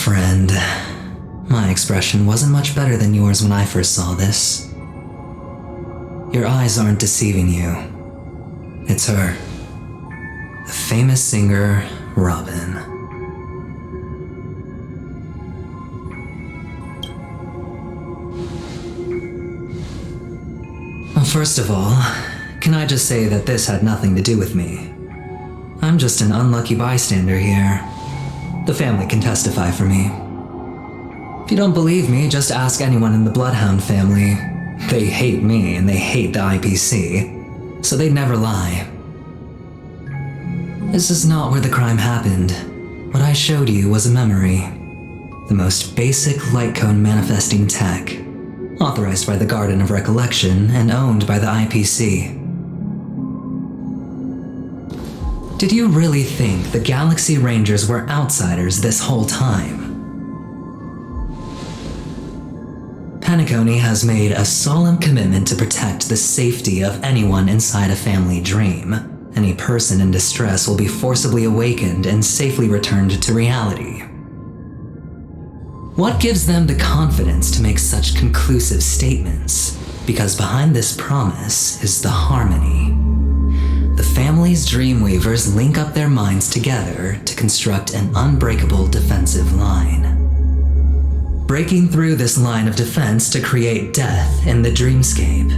friend. My expression wasn't much better than yours when I first saw this. Your eyes aren't deceiving you. It's her. The famous singer, Robin. Well, first of all, can I just say that this had nothing to do with me? I'm just an unlucky bystander here. The family can testify for me. If you don't believe me, just ask anyone in the Bloodhound family. They hate me and they hate the IPC, so they'd never lie. This is not where the crime happened. What I showed you was a memory. The most basic light cone manifesting tech, authorized by the Garden of Recollection and owned by the IPC. Did you really think the Galaxy Rangers were outsiders this whole time? Penacony has made a solemn commitment to protect the safety of anyone inside a family dream. Any person in distress will be forcibly awakened and safely returned to reality. What gives them the confidence to make such conclusive statements? Because behind this promise is the harmony. The family's Dreamweavers link up their minds together to construct an unbreakable defensive line. Breaking through this line of defense to create death in the dreamscape.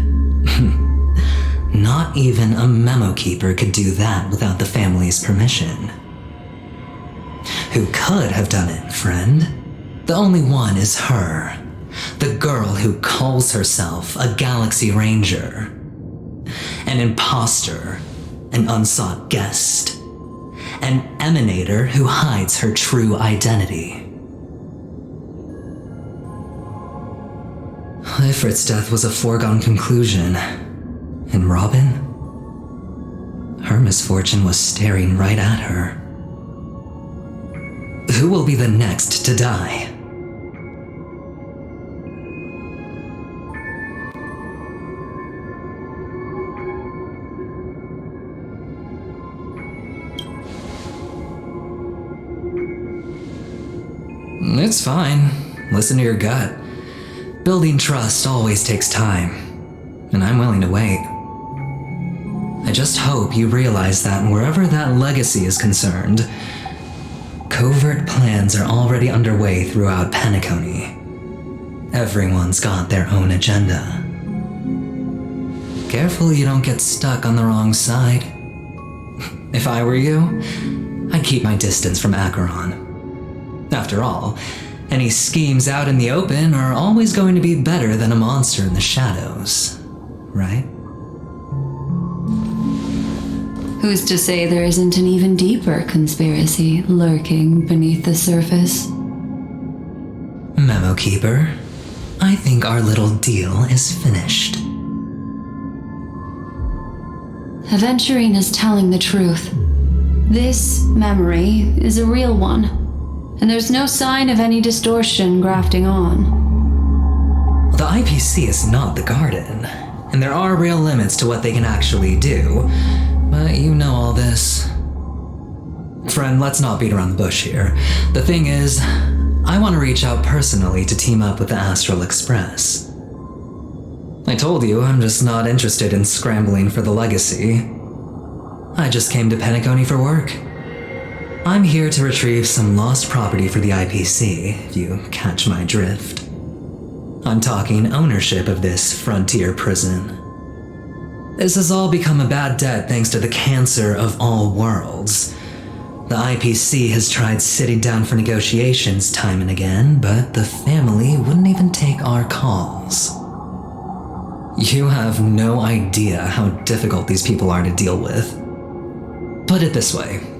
Not even a memo keeper could do that without the family's permission. Who could have done it, friend? The only one is her. The girl who calls herself a Galaxy Ranger. An imposter, an unsought guest, an emanator who hides her true identity. Ifrit's death was a foregone conclusion. And Robin? Her misfortune was staring right at her. Who will be the next to die? It's fine. Listen to your gut. Building trust always takes time, and I'm willing to wait. I just hope you realize that wherever that legacy is concerned, covert plans are already underway throughout Penacony. Everyone's got their own agenda. Careful you don't get stuck on the wrong side. If I were you, I'd keep my distance from Acheron. After all, any schemes out in the open are always going to be better than a monster in the shadows, right? Who's to say there isn't an even deeper conspiracy lurking beneath the surface? Memo Keeper, I think our little deal is finished. Aventurine is telling the truth. This memory is a real one, and there's no sign of any distortion grafting on. The IPC is not the Garden, and there are real limits to what they can actually do, but you know all this. Friend, let's not beat around the bush here. The thing is, I want to reach out personally to team up with the Astral Express. I told you I'm just not interested in scrambling for the legacy. I just came to Penacony for work. I'm here to retrieve some lost property for the IPC, if you catch my drift. I'm talking ownership of this frontier prison. This has all become a bad debt thanks to the cancer of all worlds. The IPC has tried sitting down for negotiations time and again, but the family wouldn't even take our calls. You have no idea how difficult these people are to deal with. Put it this way.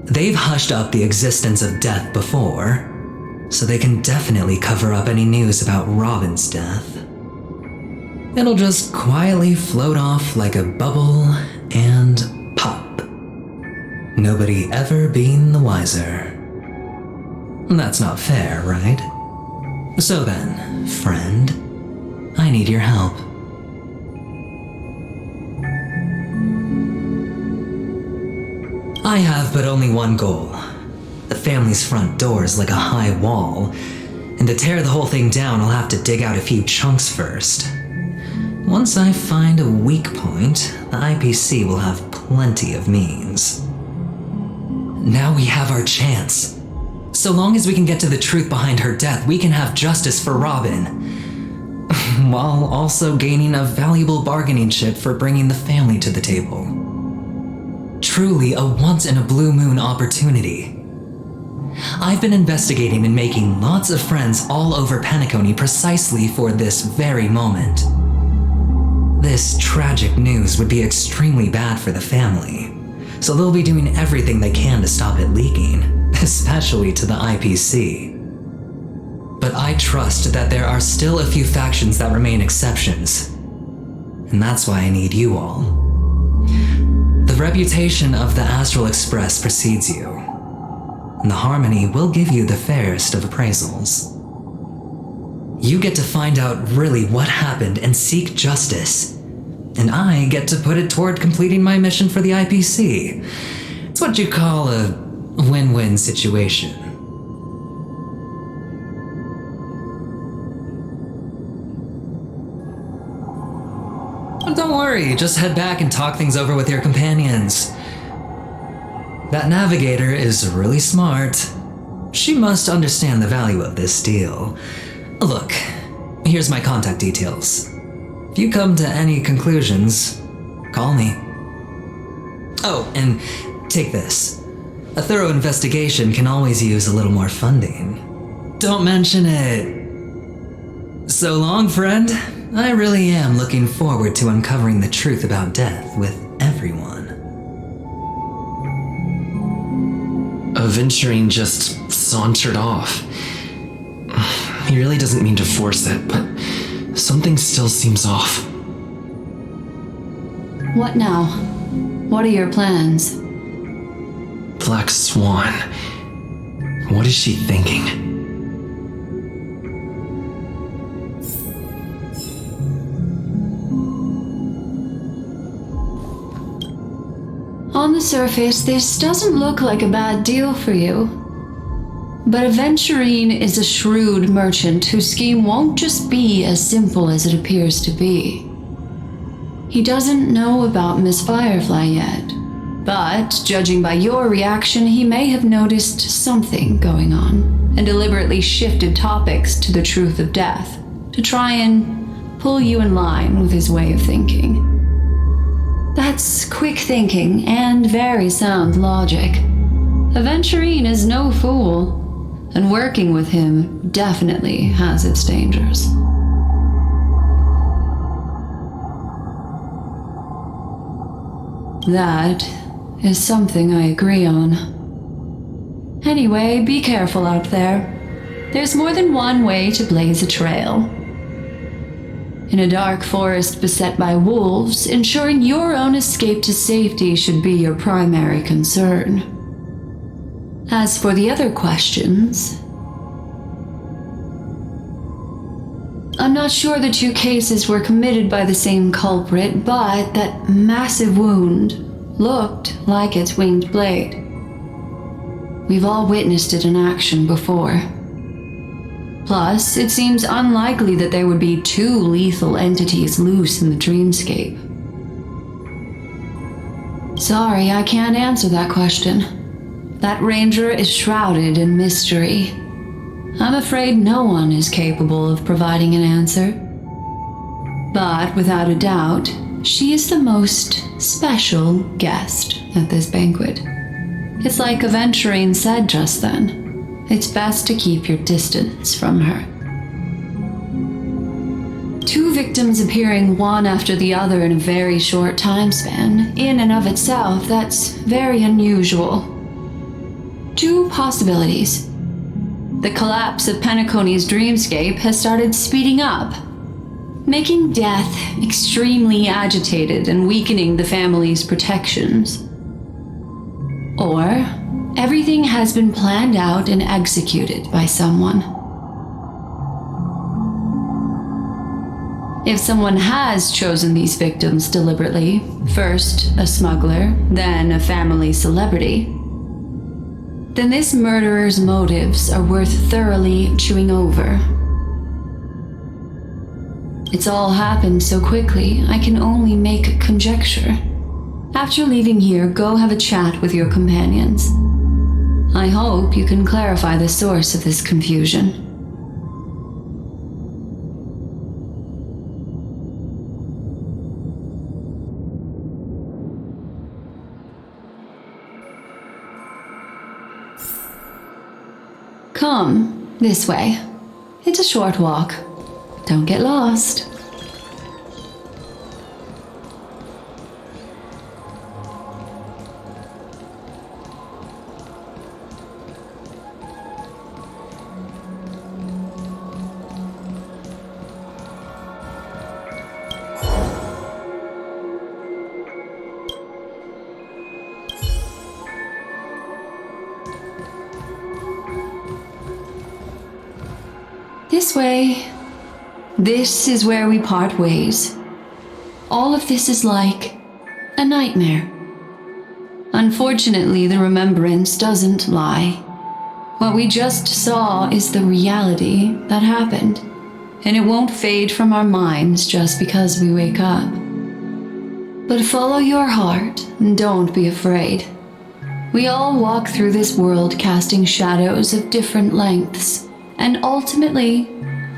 They've hushed up the existence of death before, so they can definitely cover up any news about Robin's death. It'll just quietly float off like a bubble and pop. Nobody ever being the wiser. That's not fair, right? So then, friend, I need your help. I have but only one goal. The family's front door is like a high wall, and to tear the whole thing down, I'll have to dig out a few chunks first. Once I find a weak point, the IPC will have plenty of means. Now we have our chance. So long as we can get to the truth behind her death, we can have justice for Robin, while also gaining a valuable bargaining chip for bringing the family to the table. Truly a once-in-a-blue-moon opportunity. I've been investigating and making lots of friends all over Penacony precisely for this very moment. This tragic news would be extremely bad for the family, so they'll be doing everything they can to stop it leaking, especially to the IPC. But I trust that there are still a few factions that remain exceptions, and that's why I need you all. The reputation of the Astral Express precedes you, and the Harmony will give you the fairest of appraisals. You get to find out really what happened and seek justice, and I get to put it toward completing my mission for the IPC. It's what you call a win-win situation. But don't worry, just head back and talk things over with your companions. That navigator is really smart. She must understand the value of this deal. Look, here's my contact details. If you come to any conclusions, call me. Oh, and take this. A thorough investigation can always use a little more funding. Don't mention it. So long, friend. I really am looking forward to uncovering the truth about death with everyone. Aventurine just sauntered off. He really doesn't mean to force it, but something still seems off. What now? What are your plans? Black Swan. What is she thinking? On the surface, this doesn't look like a bad deal for you. But Aventurine is a shrewd merchant whose scheme won't just be as simple as it appears to be. He doesn't know about Miss Firefly yet, but judging by your reaction, he may have noticed something going on and deliberately shifted topics to the truth of death to try and pull you in line with his way of thinking. That's quick thinking and very sound logic. Aventurine is no fool, and working with him definitely has its dangers. That is something I agree on. Anyway, be careful out there. There's more than one way to blaze a trail. In a dark forest beset by wolves, ensuring your own escape to safety should be your primary concern. As for the other questions, I'm not sure the two cases were committed by the same culprit, but that massive wound looked like its winged blade. We've all witnessed it in action before. Plus, it seems unlikely that there would be two lethal entities loose in the dreamscape. Sorry, I can't answer that question. That ranger is shrouded in mystery. I'm afraid no one is capable of providing an answer. But without a doubt, she is the most special guest at this banquet. It's like Aventurine said just then. It's best to keep your distance from her. Two victims appearing one after the other in a very short time span, in and of itself, that's very unusual. Two possibilities. The collapse of Penacony's dreamscape has started speeding up, making death extremely agitated and weakening the family's protections. Or everything has been planned out and executed by someone. If someone has chosen these victims deliberately, first a smuggler, then a family celebrity, then this murderer's motives are worth thoroughly chewing over. It's all happened so quickly, I can only make conjecture. After leaving here, go have a chat with your companions. I hope you can clarify the source of this confusion. Come, this way. It's a short walk. Don't get lost. This way. This is where we part ways. All of this is like a nightmare. Unfortunately, the remembrance doesn't lie. What we just saw is the reality that happened, and it won't fade from our minds just because we wake up. But follow your heart and don't be afraid. We all walk through this world casting shadows of different lengths, and ultimately,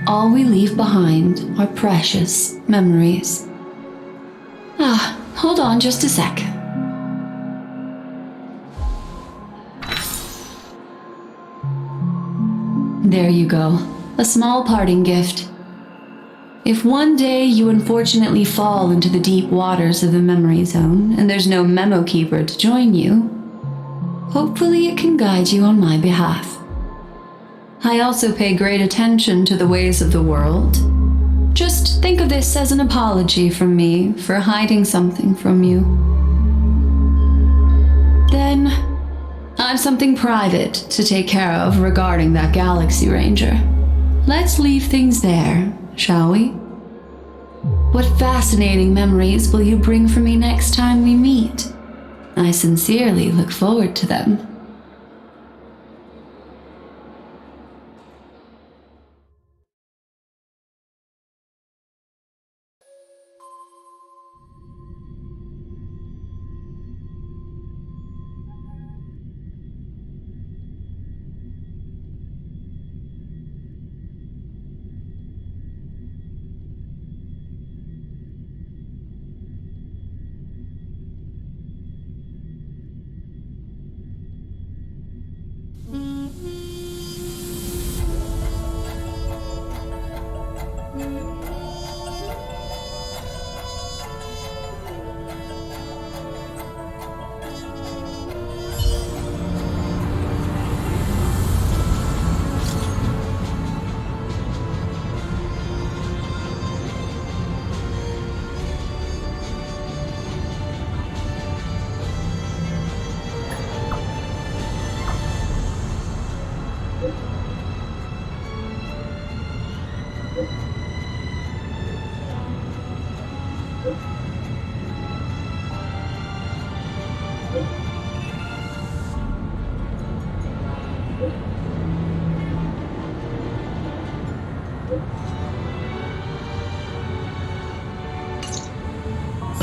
all we leave behind are precious memories. Hold on just a sec. There you go, a small parting gift. If one day you unfortunately fall into the deep waters of the memory zone and there's no memo keeper to join you, hopefully it can guide you on my behalf. I also pay great attention to the ways of the world. Just think of this as an apology from me for hiding something from you. Then, I've something private to take care of regarding that Galaxy Ranger. Let's leave things there, shall we? What fascinating memories will you bring for me next time we meet? I sincerely look forward to them.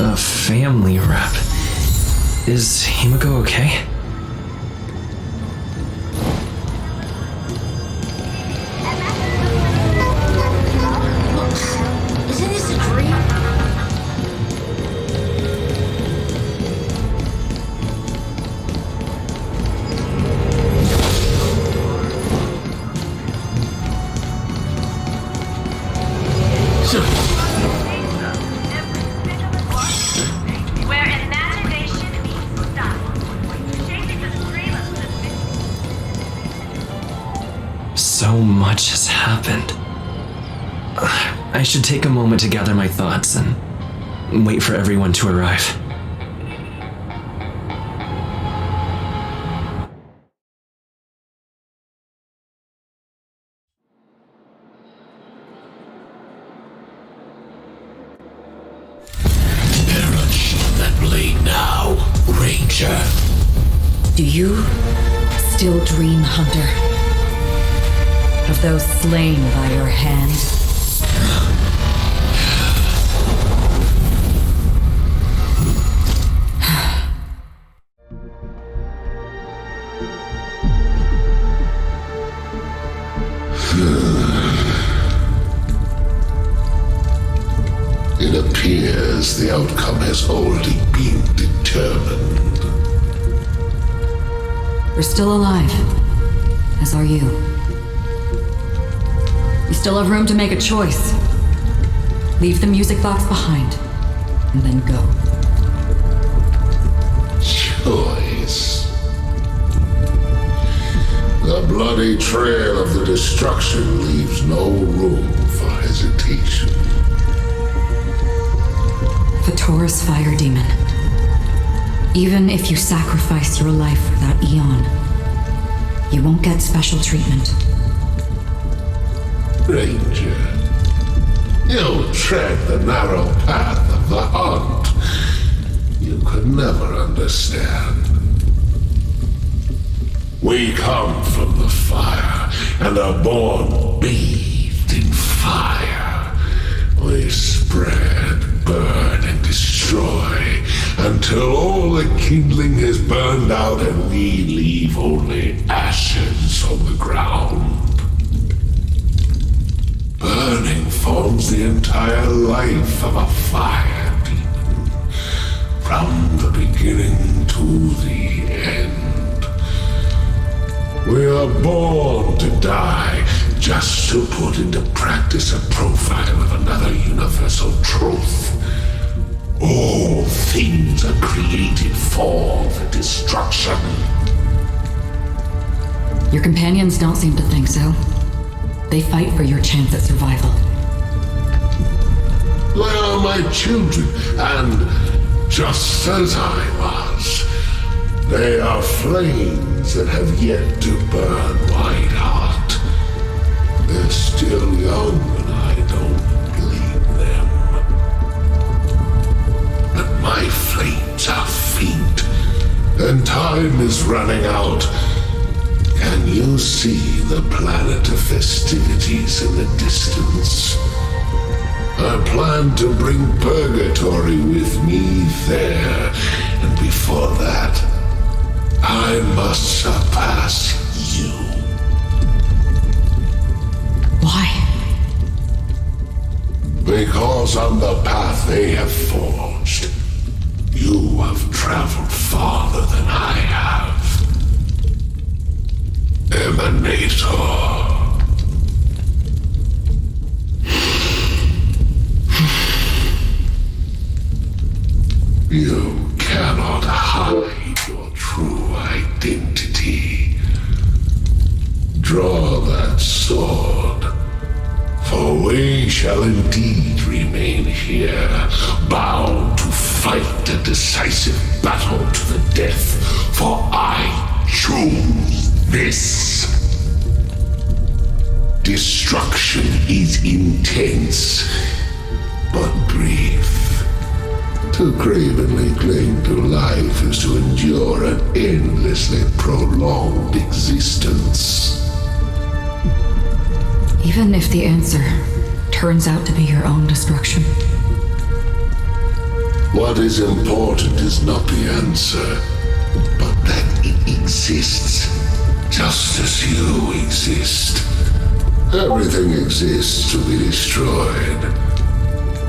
A family rep. Is Himiko okay? Isn't this a dream? Where imagination meets science. Shaping the stream of the So much has happened. I should take a moment to gather my thoughts and wait for everyone to arrive. Perish that blade now, Ranger. Do you still dream, Hunter, of those slain by your hand? It appears the outcome has already been determined. You're still alive, as are you. You still have room to make a choice. Leave the music box behind, and then go. Choice. The bloody trail of the destruction leaves no room for hesitation. Vatora's fire demon. Even if you sacrifice your life for that eon, you won't get special treatment. Ranger, you tread the narrow path of the hunt. You could never understand. We come from the fire and are born bathed in fire. We spread, burn, and destroy until all the kindling has burned out and we leave only ashes on the ground. Burning forms the entire life of a fire demon, from the beginning to the end. We are born to die just to put into practice a profile of another universal truth. All things are created for the destruction. Your companions don't seem to think so. They fight for your chance at survival. They are my children, and just as I was, they are flames that have yet to burn wide hot. They're still young, and I don't blame them. But my flames are faint, and time is running out. Can you see the planet of festivities in the distance? I plan to bring Purgatory with me there, and before that, I must surpass you. Why? Because on the path they have forged, you have traveled farther than I have. Emanator. You cannot hide your true identity. Draw that sword, for we shall indeed remain here, bound to fight a decisive battle to the death, for I choose this. Destruction is intense, but brief. To cravenly cling to life is to endure an endlessly prolonged existence. Even if the answer turns out to be your own destruction. What is important is not the answer, but that it exists, just as you exist. Everything exists to be destroyed.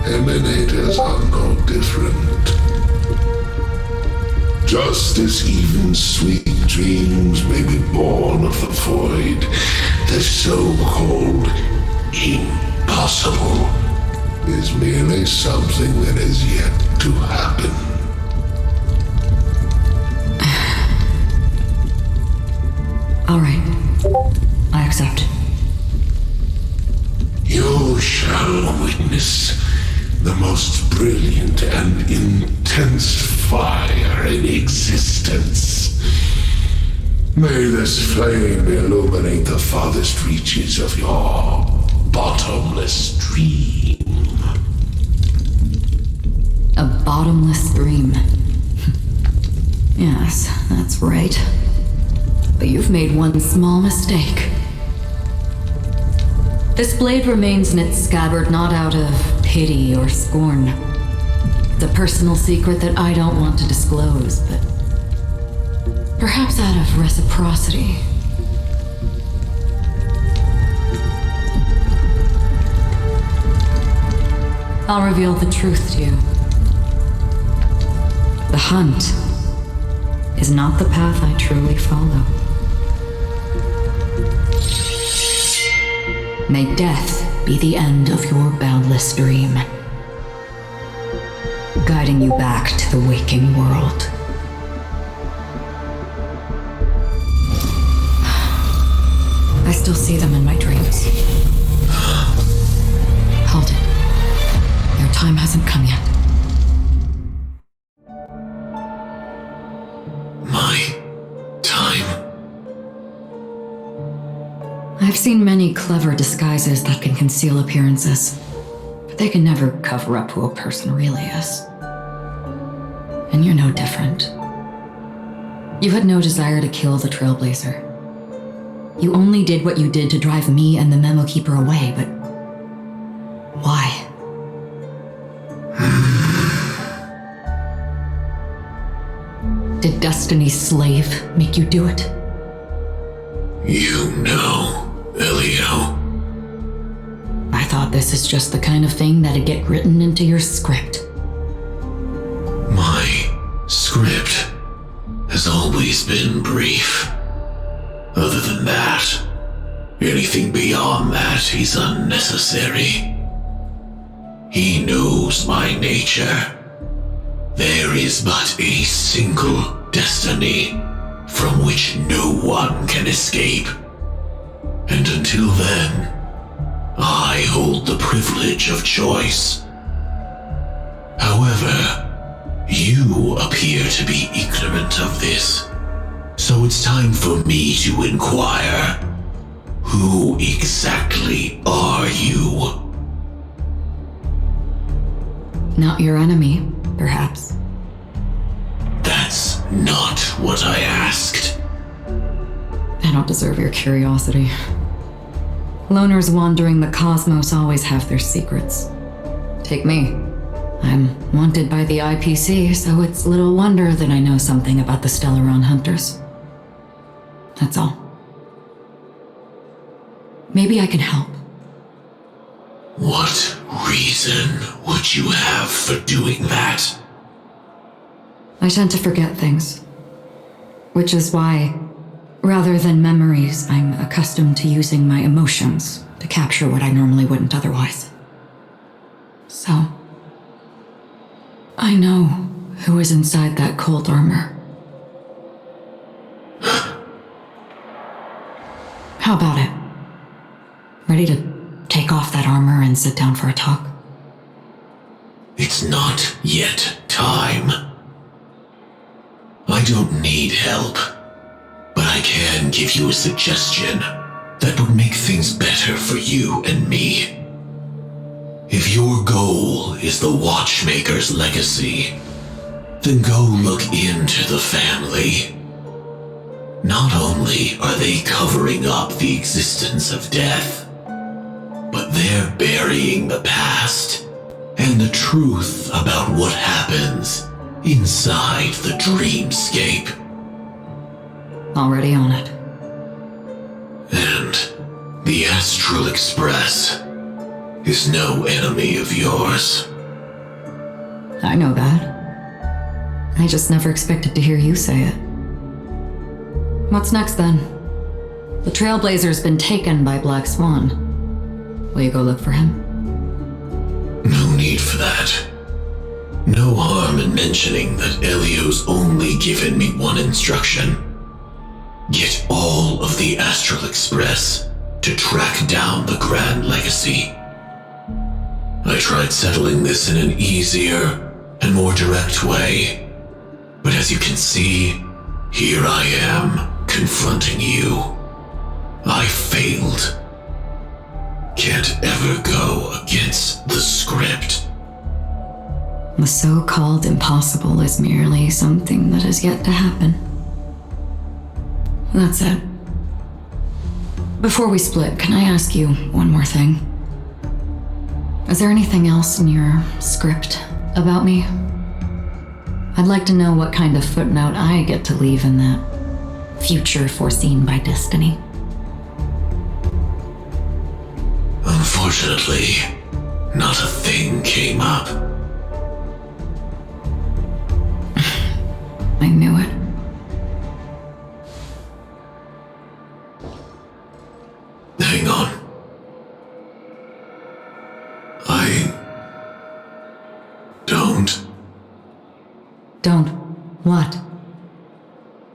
Emanators are no different. Just as even sweet dreams may be born of the void, the so-called impossible is merely something that is yet to happen. All right. I accept. You shall witness the most brilliant and intense fire in existence. May this flame illuminate the farthest reaches of your bottomless dream. A bottomless dream. Yes, that's right. But you've made one small mistake. This blade remains in its scabbard not out of pity or scorn. It's a personal secret that I don't want to disclose, but perhaps out of reciprocity. I'll reveal the truth to you. The hunt is not the path I truly follow. May death be the end of your boundless dream, guiding you back to the waking world. I still see them in my dreams. Hold it. Their time hasn't come yet. My time. I've seen many clever disguises that can conceal appearances, but they can never cover up who a person really is. And you're no different. You had no desire to kill the Trailblazer. You only did what you did to drive me and the Memo Keeper away, but why? Did Destiny's slave make you do it? You know, Elio. I thought this is just the kind of thing that'd get written into your script. My script has always been brief. Other than that, anything beyond that is unnecessary. He knows my nature. There is but a single destiny from which no one can escape. And until then, I hold the privilege of choice. However, you appear to be ignorant of this, so it's time for me to inquire. Who exactly are you? Not your enemy, perhaps. That's not what I asked. I don't deserve your curiosity. Loners wandering the cosmos always have their secrets. Take me. I'm wanted by the IPC, so it's little wonder that I know something about the Stellaron Hunters. That's all. Maybe I can help. What reason would you have for doing that? I tend to forget things. Which is why, rather than memories, I'm accustomed to using my emotions to capture what I normally wouldn't otherwise. So, I know who is inside that cold armor. How about it? Ready to take off that armor and sit down for a talk? It's not yet time. I don't need help, but I can give you a suggestion that would make things better for you and me. If your goal is the Watchmaker's legacy, then go look into the family. Not only are they covering up the existence of death, but they're burying the past and the truth about what happens inside the dreamscape. Already on it. And the Astral Express is no enemy of yours. I know that. I just never expected to hear you say it. What's next then? The Trailblazer's been taken by Black Swan. Will you go look for him? No need for that. No harm in mentioning that Elio's only given me one instruction. Get all of the Astral Express to track down the Grand Legacy. I tried settling this in an easier and more direct way, but as you can see, here I am confronting you. I failed. Can't ever go against the script. The so-called impossible is merely something that has yet to happen. That's it. Before we split, can I ask you one more thing? Is there anything else in your script about me? I'd like to know what kind of footnote I get to leave in that future foreseen by destiny. Unfortunately, not a thing came up. I knew it. Hang on. I don't. Don't. What?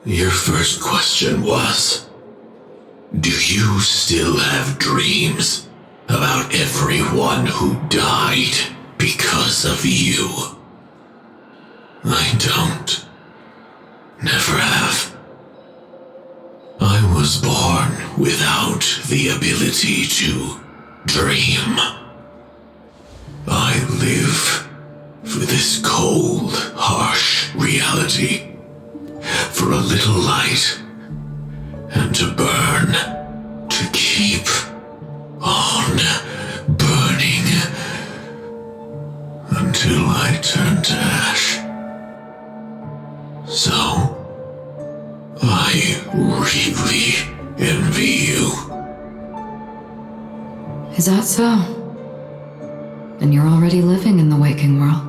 Your first question was, do you still have dreams about everyone who died because of you? I don't. Never have. I was born without the ability to dream. I live for this cold, harsh reality, for a little light, and to burn, to keep on burning, until I turn to ash. So, I really envy you. Is that so? Then you're already living in the waking world.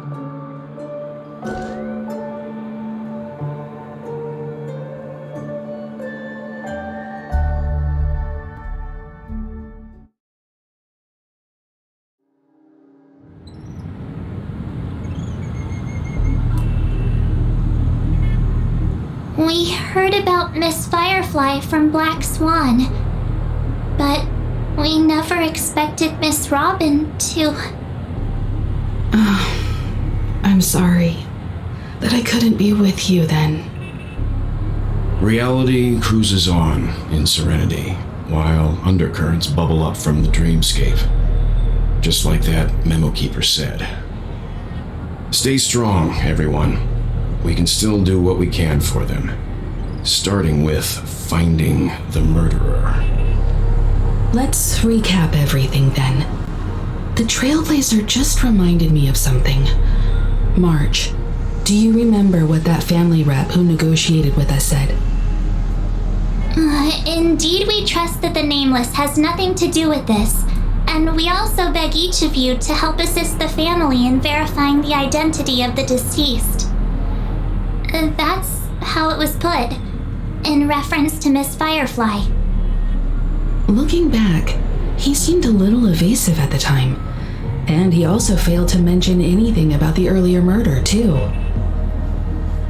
We heard about Miss Firefly from Black Swan, but we never expected Miss Robin to... I'm sorry that I couldn't be with you then. Reality cruises on in serenity, while undercurrents bubble up from the dreamscape. Just like that memo keeper said. Stay strong, everyone. We can still do what we can for them. Starting with finding the murderer. Let's recap everything then. The Trailblazer just reminded me of something. March, do you remember what that family rep who negotiated with us said? Indeed, we trust that the Nameless has nothing to do with this, and we also beg each of you to help assist the family in verifying the identity of the deceased. That's how it was put, in reference to Miss Firefly. Looking back, he seemed a little evasive at the time, and he also failed to mention anything about the earlier murder, too.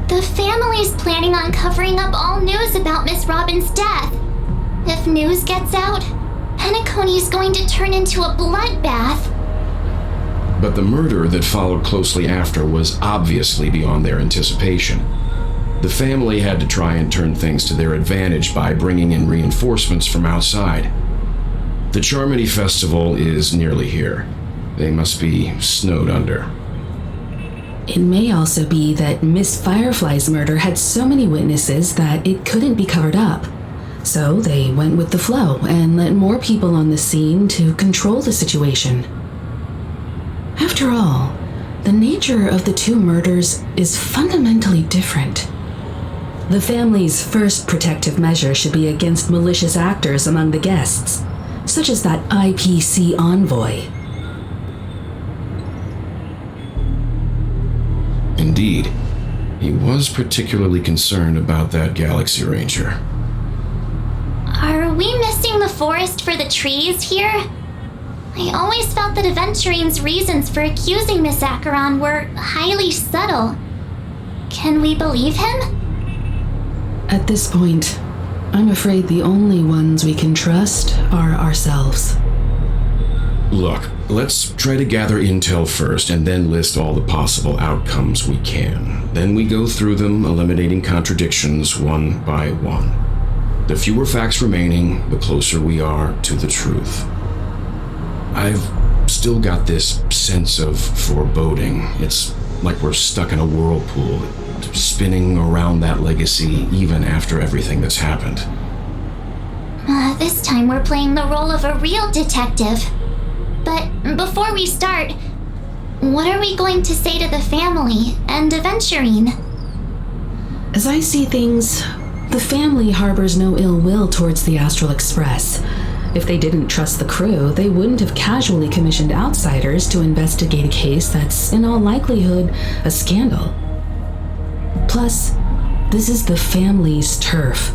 The family's planning on covering up all news about Miss Robin's death. If news gets out, Penacony's going to turn into a bloodbath. But the murder that followed closely after was obviously beyond their anticipation. The family had to try and turn things to their advantage by bringing in reinforcements from outside. The Charmony Festival is nearly here. They must be snowed under. It may also be that Miss Firefly's murder had so many witnesses that it couldn't be covered up. So they went with the flow and let more people on the scene to control the situation. After all, the nature of the two murders is fundamentally different. The family's first protective measure should be against malicious actors among the guests, such as that IPC envoy. Indeed, he was particularly concerned about that Galaxy Ranger. Are we missing the forest for the trees here? I always felt that Aventurine's reasons for accusing Miss Acheron were highly subtle. Can we believe him? At this point, I'm afraid the only ones we can trust are ourselves. Look, let's try to gather intel first and then list all the possible outcomes we can. Then we go through them, eliminating contradictions one by one. The fewer facts remaining, the closer we are to the truth. I've still got this sense of foreboding. It's like we're stuck in a whirlpool, spinning around that legacy even after everything that's happened. This time we're playing the role of a real detective. But before we start, what are we going to say to the family and Aventurine? As I see things, the family harbors no ill will towards the Astral Express. If they didn't trust the crew, they wouldn't have casually commissioned outsiders to investigate a case that's, in all likelihood, a scandal. Plus, this is the family's turf.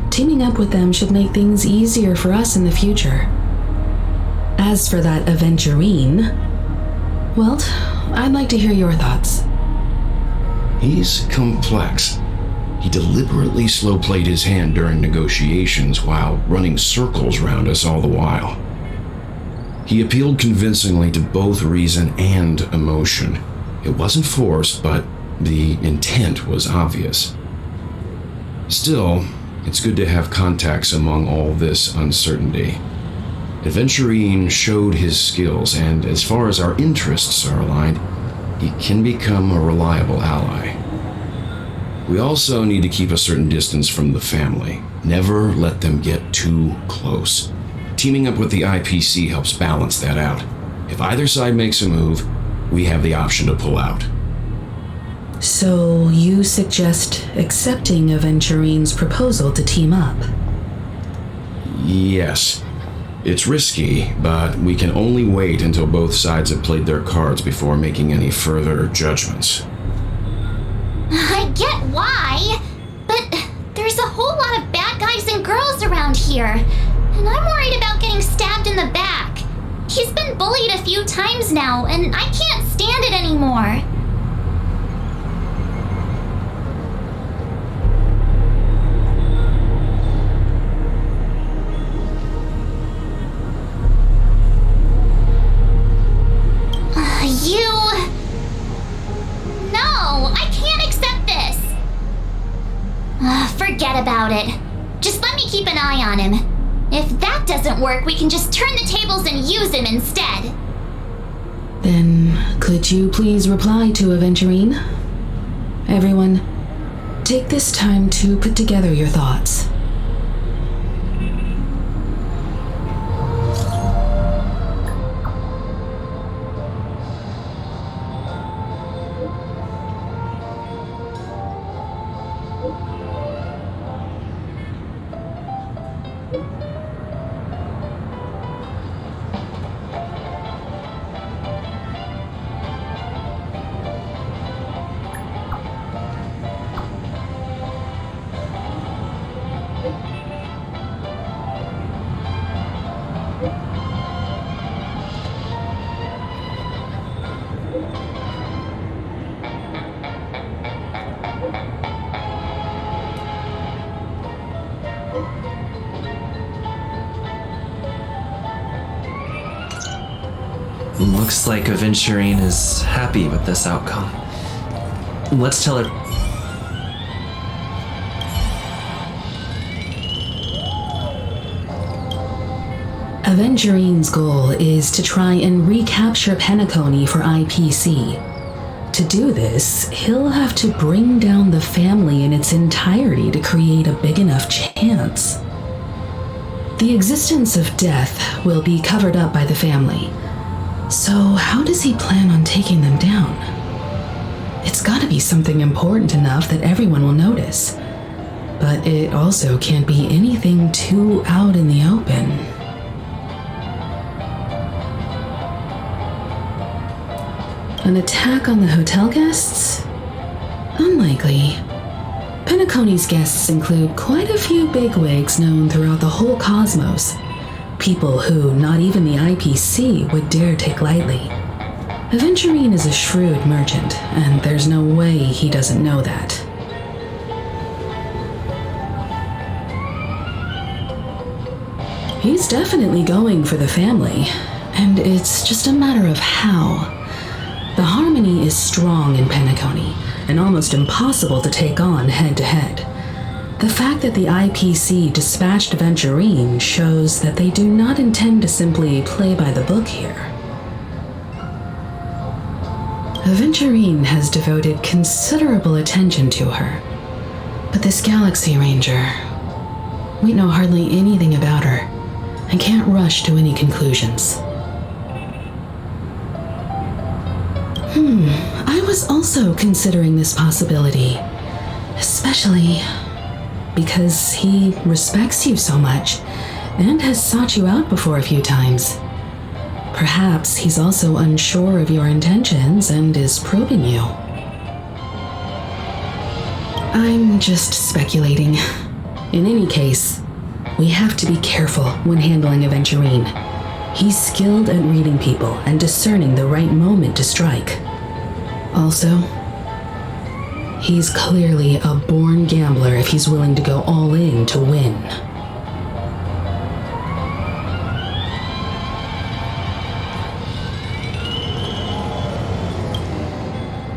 Teaming up with them should make things easier for us in the future. As for that Aventurine, well, I'd like to hear your thoughts. He's complex. He deliberately slow-played his hand during negotiations while running circles around us all the while. He appealed convincingly to both reason and emotion. It wasn't forced, but the intent was obvious. Still, it's good to have contacts among all this uncertainty. Aventurine showed his skills, and as far as our interests are aligned, he can become a reliable ally. We also need to keep a certain distance from the family. Never let them get too close. Teaming up with the IPC helps balance that out. If either side makes a move, we have the option to pull out. So you suggest accepting Aventurine's proposal to team up? Yes. It's risky, but we can only wait until both sides have played their cards before making any further judgments. I get why, but there's a whole lot of bad guys and girls around here, and I'm worried about getting stabbed in the back. He's been bullied a few times now, and I can't stand it anymore. No, I can't accept this. Forget about it. Just let me keep an eye on him. If that doesn't work, we can just turn the tables and use him instead. Then, could you please reply to Aventurine? Everyone, take this time to put together your thoughts. Looks like Aventurine is happy with this outcome. Let's tell her. Aventurine's goal is to try and recapture Penacony for IPC. To do this, he'll have to bring down the family in its entirety to create a big enough chance. The existence of death will be covered up by the family. So how does he plan on taking them down? It's gotta be something important enough that everyone will notice. But it also can't be anything too out in the open. An attack on the hotel guests? Unlikely. Penacony's guests include quite a few bigwigs known throughout the whole cosmos. People who not even the IPC would dare take lightly. Aventurine is a shrewd merchant, and there's no way he doesn't know that. He's definitely going for the family, and it's just a matter of how. The harmony is strong in Penacony, and almost impossible to take on head-to-head. The fact that the IPC dispatched Aventurine shows that they do not intend to simply play by the book here. Aventurine has devoted considerable attention to her, but this Galaxy Ranger, We know hardly anything about her and can't rush to any conclusions. I was also considering this possibility, especially because he respects you so much and has sought you out before a few times. Perhaps he's also unsure of your intentions and is probing you. I'm just speculating. In any case, we have to be careful when handling Aventurine. He's skilled at reading people and discerning the right moment to strike. Also, he's clearly a born gambler if he's willing to go all in to win.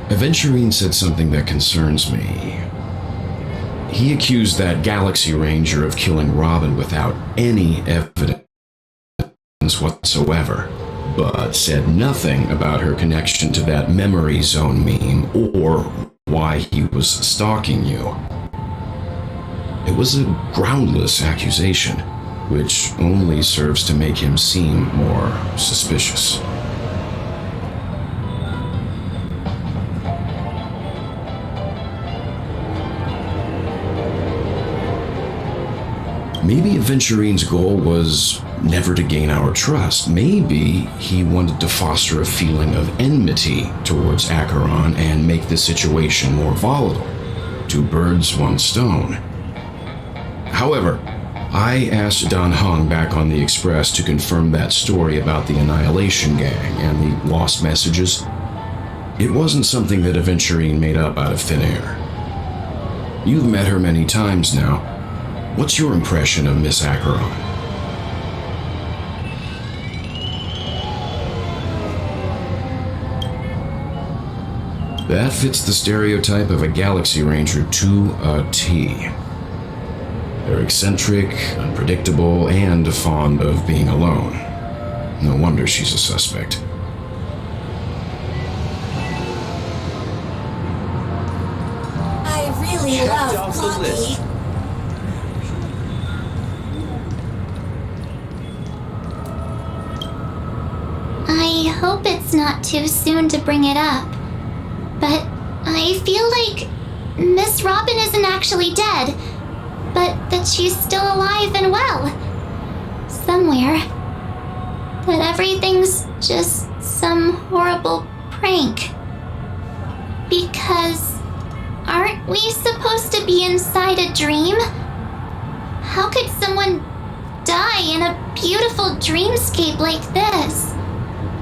Aventurine said something that concerns me. He accused that Galaxy Ranger of killing Robin without any evidence whatsoever, but said nothing about her connection to that memory zone meme or why he was stalking you. It was a groundless accusation, which only serves to make him seem more suspicious. Maybe Aventurine's goal was never to gain our trust. Maybe he wanted to foster a feeling of enmity towards Acheron and make the situation more volatile. Two birds, one stone. However, I asked Don Hung back on the Express to confirm that story about the Annihilation Gang and the lost messages. It wasn't something that Aventurine made up out of thin air. You've met her many times now. What's your impression of Miss Acheron? That fits the stereotype of a Galaxy Ranger to a T. They're eccentric, unpredictable, and fond of being alone. No wonder she's a suspect. I really love Poppy. I hope it's not too soon to bring it up, but I feel like Miss Robin isn't actually dead, but that she's still alive and well. Somewhere. That everything's just some horrible prank. Because aren't we supposed to be inside a dream? How could someone die in a beautiful dreamscape like this?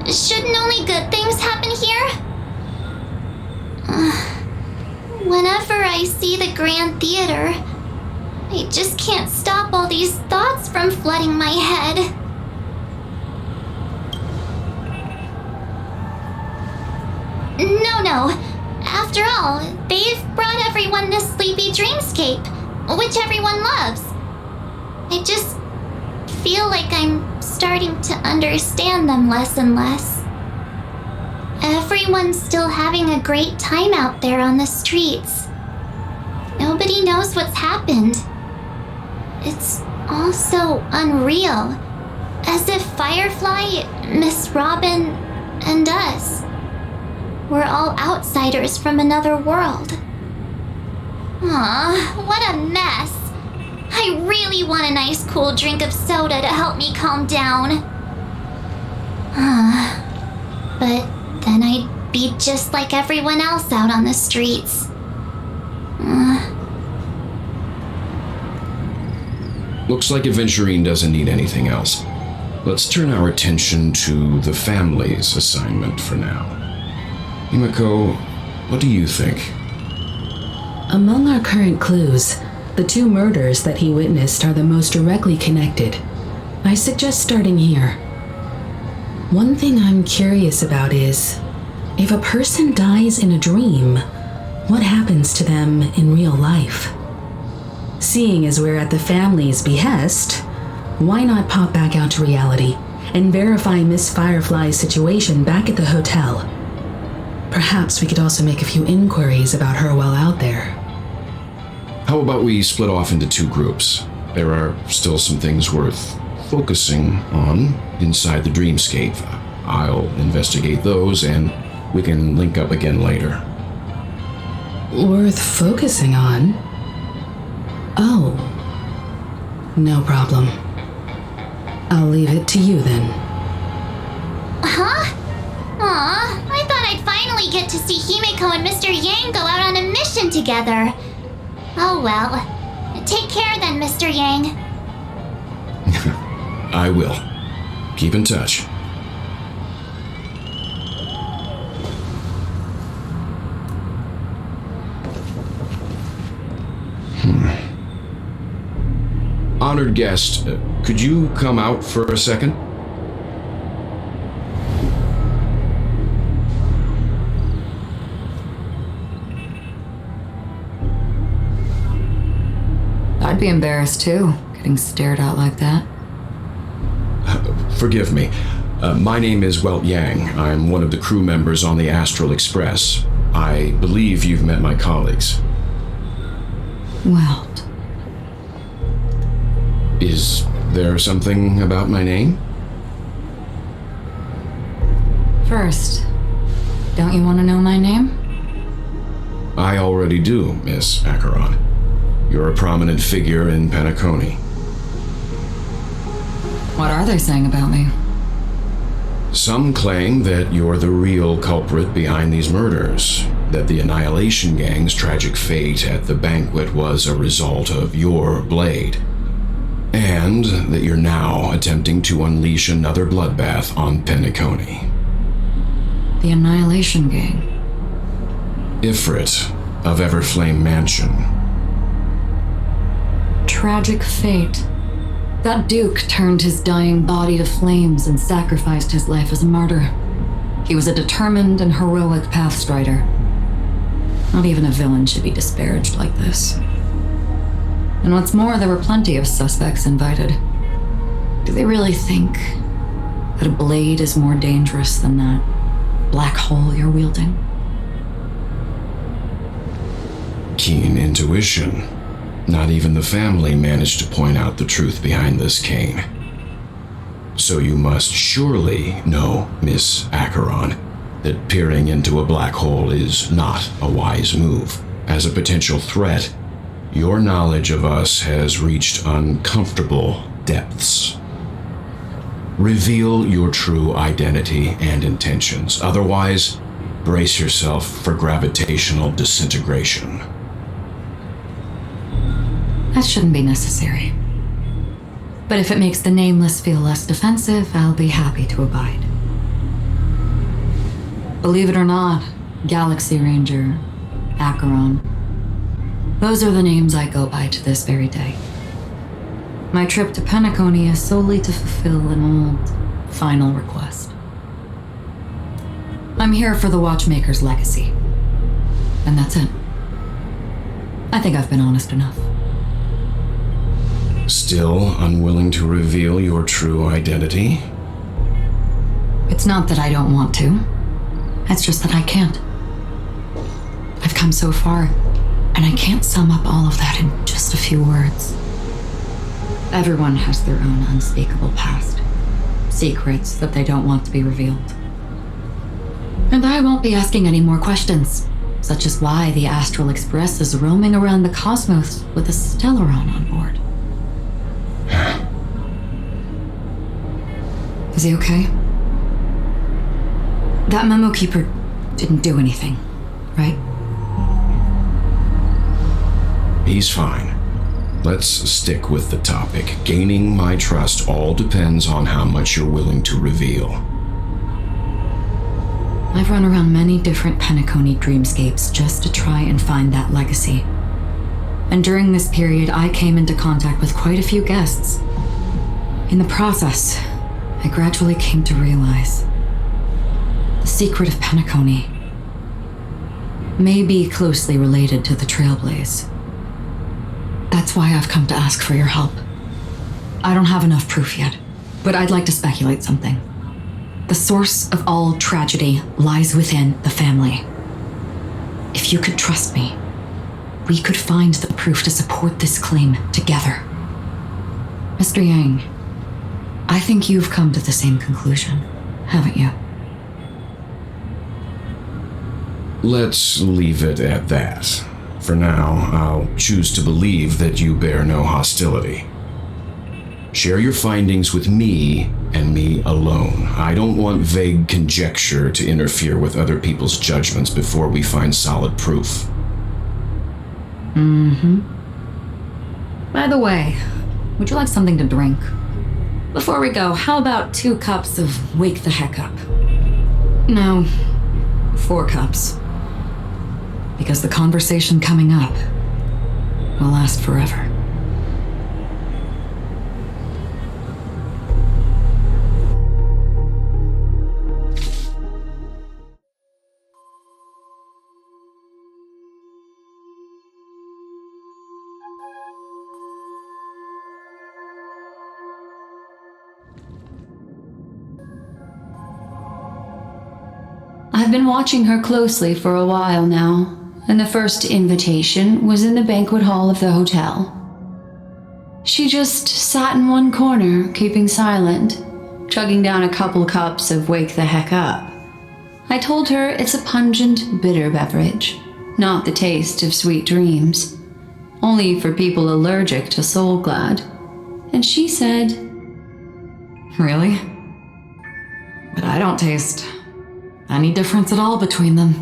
Shouldn't only good things happen here? Whenever I see the Grand Theater, I just can't stop all these thoughts from flooding my head. No. After all, they've brought everyone this sleepy dreamscape, which everyone loves. I just feel like I'm starting to understand them less and less. Everyone's still having a great time out there on the streets. Nobody knows what's happened. It's all so unreal. As if Firefly, Miss Robin, and us were all outsiders from another world. Aw, what a mess. I really want a nice cool drink of soda to help me calm down. But then I'd be just like everyone else out on the streets. Looks like Aventurine doesn't need anything else. Let's turn our attention to the family's assignment for now. Himiko, what do you think? Among our current clues, the two murders that he witnessed are the most directly connected. I suggest starting here. One thing I'm curious about is, if a person dies in a dream, what happens to them in real life? Seeing as we're at the family's behest, why not pop back out to reality and verify Miss Firefly's situation back at the hotel? Perhaps we could also make a few inquiries about her while out there. How about we split off into two groups? there are still some things worth focusing on inside the dreamscape. I'll investigate those and we can link up again later. Worth focusing on? Oh. No problem. I'll leave it to you then. Huh? Aw, I thought I'd finally get to see Himeko and Mr. Yang go out on a mission together. Oh well. Take care then, Mr. Yang. I will. Keep in touch. Honored guest, could you come out for a second? I'd be embarrassed too, getting stared at like that. Forgive me. My name is Welt Yang. I'm one of the crew members on the Astral Express. I believe you've met my colleagues. Welt. Is there something about my name? First, don't you want to know my name? I already do, Miss Acheron. You're a prominent figure in Penacony. What are they saying about me? Some claim that you're the real culprit behind these murders, that the Annihilation Gang's tragic fate at the banquet was a result of your blade, and that you're now attempting to unleash another bloodbath on Penacony. The Annihilation Gang. Ifrit of Everflame Mansion. Tragic fate. That Duke turned his dying body to flames and sacrificed his life as a martyr. He was a determined and heroic pathstrider. Not even a villain should be disparaged like this. And what's more, there were plenty of suspects invited. Do they really think that a blade is more dangerous than that black hole you're wielding? Keen intuition. Not even the family managed to point out the truth behind this cane. So you must surely know, Miss Acheron, that peering into a black hole is not a wise move. As a potential threat, your knowledge of us has reached uncomfortable depths. Reveal your true identity and intentions. Otherwise, brace yourself for gravitational disintegration. That shouldn't be necessary. But if it makes the Nameless feel less defensive, I'll be happy to abide. Believe it or not, Galaxy Ranger, Acheron, those are the names I go by to this very day. My trip to Penacony is solely to fulfill an old, final request. I'm here for the Watchmaker's legacy. And that's it. I think I've been honest enough. Still unwilling to reveal your true identity? It's not that I don't want to. It's just that I can't. I've come so far, and I can't sum up all of that in just a few words. Everyone has their own unspeakable past. Secrets that they don't want to be revealed. And I won't be asking any more questions, such as why the Astral Express is roaming around the cosmos with a Stellaron on board. Is he okay? That memo keeper didn't do anything, right? He's fine. Let's stick with the topic. Gaining my trust all depends on how much you're willing to reveal. I've run around many different Penacony dreamscapes just to try and find that legacy. And during this period, I came into contact with quite a few guests. In the process, I gradually came to realize the secret of Penacony may be closely related to the Trailblaze. That's why I've come to ask for your help. I don't have enough proof yet, but I'd like to speculate something. The source of all tragedy lies within the family. If you could trust me, we could find the proof to support this claim together. Mr. Yang, I think you've come to the same conclusion, haven't you? Let's leave it at that. For now, I'll choose to believe that you bear no hostility. Share your findings with me and me alone. I don't want vague conjecture to interfere with other people's judgments before we find solid proof. By the way, would you like something to drink? Before we go, how about 2 cups of Wake the Heck Up? No, 4 cups. Because the conversation coming up will last forever. I've been watching her closely for a while now, and the first invitation was in the banquet hall of the hotel. She just sat in one corner, keeping silent, chugging down a couple cups of Wake the Heck Up. I told her it's a pungent, bitter beverage, not the taste of sweet dreams, only for people allergic to Soul Glad. And she said, Really? But I don't taste any difference at all between them.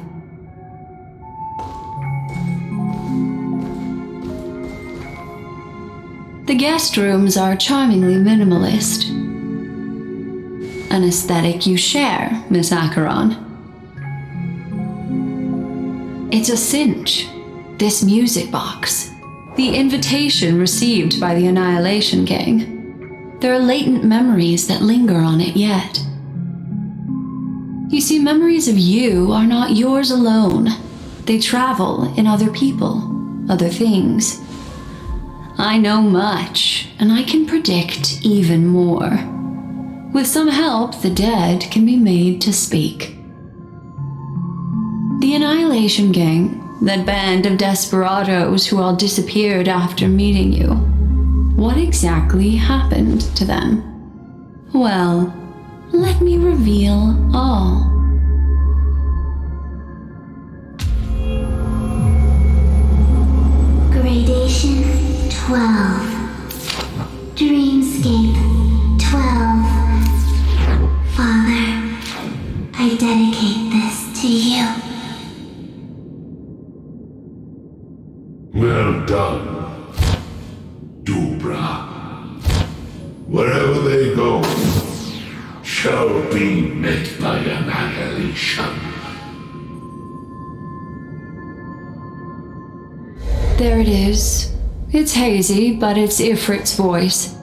the guest rooms are charmingly minimalist. An aesthetic you share, Miss Acheron. It's a cinch, this music box. The invitation received by the Annihilation Gang. There are latent memories that linger on it yet. You see, memories of you are not yours alone. They travel in other people, other things. I know much, and I can predict even more. With some help, the dead can be made to speak. The Annihilation Gang, that band of desperados who all disappeared after meeting you. What exactly happened to them? Well, let me reveal all. Gradation 12. Dreamscape 12. Father, I dedicate this to you. Well done, Dubra. Wherever they go, shall be met by annihilation. There it is. It's hazy, but it's Ifrit's voice.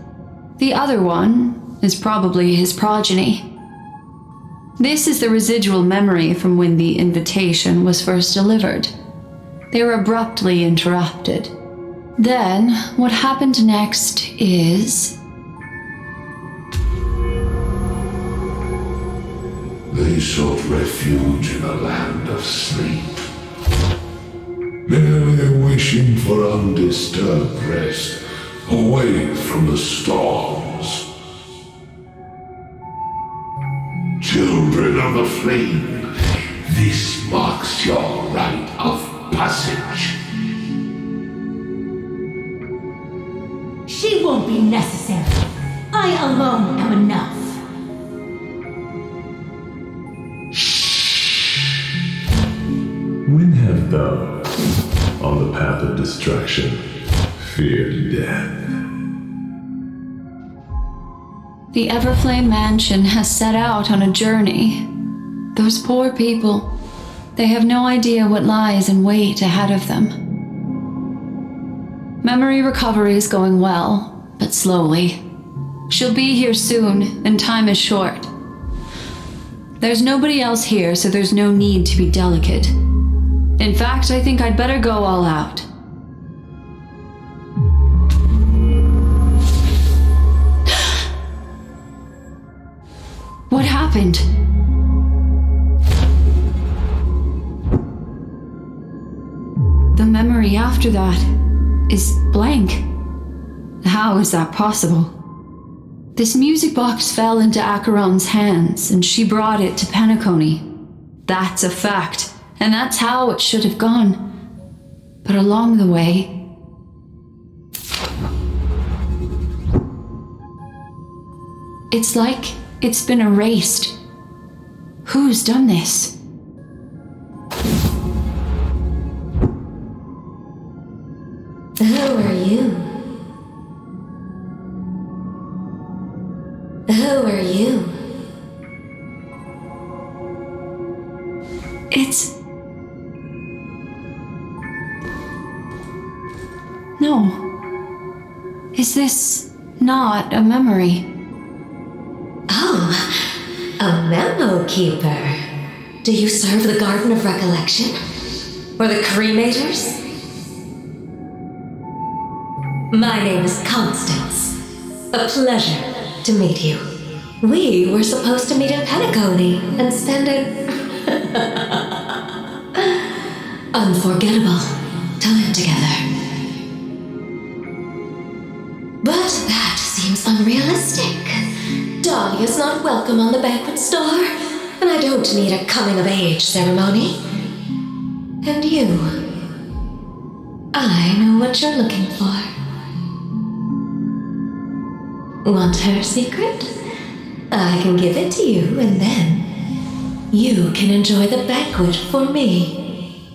The other one is probably his progeny. This is the residual memory from when the invitation was first delivered. They were abruptly interrupted. Then, what happened next is... They sought refuge in a land of sleep, merely wishing for undisturbed rest, away from the storms. Children of the flame, this marks your rite of passage. She won't be necessary. I alone am enough. When have thou, on the path of destruction, feared death? The Everflame Mansion has set out on a journey. Those poor people, they have no idea what lies in wait ahead of them. Memory recovery is going well, but slowly. She'll be here soon, and time is short. There's nobody else here, so there's no need to be delicate. In fact, I think I'd better go all out. What happened? The memory after that is blank. How is that possible? This music box fell into Acheron's hands, and she brought it to Penacony. That's a fact, and that's how it should have gone. But along the way, it's like it's been erased. Who's done this? Who are you? Who are you? It's... No. Is this not a memory? Oh, a memo keeper. Do you serve the Garden of Recollection? Or the Cremators? My name is Constance. A pleasure to meet you. We were supposed to meet in Penacony and spend an unforgettable time together. But that seems unrealistic. Donnie is not welcome on the banquet star, and I don't need a coming-of-age ceremony. And you, I know what you're looking for. Want her secret? I can give it to you, and then you can enjoy the banquet for me.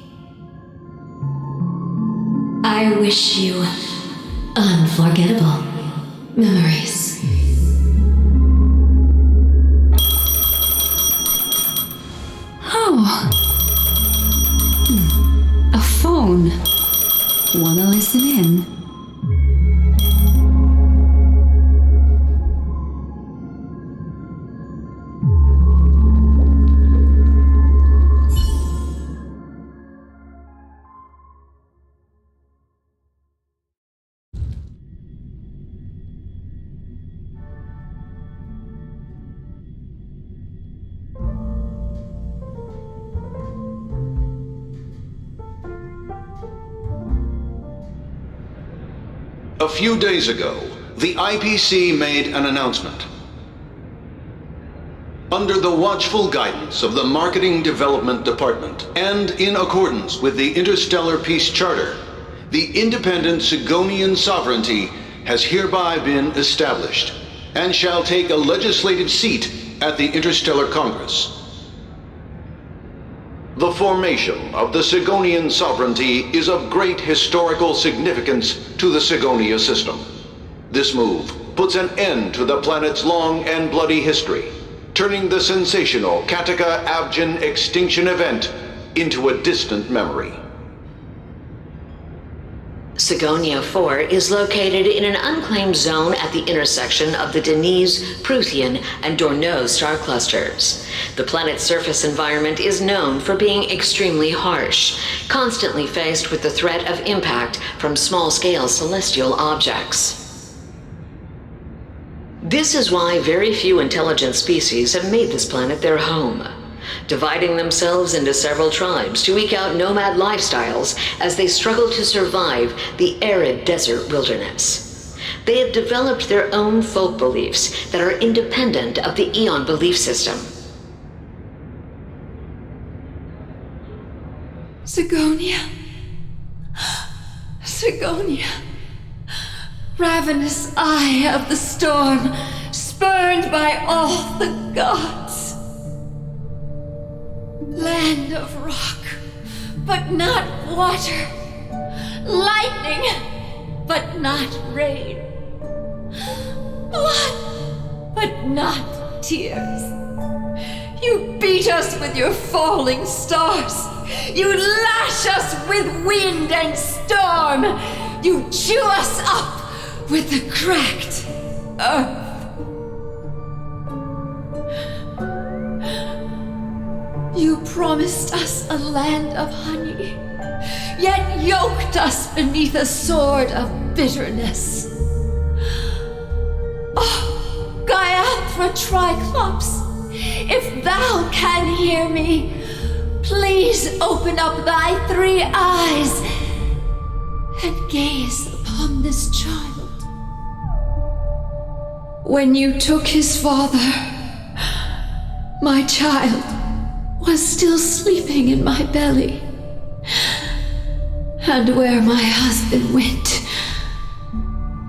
I wish you unforgettable memories. Oh. A phone. Wanna listen in? A few days ago, the IPC made an announcement. Under the watchful guidance of the Marketing Development Department, and in accordance with the Interstellar Peace Charter, the independent Sigonian sovereignty has hereby been established, and shall take a legislative seat at the Interstellar Congress. The formation of the Sigonian sovereignty is of great historical significance to the Sigonia system. This move puts an end to the planet's long and bloody history, turning the sensational Kataka-Abjin extinction event into a distant memory. Sigonia 4 is located in an unclaimed zone at the intersection of the Denise, Prothean, and Dorneau star clusters. The planet's surface environment is known for being extremely harsh, constantly faced with the threat of impact from small-scale celestial objects. This is why very few intelligent species have made this planet their home, dividing themselves into several tribes to eke out nomad lifestyles as they struggle to survive the arid desert wilderness. They have developed their own folk beliefs that are independent of the Eon belief system. Sigonia. Sigonia. Ravenous eye of the storm, spurned by all the gods. Land of rock, but not water. Lightning, but not rain. Blood, but not tears. You beat us with your falling stars. You lash us with wind and storm. You chew us up with the cracked earth. You promised us a land of honey, yet yoked us beneath a sword of bitterness. Oh, Gaiathra Triclops, if thou can hear me, please open up thy three eyes and gaze upon this child. When you took his father, my child was still sleeping in my belly. And where my husband went,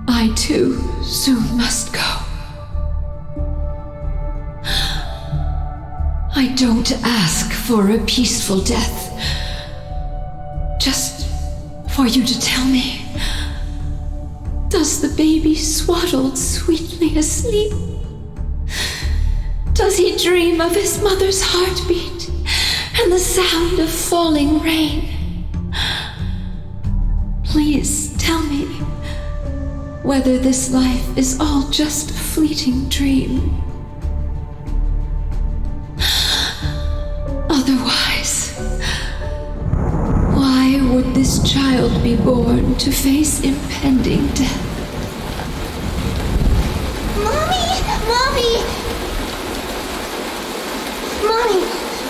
I too soon must go. I don't ask for a peaceful death, just for you to tell me, does the baby swaddled sweetly asleep? Does he dream of his mother's heartbeat and the sound of falling rain? Please tell me whether this life is all just a fleeting dream. Otherwise, why would this child be born to face impending death? Mommy! Mommy! Mommy!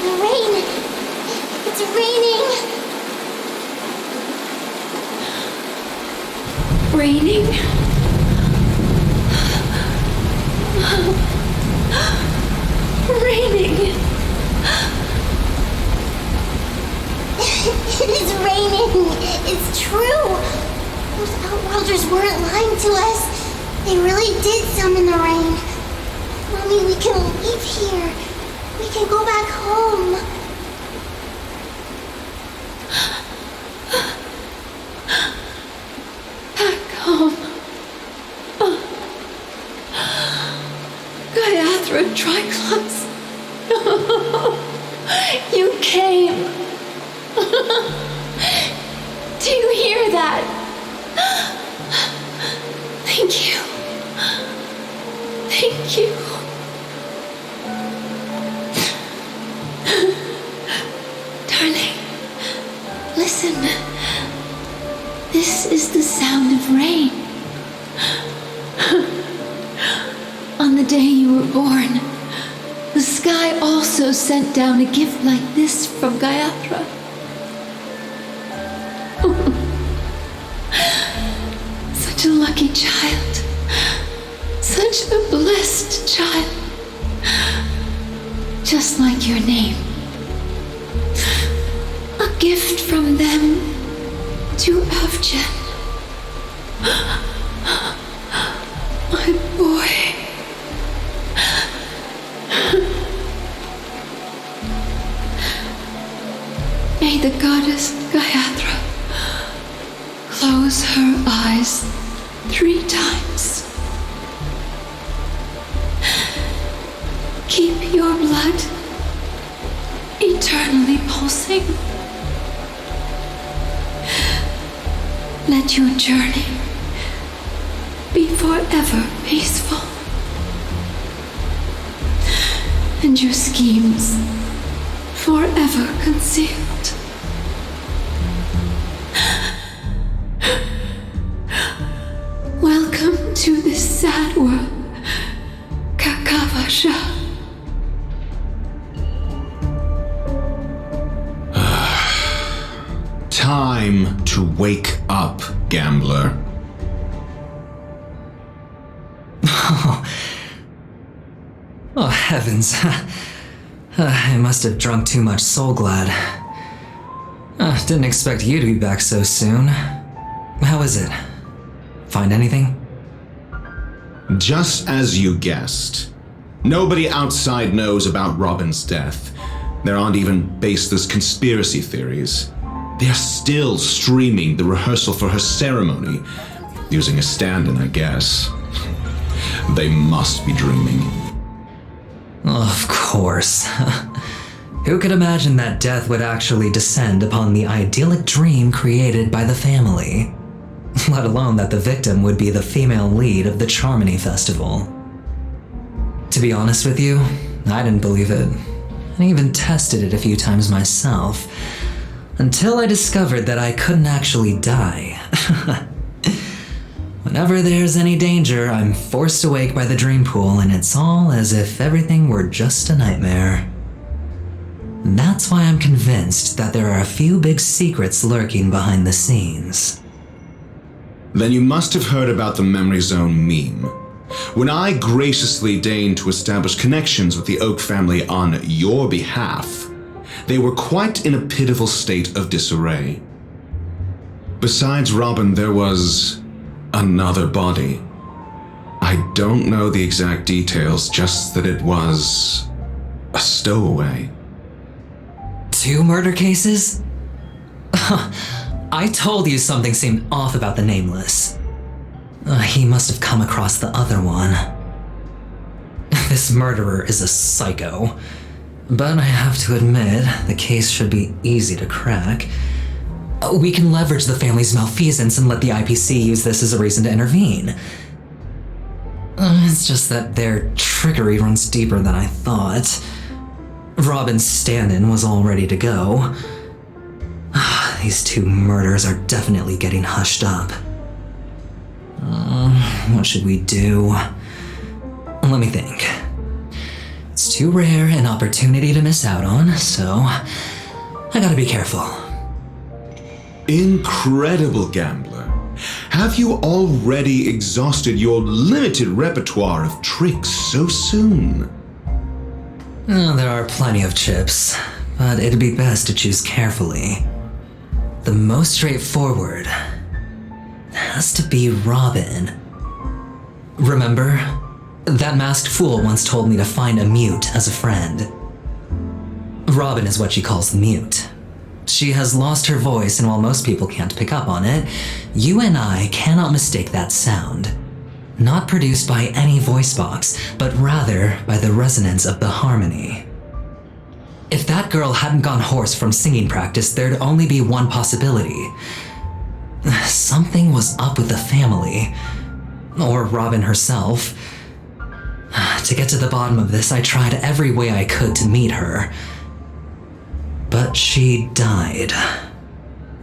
The rain! It's raining! Raining? Raining! It is raining! It's true! Those Outworlders weren't lying to us. They really did summon the rain. Mommy, we can leave here. We can go back home. Back home. Gaiathra Triclops. You came. Do you hear that? Thank you. Thank you. Darling, listen. This is the sound of rain. On the day you were born, the sky also sent down a gift like this from Gaiathra. Such a lucky child. Such a blessed child. Just like your name. A gift from them to Avjen. My boy. May the goddess Gaiathra close her eyes 3 times. Keep your blood eternally pulsing. Let your journey be forever peaceful. And your schemes forever concealed. Welcome to this sad world, Kakavasha. Time to wake up, gambler. Oh, heavens. I must have drunk too much Soul Glad. Didn't expect you to be back so soon. How is it? Find anything? Just as you guessed. Nobody outside knows about Robin's death. There aren't even baseless conspiracy theories. They are still streaming the rehearsal for her ceremony, using a stand-in, I guess. They must be dreaming. Of course. Who could imagine that death would actually descend upon the idyllic dream created by the family? Let alone that the victim would be the female lead of the Charmony Festival. To be honest with you, I didn't believe it. I even tested it a few times myself, until I discovered that I couldn't actually die. Whenever there's any danger, I'm forced awake by the dream pool, and it's all as if everything were just a nightmare. That's why I'm convinced that there are a few big secrets lurking behind the scenes. Then you must have heard about the Memory Zone meme. When I graciously deigned to establish connections with the Oak family on your behalf, they were quite in a pitiful state of disarray. Besides Robin, there was another body. I don't know the exact details, just that it was a stowaway. 2 murder cases? I told you something seemed off about the Nameless. He must have come across the other one. This murderer is a psycho. But I have to admit, the case should be easy to crack. We can leverage the family's malfeasance and let the IPC use this as a reason to intervene. It's just that their trickery runs deeper than I thought. Robin's stand-in was all ready to go. These 2 murders are definitely getting hushed up. What should we do? Let me think. It's too rare an opportunity to miss out on, so I gotta be careful. Incredible gambler. Have you already exhausted your limited repertoire of tricks so soon? There are plenty of chips, but it'd be best to choose carefully. The most straightforward has to be Robin. Remember? That masked fool once told me to find a mute as a friend. Robin is what she calls the mute. She has lost her voice, and while most people can't pick up on it, you and I cannot mistake that sound. Not produced by any voice box, but rather by the resonance of the harmony. If that girl hadn't gone hoarse from singing practice, there'd only be one possibility. Something was up with the family. Or Robin herself. To get to the bottom of this, I tried every way I could to meet her. But she died.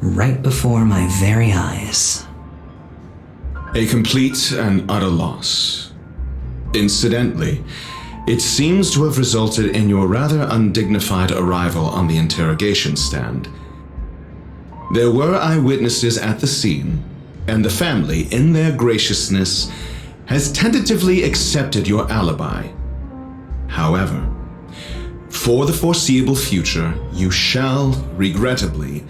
Right before my very eyes. A complete and utter loss. Incidentally, it seems to have resulted in your rather undignified arrival on the interrogation stand. There were eyewitnesses at the scene, and the family, in their graciousness, has tentatively accepted your alibi. However, for the foreseeable future, you shall, regrettably,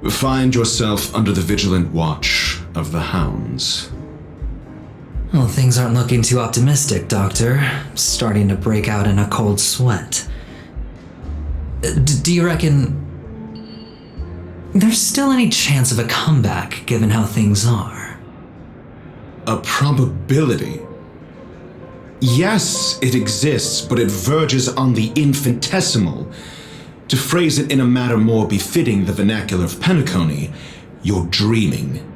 find yourself under the vigilant watch of the hounds. Well, things aren't looking too optimistic, Doctor. I'm starting to break out in a cold sweat. Do you reckon there's still any chance of a comeback, given how things are? A probability? Yes, it exists, but it verges on the infinitesimal. To phrase it in a manner more befitting the vernacular of Penacony, you're dreaming.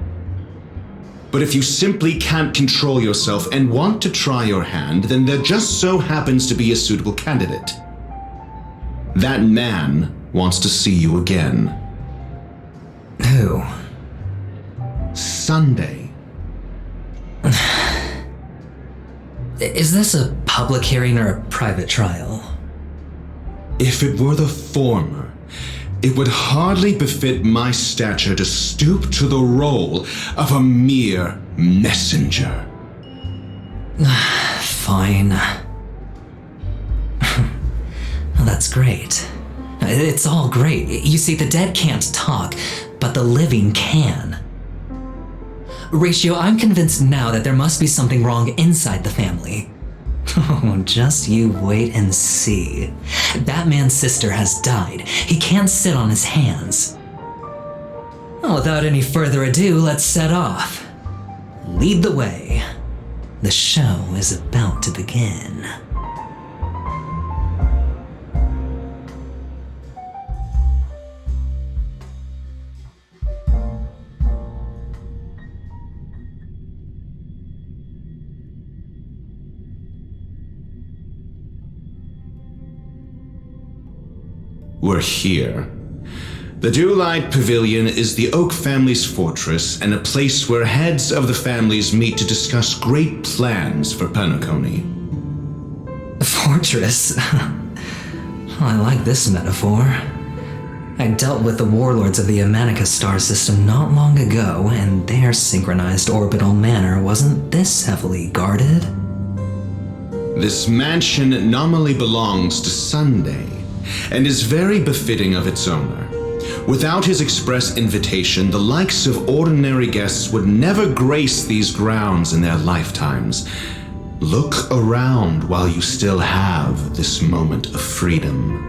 But if you simply can't control yourself and want to try your hand, then there just so happens to be a suitable candidate. That man wants to see you again. Who? Sunday. Is this a public hearing or a private trial? If it were the former, it would hardly befit my stature to stoop to the role of a mere messenger. Fine. That's great. It's all great. You see, the dead can't talk, but the living can. Ratio, I'm convinced now that there must be something wrong inside the family. Oh, just you wait and see. That man's sister has died. He can't sit on his hands. Well, without any further ado, let's set off. Lead the way. The show is about to begin. We're here. The Dewlight Pavilion is the Oak family's fortress and a place where heads of the families meet to discuss great plans for Penacony. Fortress? I like this metaphor. I dealt with the warlords of the Amanica star system not long ago, and their synchronized orbital manor wasn't this heavily guarded. This mansion nominally belongs to Sunday, and is very befitting of its owner. Without his express invitation, the likes of ordinary guests would never grace these grounds in their lifetimes. Look around while you still have this moment of freedom.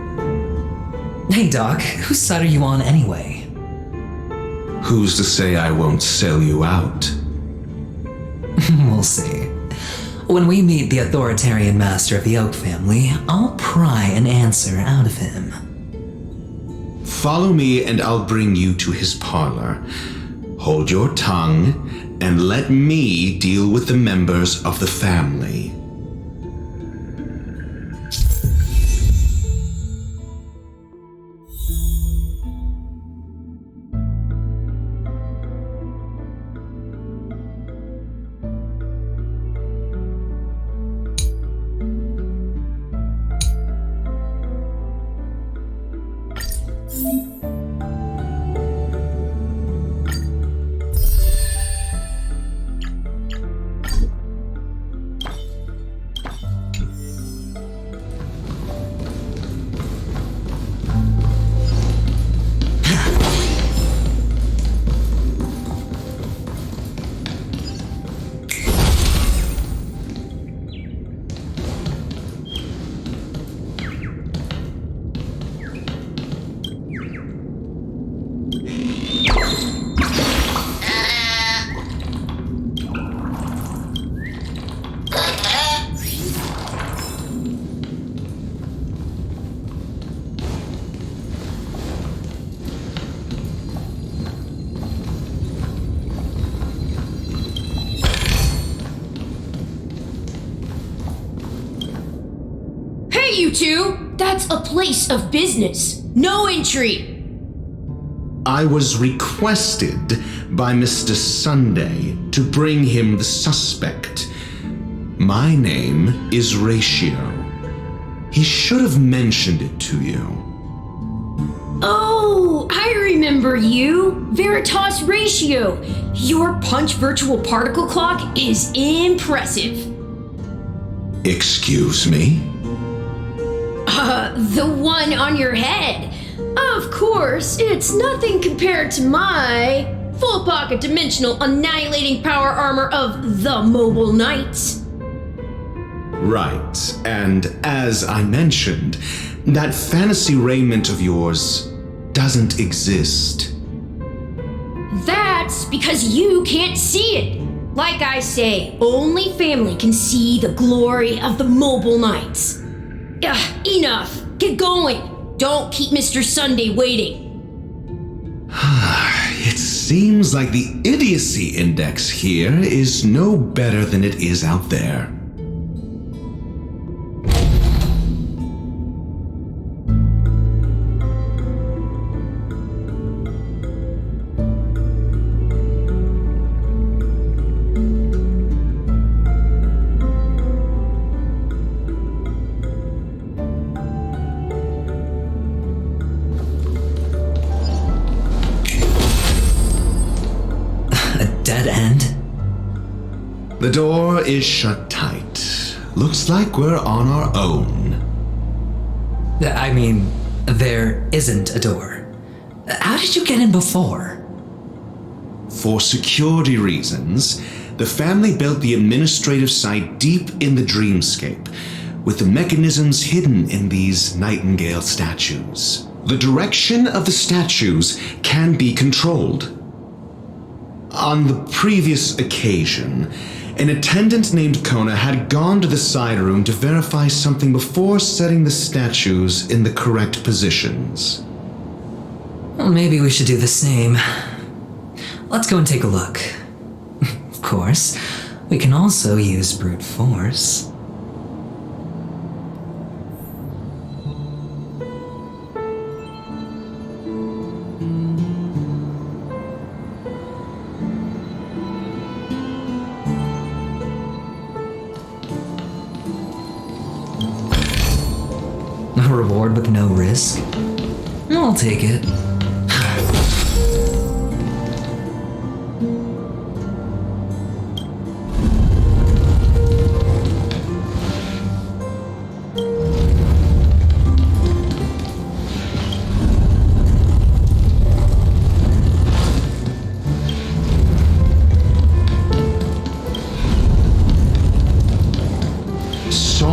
Hey Doc, whose side are you on anyway? Who's to say I won't sell you out? We'll see. When we meet the authoritarian master of the Oak family, I'll pry an answer out of him. Follow me and I'll bring you to his parlor. Hold your tongue and let me deal with the members of the family. You two, that's a place of business. No entry. I was requested by Mr. Sunday to bring him the suspect. My name is Ratio. He should have mentioned it to you. Oh, I remember you. Veritas Ratio. Your punch virtual particle clock is impressive. Excuse me? The one on your head. Of course, it's nothing compared to my full pocket dimensional annihilating power armor of the Mobile Knights. Right, and as I mentioned, that fantasy raiment of yours doesn't exist. That's because you can't see it. Like I say, only family can see the glory of the Mobile Knights. Enough. Get going. Don't keep Mr. Sunday waiting. It seems like the idiocy index here is no better than it is out there. Dead end? The door is shut tight. Looks like we're on our own. I mean, there isn't a door. How did you get in before? For security reasons, the family built the administrative site deep in the dreamscape, with the mechanisms hidden in these nightingale statues. The direction of the statues can be controlled. On the previous occasion, an attendant named Kona had gone to the side room to verify something before setting the statues in the correct positions. Well, maybe we should do the same. Let's go and take a look. Of course, we can also use brute force. A reward with no risk? I'll take it.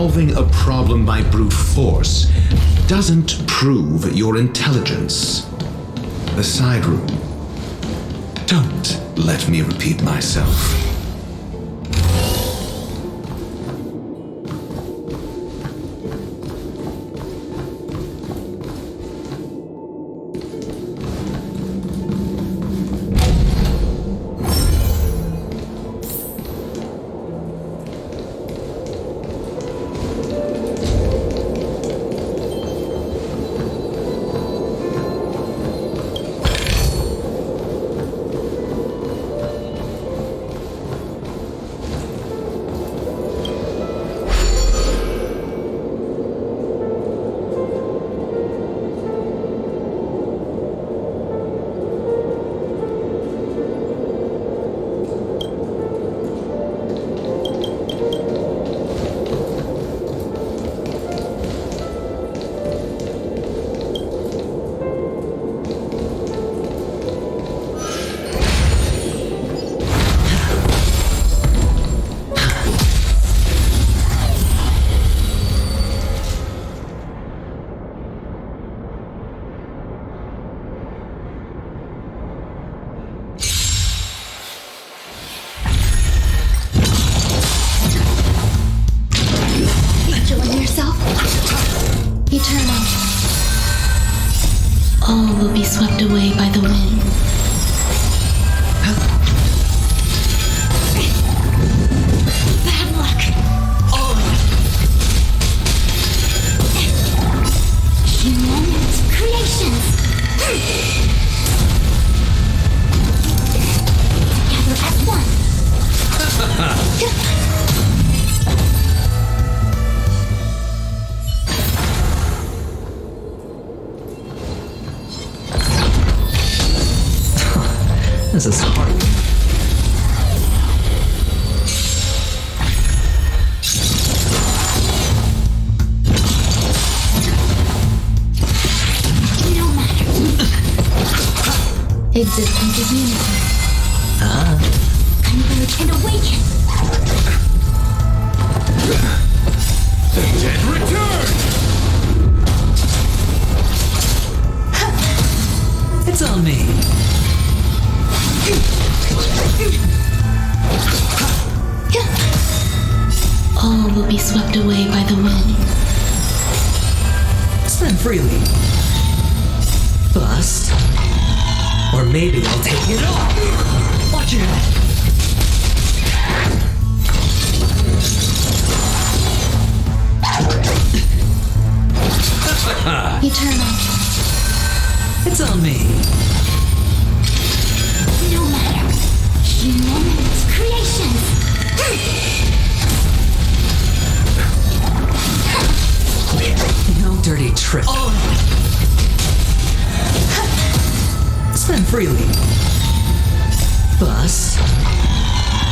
solving a problem by brute force doesn't prove your intelligence. The side room. Don't let me repeat myself. All will be swept away by the wind. Bad luck. Humans, creations. Together as one. This is hard. No matter. Existence is unity. Converge and awaken. The dead return! It's on me. All will be swept away by the wind. Spend freely. Bust. Or maybe I'll take it all. Watch your head. Eternal. It's on me. No matter. Humans, creations. No dirty trick. Spend freely. Bust.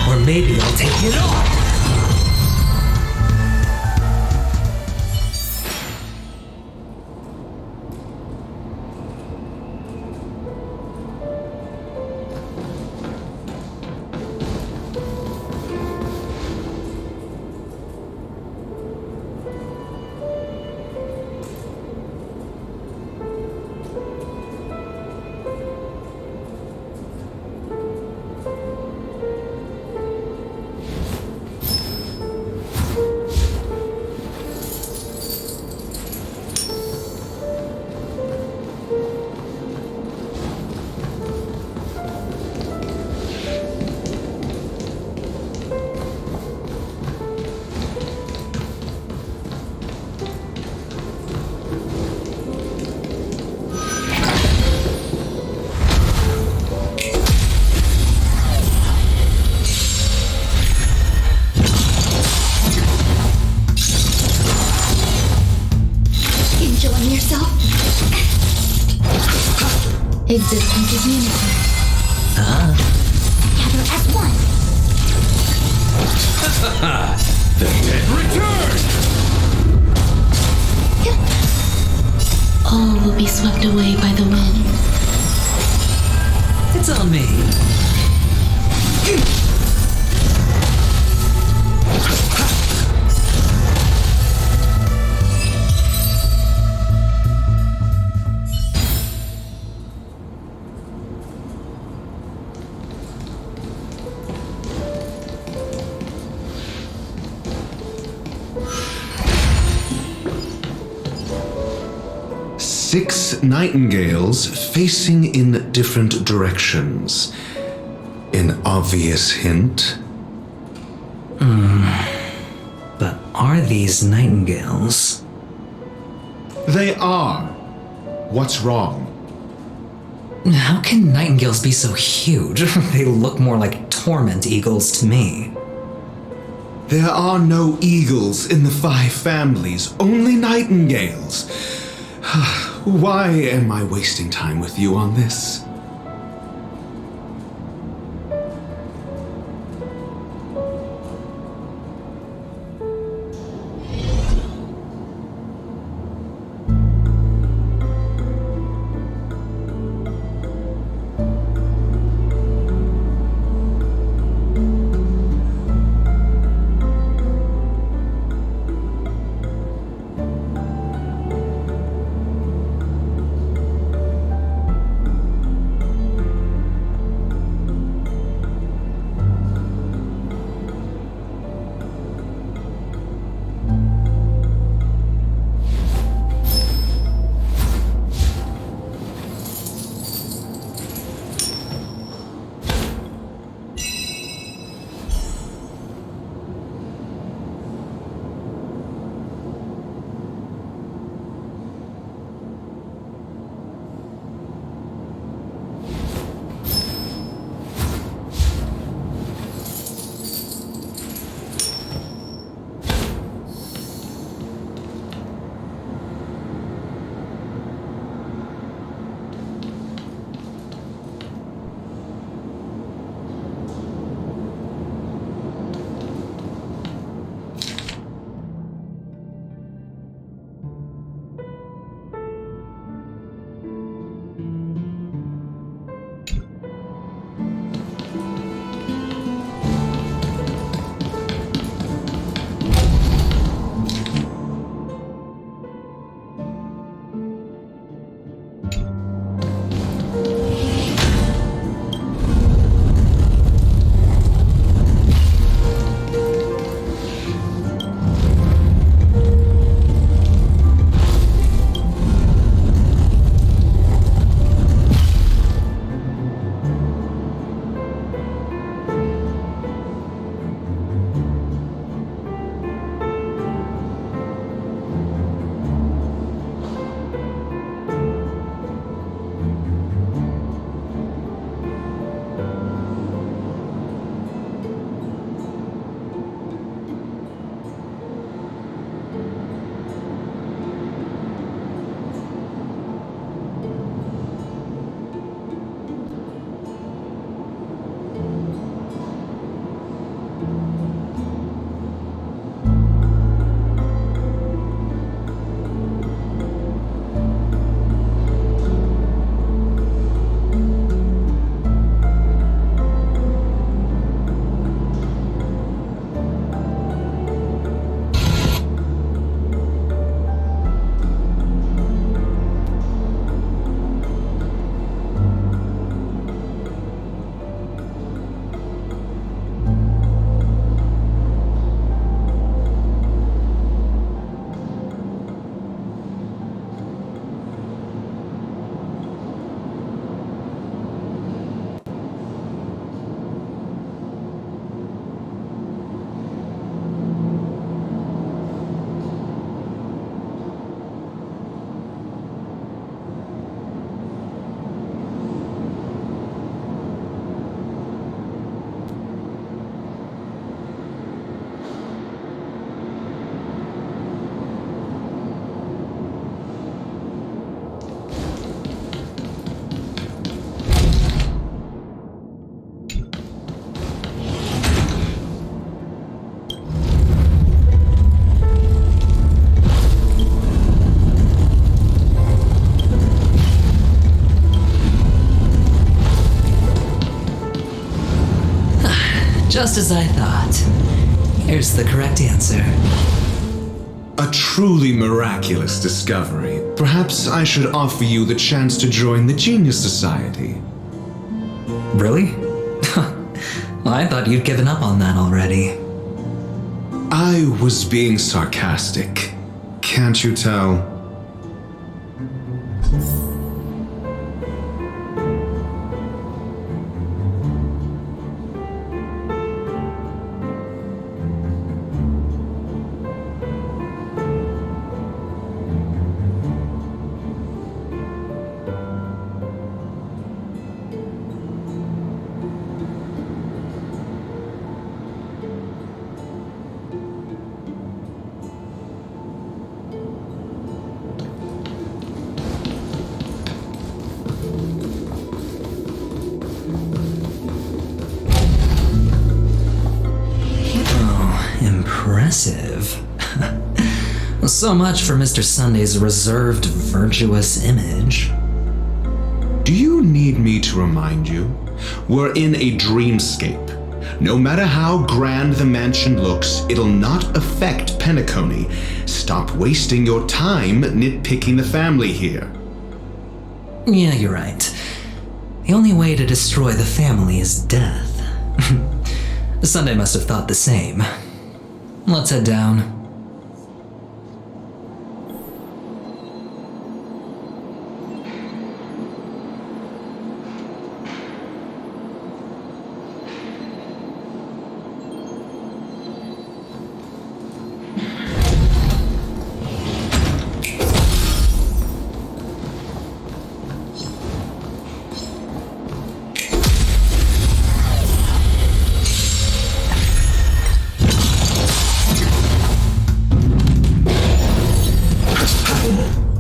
Or maybe I'll take it all. Existence is unity. Together as one. The dead return! All will be swept away by the wind. It's on me. 6 nightingales facing in different directions. An obvious hint. But are these nightingales? They are. What's wrong? How can nightingales be so huge? They look more like torment eagles to me. There are no eagles in the 5 families, only nightingales. Why am I wasting time with you on this? Just as I thought. Here's the correct answer. A truly miraculous discovery. Perhaps I should offer you the chance to join the Genius Society. Really? Well, I thought you'd given up on that already. I was being sarcastic. Can't you tell? Impressive. So much for Mr. Sunday's reserved, virtuous image. Do you need me to remind you? We're in a dreamscape. No matter how grand the mansion looks, it'll not affect Penacony. Stop wasting your time nitpicking the family here. Yeah, you're right. The only way to destroy the family is death. Sunday must have thought the same. Let's head down.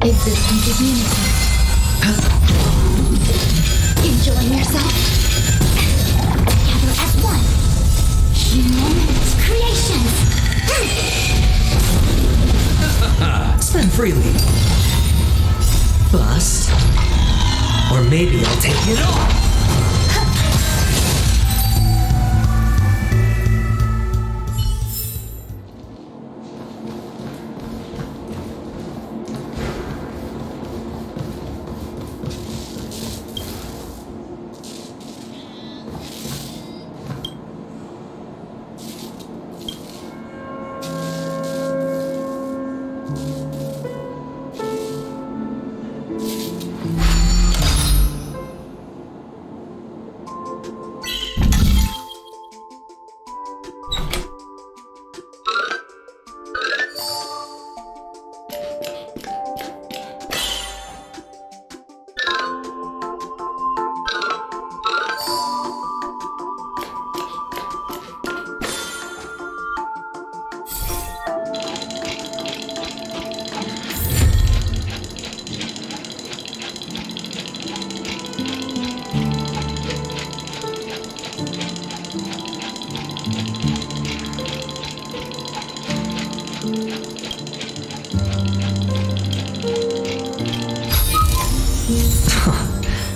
Existence is unison. Enjoying yourself? Together as one. Human creations. Spend freely. Bust. Or maybe I'll take it all.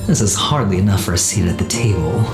This is hardly enough for a seat at the table.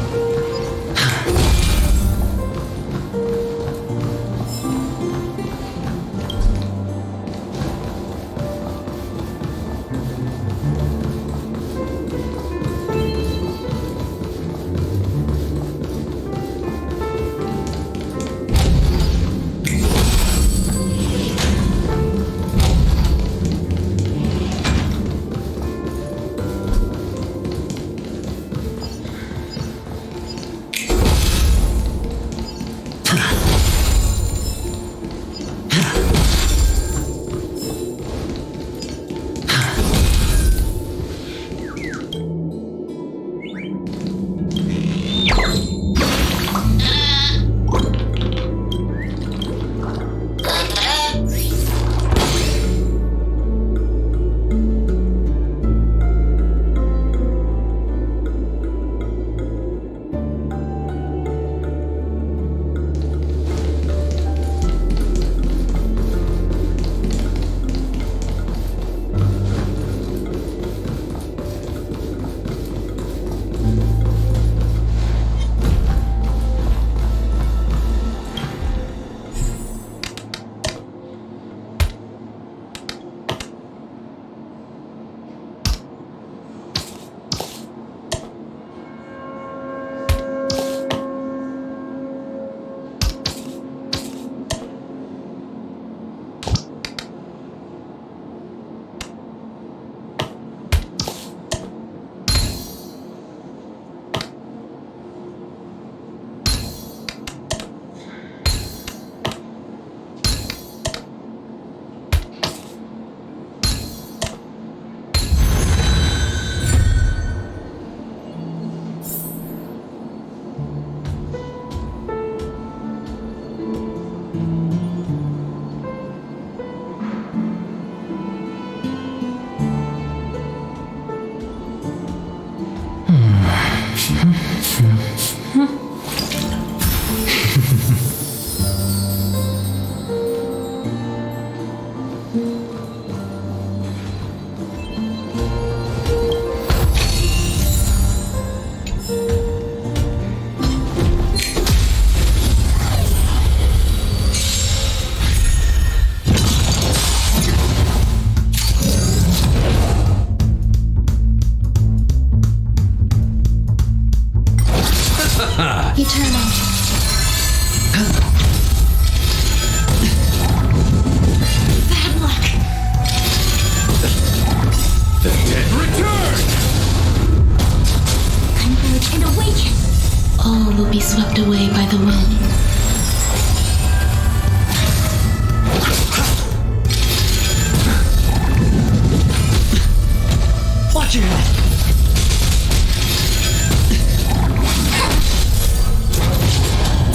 Watch your head!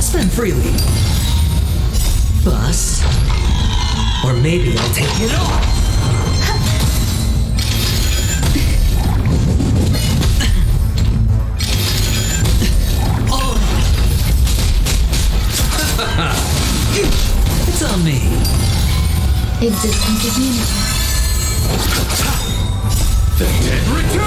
Spend freely. Bust. Or maybe I'll take it all. It's on me. Existence is unity. The dead return!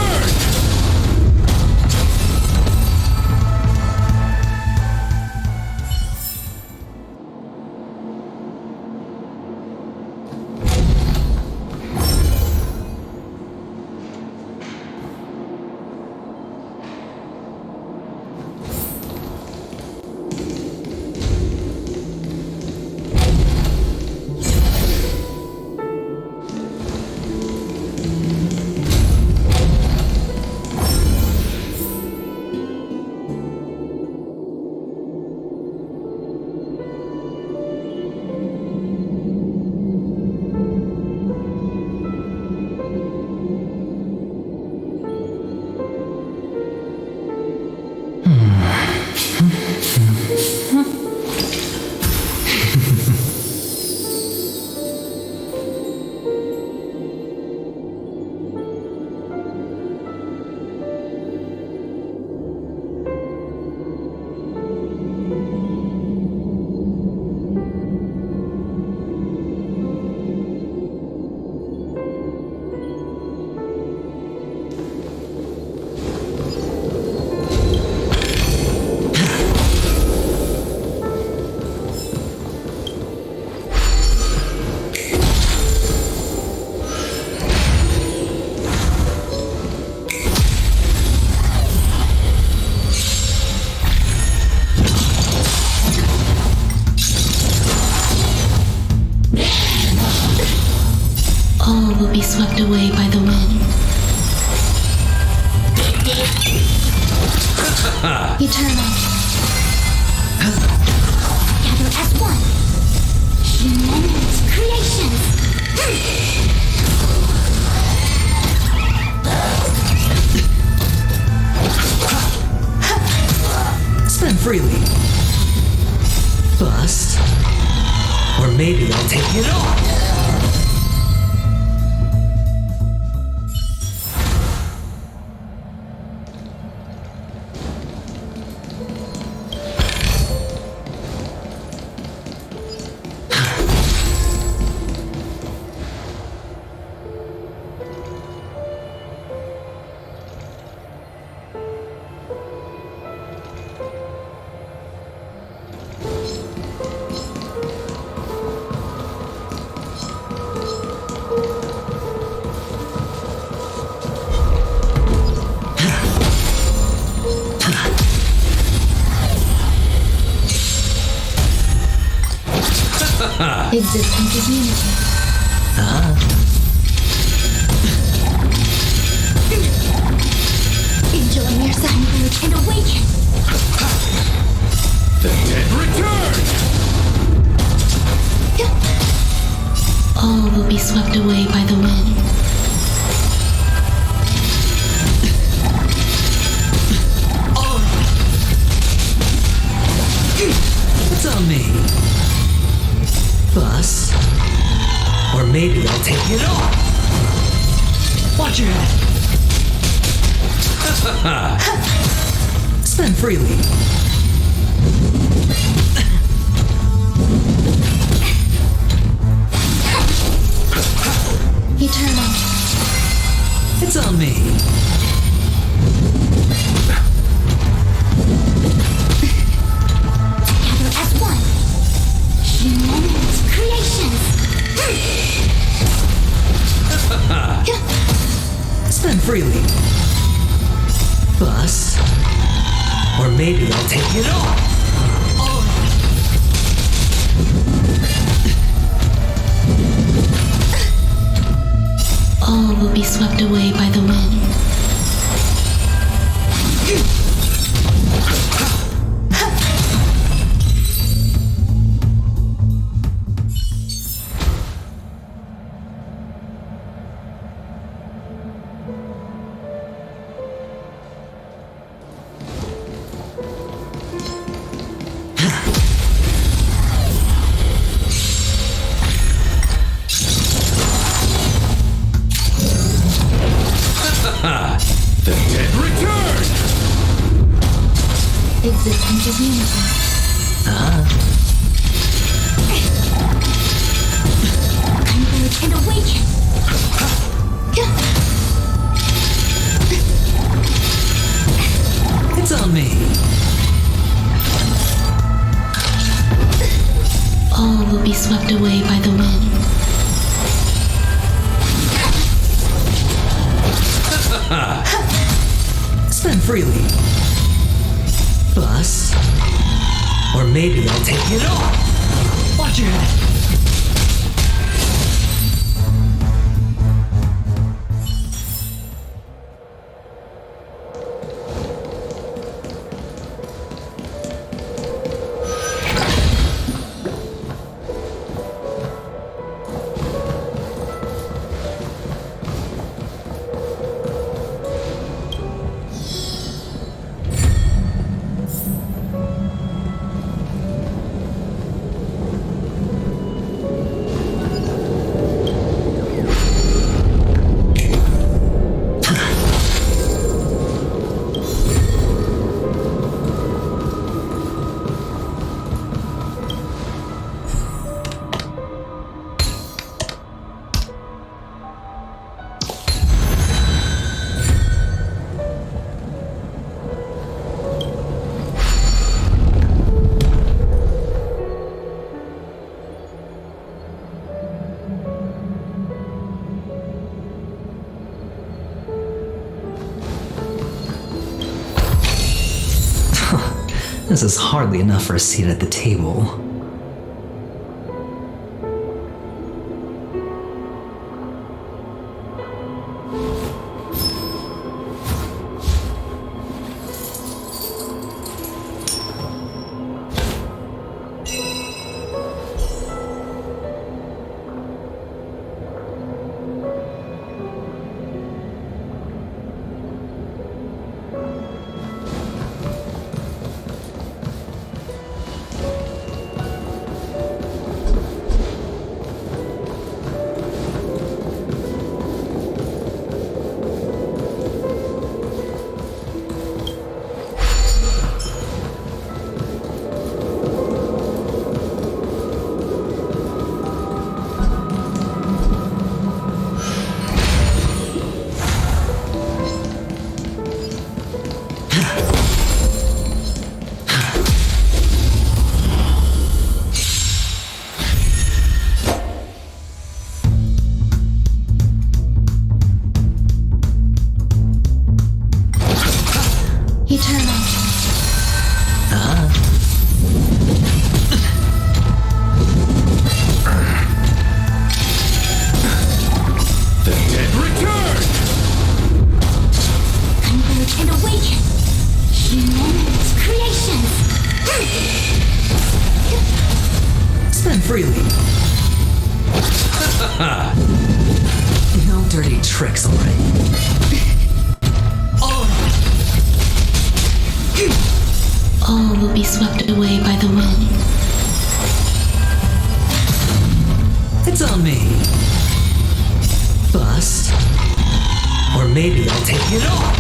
Will be swept away by the wind. Eternal. Gather as one. Humanity's creations. Spend freely. Bust. Or maybe I'll take it all. Existence is unity. Enjoy your sun merge and awaken. The dead return! All will be swept away by the wind. It's on me. Bust. Or maybe I'll take it all. Watch your head. Spend freely. Eternal. It's on me. Together as one. Humanity's creations. Spend freely. Bust. Or maybe I'll take it all. All will be swept away by the wind. existence is unity. Converge and awaken. It's on me. All will be swept away by the wind. Spend freely. Bust. Or maybe I'll take it all. Watch your head. This is hardly enough for a seat at the table. Freely. No dirty tricks, alright? All will be swept away by the wind. It's on me. Bust. Or maybe I'll take it all.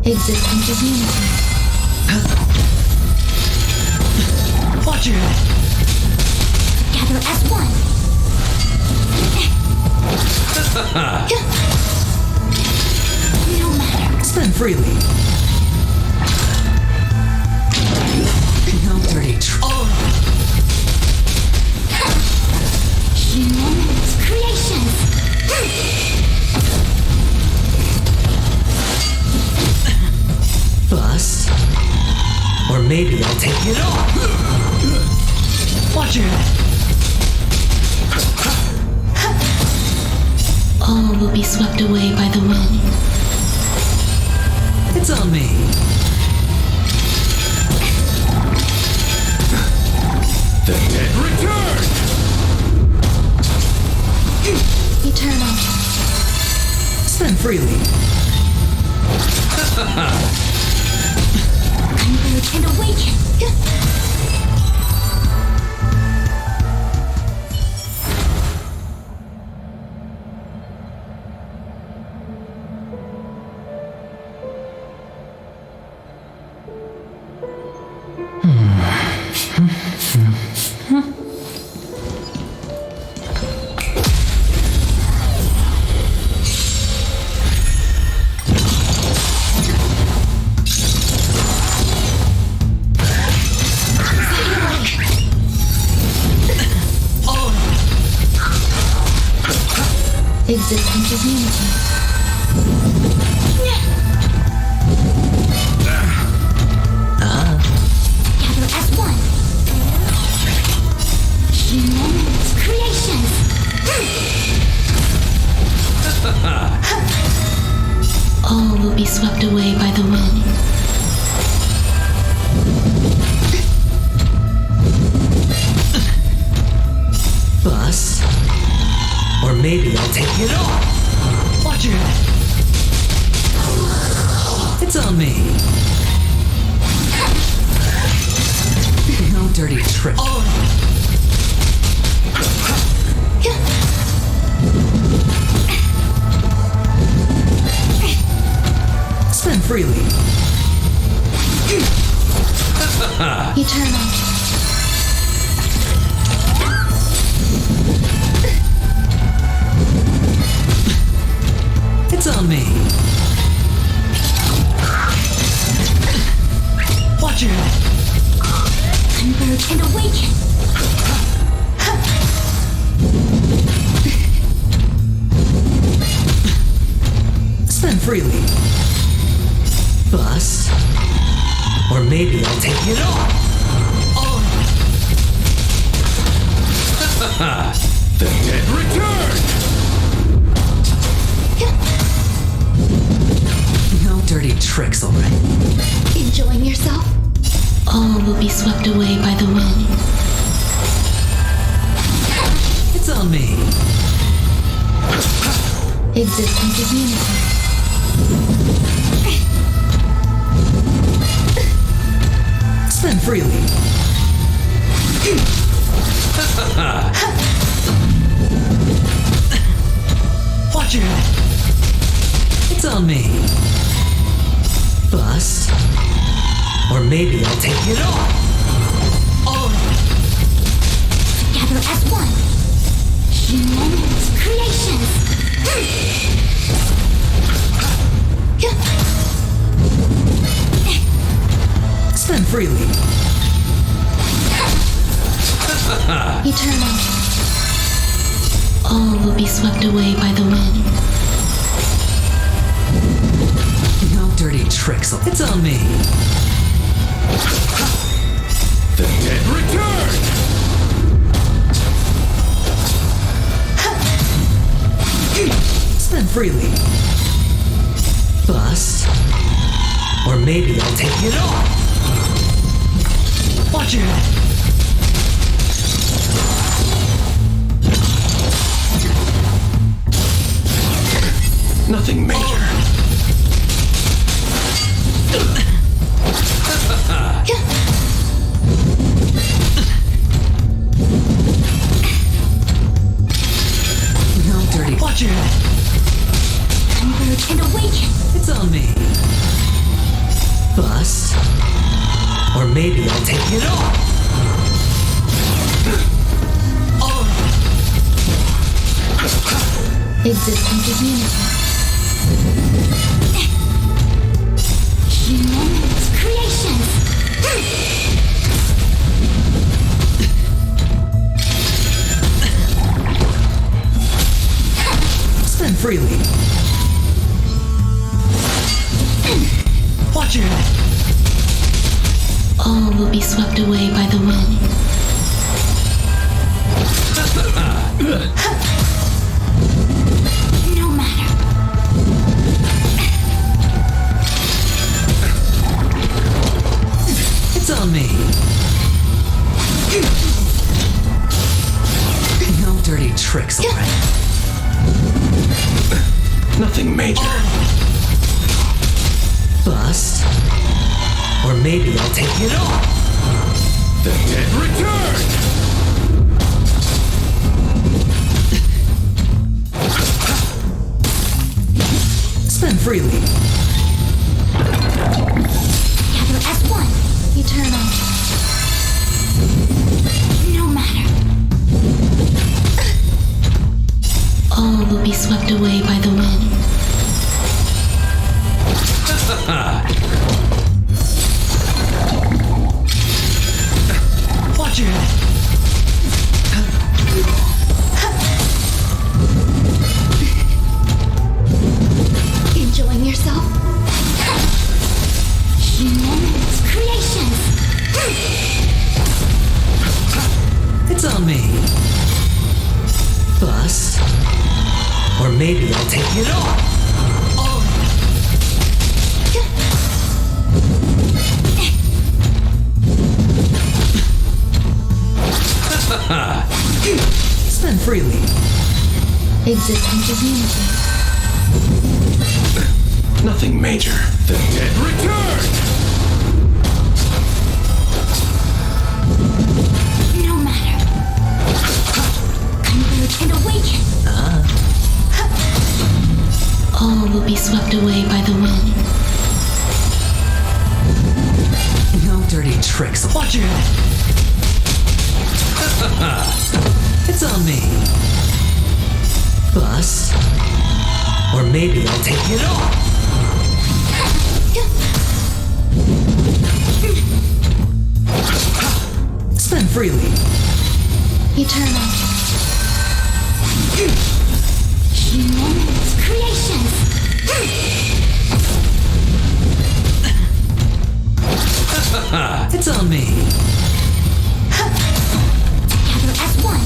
Existence is unity. Watch your head. Together as one. No matter. Spend freely. No dirty Humans' creations. Bust. Or maybe I'll take it all. Watch your head. All will be swept away by the wind. It's on me. The dead return! Eternal. Spend freely. Converge and awaken. Existence is unity. Gather as one. Humans, creations. All will be swept away by the wind. Bust. Or maybe I'll take it off. Watch it. It's on me. No dirty trick. Spend freely. Eternal. It's on me. Watch it. Converge and awaken. Spend freely. Bust. Or maybe I'll take it off. The dead return! No dirty tricks, alright? Enjoying yourself? All will be swept away by the wind. It's on me. Existence is unity. Spend freely. Watch it. It's on me. Bust. Or maybe I'll take it off. Gather as one. Humans, creations. Spend freely. Eternal. All will be swept away by the wind. No dirty tricks. It's on me. The dead return! Spend freely. Bust. Or maybe I'll take it off. Watch it. Nothing major. No dirty. Watch it. Converge and awaken. It's on me. Bust. Or maybe I'll take it off. Existence is unity. Humans, creations. Spend freely. Watch it. All will be swept away by the wind. No matter. me. No dirty tricks, alright? Nothing major. Bust. Or maybe I'll take it off. The dead return! Spend freely. Gather as one. Eternal. No matter. All will be swept away by the wind. Watch your head. Enjoying yourself? Humans, creations. It's on me. Bust. Or maybe I'll take it off. Spend freely. Existence is unity. Nothing major. The dead return! No matter. Converge and awaken. All will be swept away by the wind. No dirty tricks. Watch your head. It's on me. Bust. Or maybe I'll take it off. Spend freely. Eternal. Humans, creations. It's on me. Together as one.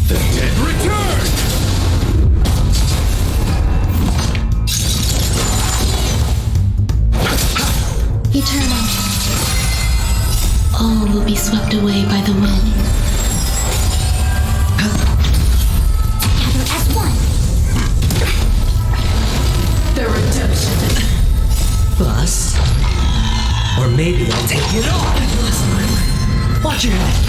The dead return! Eternal. All will be swept away by the wind. Together as one. The redemption. Bust. Or maybe I'll take it all. Watch your head.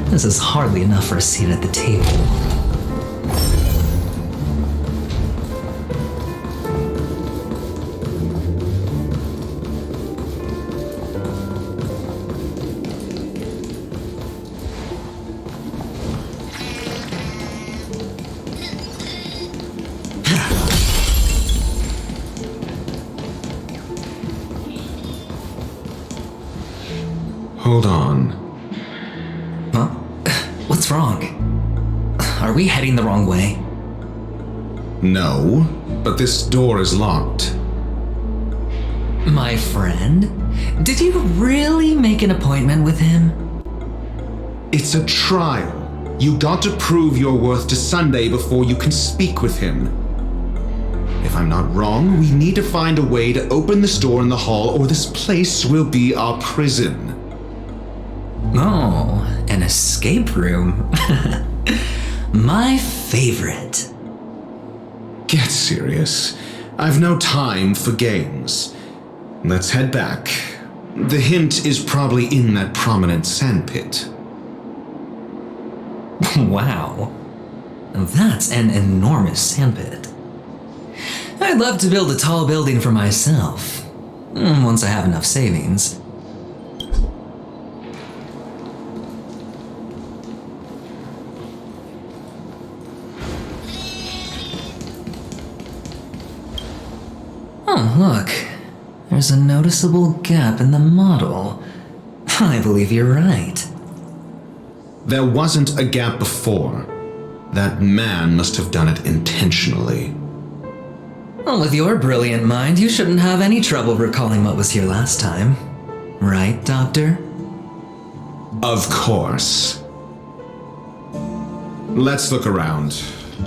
This is hardly enough for a seat at the table. Hold on. Huh? What's wrong? Are we heading the wrong way? No, but this door is locked. My friend? Did you really make an appointment with him? It's a trial. You got to prove your worth to Sunday before you can speak with him. If I'm not wrong, we need to find a way to open this door in the hall, or this place will be our prison. Oh, an escape room. My favorite. Get serious. I've no time for games. Let's head back. The hint is probably in that prominent sandpit. Wow. That's an enormous sandpit. I'd love to build a tall building for myself, once I have enough savings. Oh, look. There's a noticeable gap in the model. I believe you're right. There wasn't a gap before. That man must have done it intentionally. Well, with your brilliant mind, you shouldn't have any trouble recalling what was here last time. Right, Doctor? Of course. Let's look around.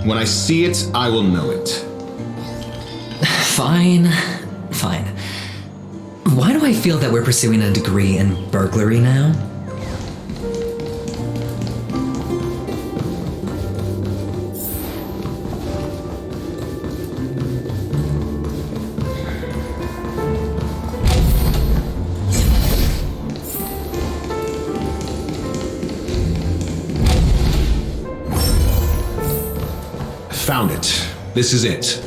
When I see it, I will know it. Fine. Why do I feel that we're pursuing a degree in burglary now? Found it. This is it.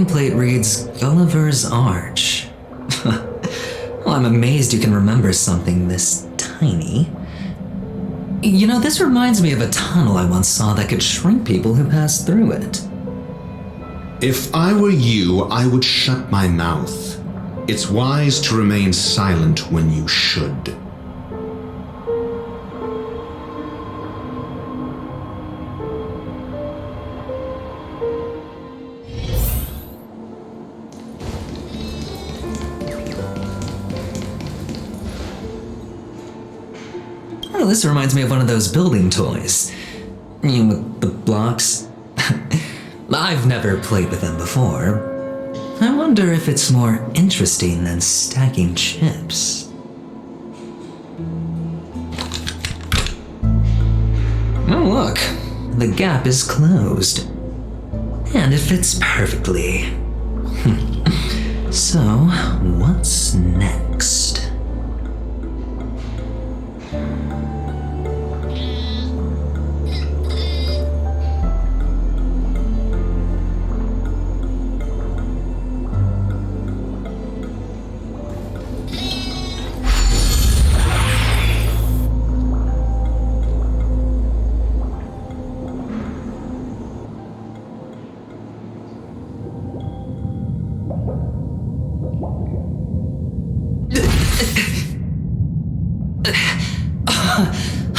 nameplate reads Gulliver's Arch. Well, I'm amazed you can remember something this tiny. You know, this reminds me of a tunnel I once saw that could shrink people who passed through it. If I were you, I would shut my mouth. It's wise to remain silent when you should. Oh, this reminds me of one of those building toys. You know, with the blocks. I've never played with them before. I wonder if it's more interesting than stacking chips. Oh look, the gap is closed. And it fits perfectly. So, what's next?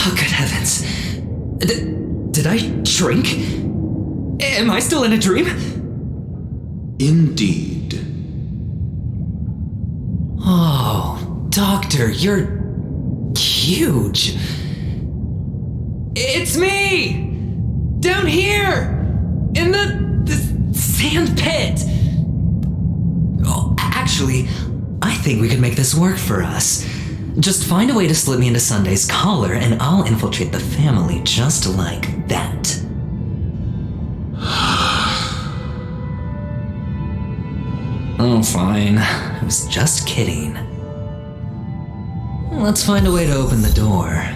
Oh, good heavens. Did I shrink? Am I still in a dream? Indeed. Oh, Doctor, you're huge. It's me! Down here! In the sand pit! Oh, actually, I think we could make this work for us. Just find a way to slip me into Sunday's collar and I'll infiltrate the family just like that. Oh, fine. I was just kidding. Let's find a way to open the door.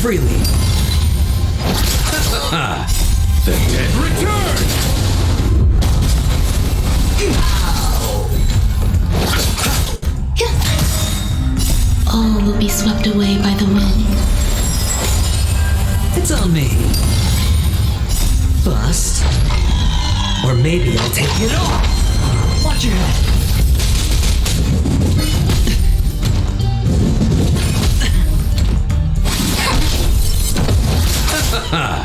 Freely. The dead return! All will be swept away by the wind. It's on me. Bust. Or maybe I'll take it off. Watch your head.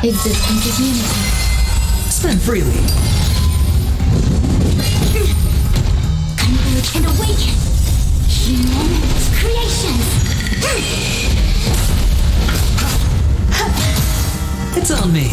Existence is unity. Spend freely. Converge and awaken. Humanity's creations. It's on me.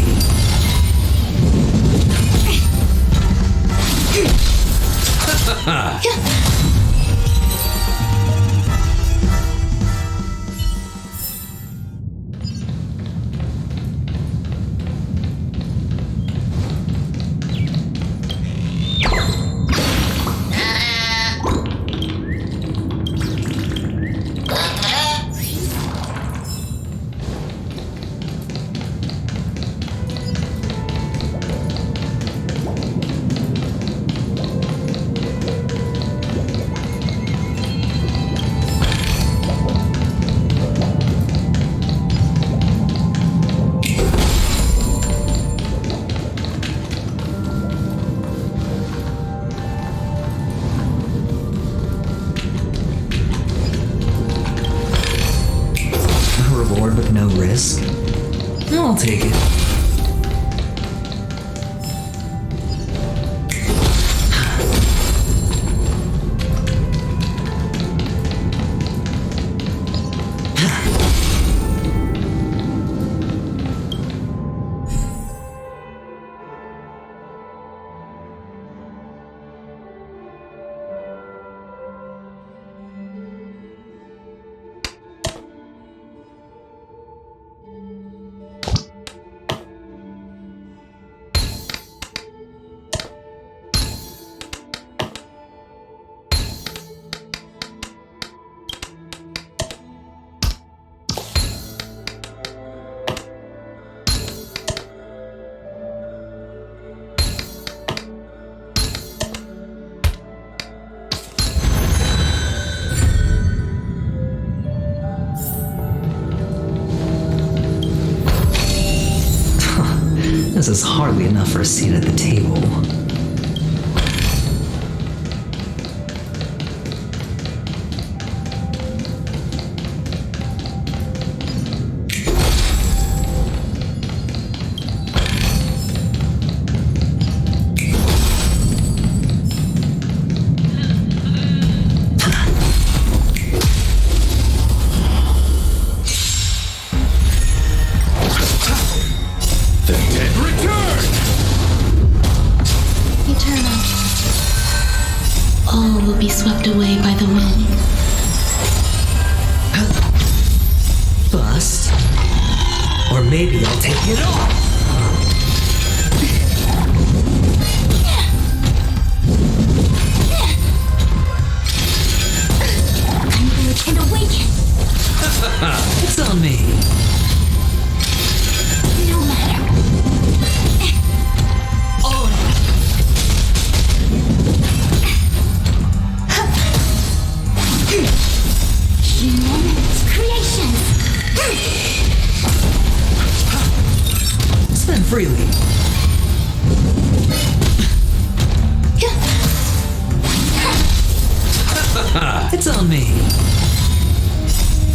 I'll take it. This is hardly enough for a seat at the table. Swept away by the wind. Bust. Or maybe I'll take it off. And awaken. It's on me. No matter. Spend freely. It's on me.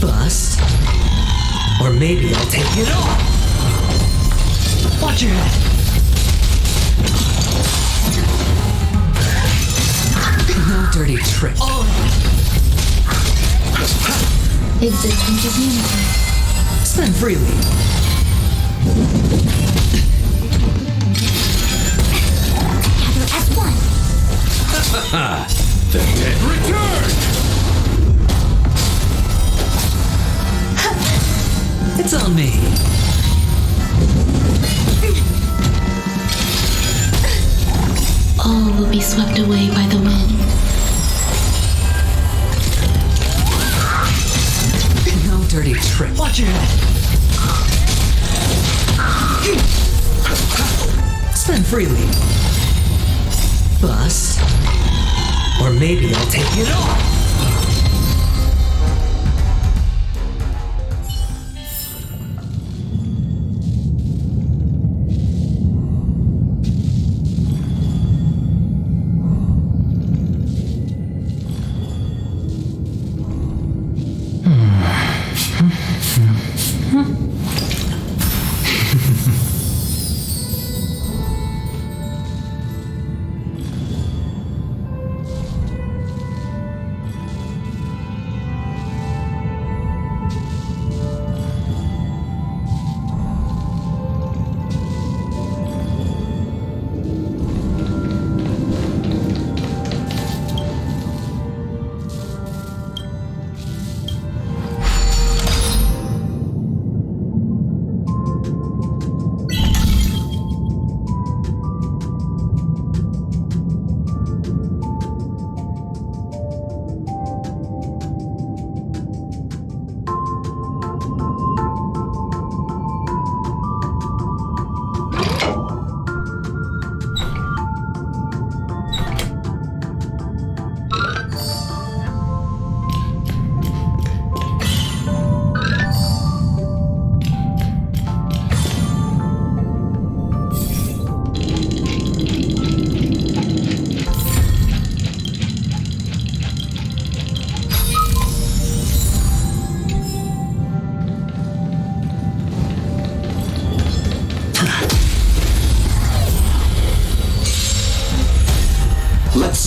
Bust. Or maybe I'll take it off. Watch your head. No dirty tricks. Existence is unity. Spend freely. Together as one. The dead return! It's on me. All will be swept away by the wind. No dirty trick. Watch your head. Spend freely. Bust. Or maybe I'll take it off.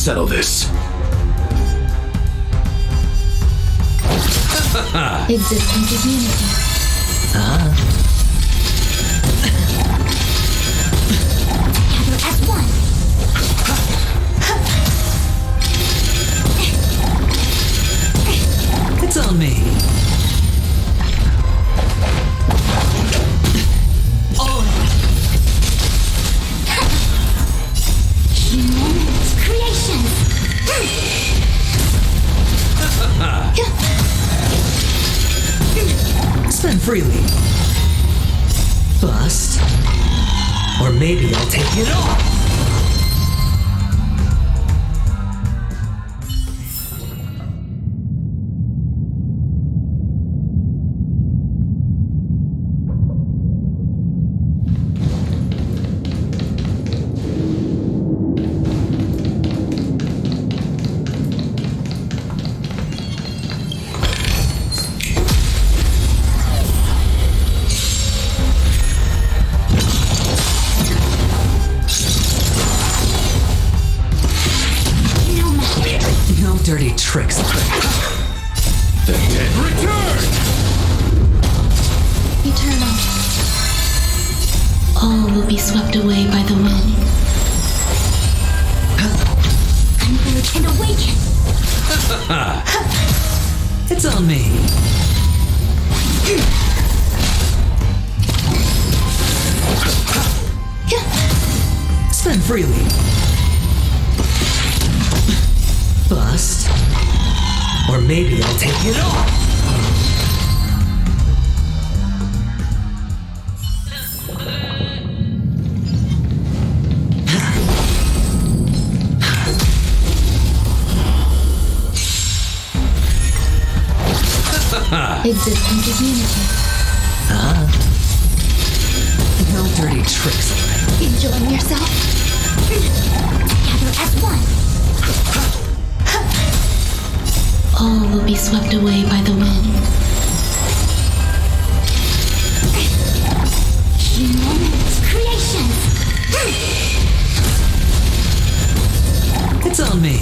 settle this. Existence is unity. Together as one. It's on me. Humans, creations. Spend freely. Bust. Or maybe I'll take it all. Dirty tricks. The dead return! Eternal. All will be swept away by the wind. Converge and awaken. It's on me. Spend freely. Bust. Or maybe I'll take it all. Existence is unity. No dirty tricks. Enjoying yourself? Together as one. All will be swept away by the wind. Humans, creations. It's on me.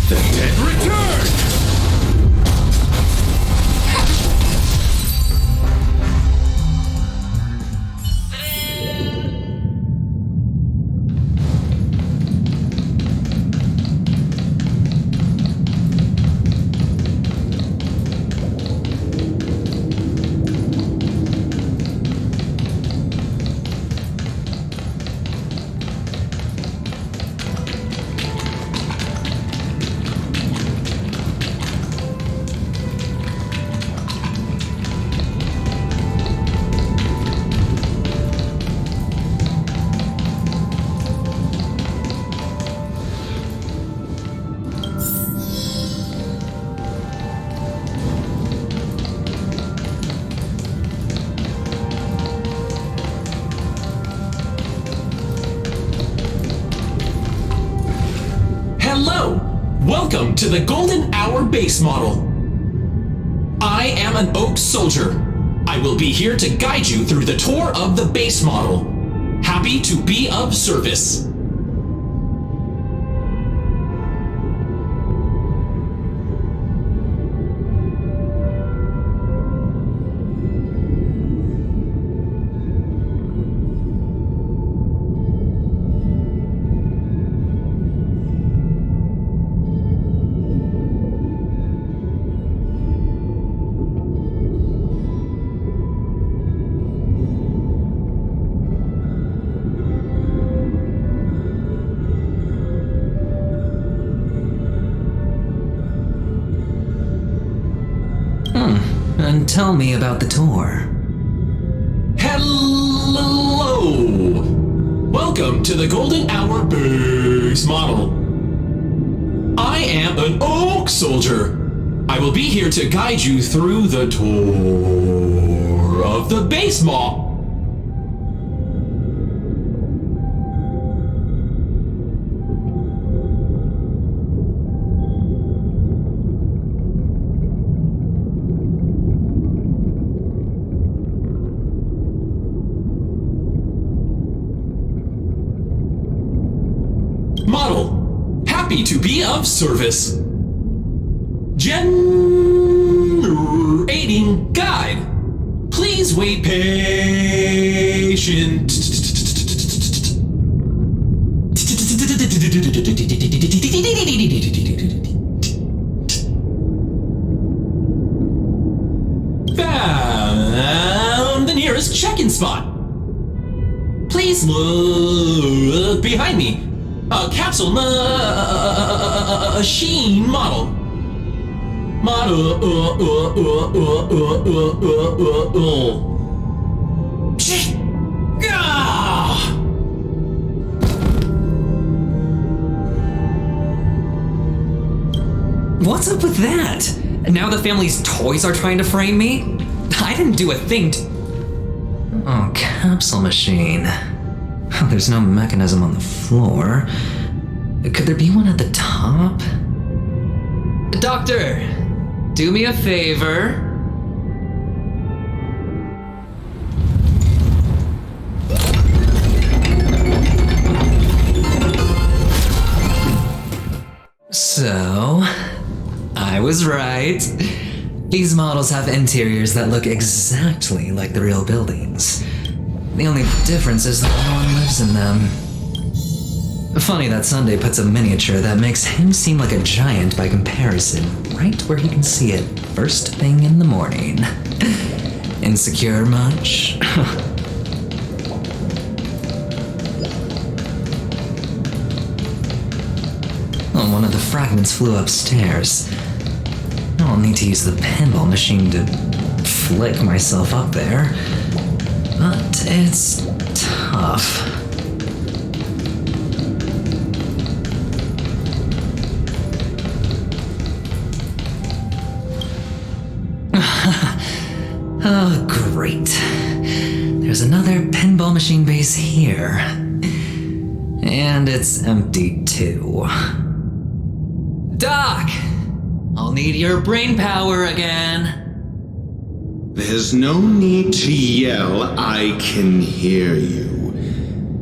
The dead return! Hello! Welcome to the Golden Hour base model. I am an Oak Soldier. I will be here to guide you through the tour of the base model. Happy to be of service. And tell me about the tour. Hello! Welcome to the Golden Hour base model. I am an Oak Soldier. I will be here to guide you through the tour of the base model. to be of service. Generating guide. Please wait patient. Found the nearest check-in spot. Please look behind me. A capsule machine model. What's up with that? Now the family's toys are trying to frame me? I didn't do a thing to... Oh, capsule machine. There's no mechanism on the floor. Could there be one at the top? Doctor, do me a favor. So, I was right. These models have interiors that look exactly like the real buildings. The only difference is that no one lives in them. Funny that Sunday puts a miniature that makes him seem like a giant by comparison, right where he can see it first thing in the morning. Insecure much? Oh, one of the fragments flew upstairs. I'll need to use the pinball machine to flick myself up there. But it's tough. Oh, great. There's another pinball machine base here. And it's empty too. Doc! I'll need your brain power again. There's no need to yell, I can hear you.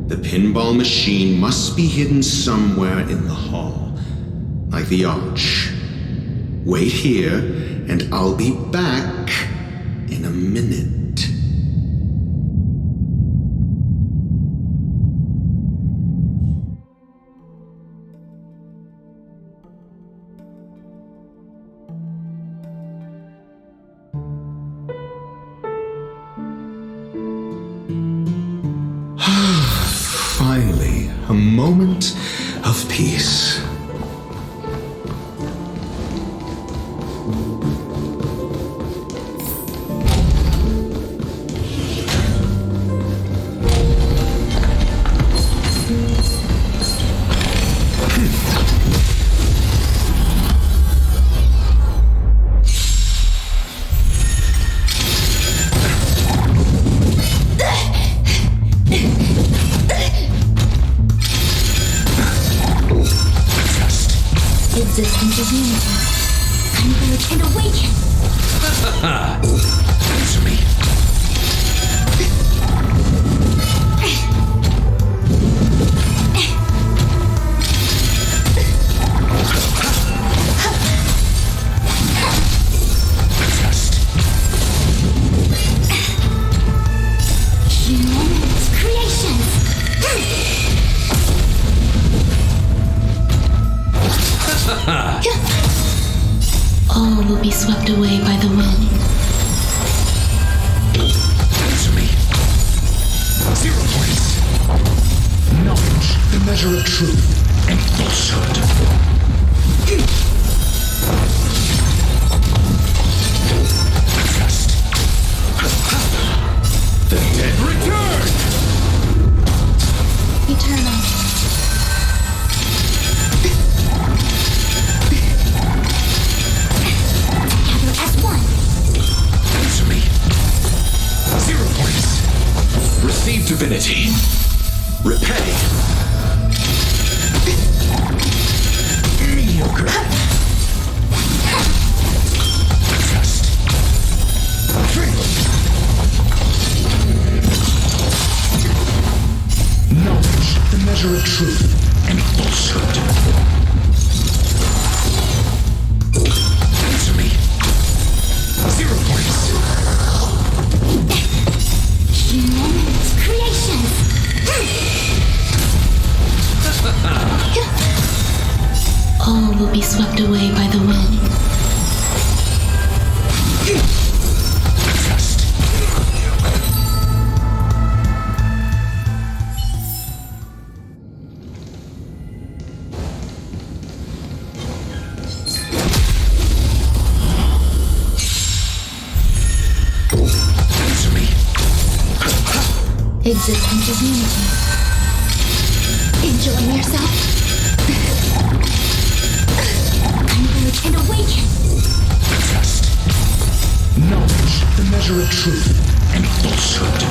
The pinball machine must be hidden somewhere in the hall, like the arch. Wait here, and I'll be back in a minute. Finally, a moment of peace. Existence is unity. Converge and awaken. Answer me. Humanity's creations. All will be swept away by the wind. Answer me. 0 points. Knowledge, the measure of truth and falsehood. The dead return! Eternal. As one. Answer me. 0 points. Receive divinity. Repay. Mediocre. Just. Fail. Knowledge, the measure of truth and falsehood. Existence is unity. Enjoying yourself? Converge and awaken! The test. Knowledge, the measure of truth and falsehood.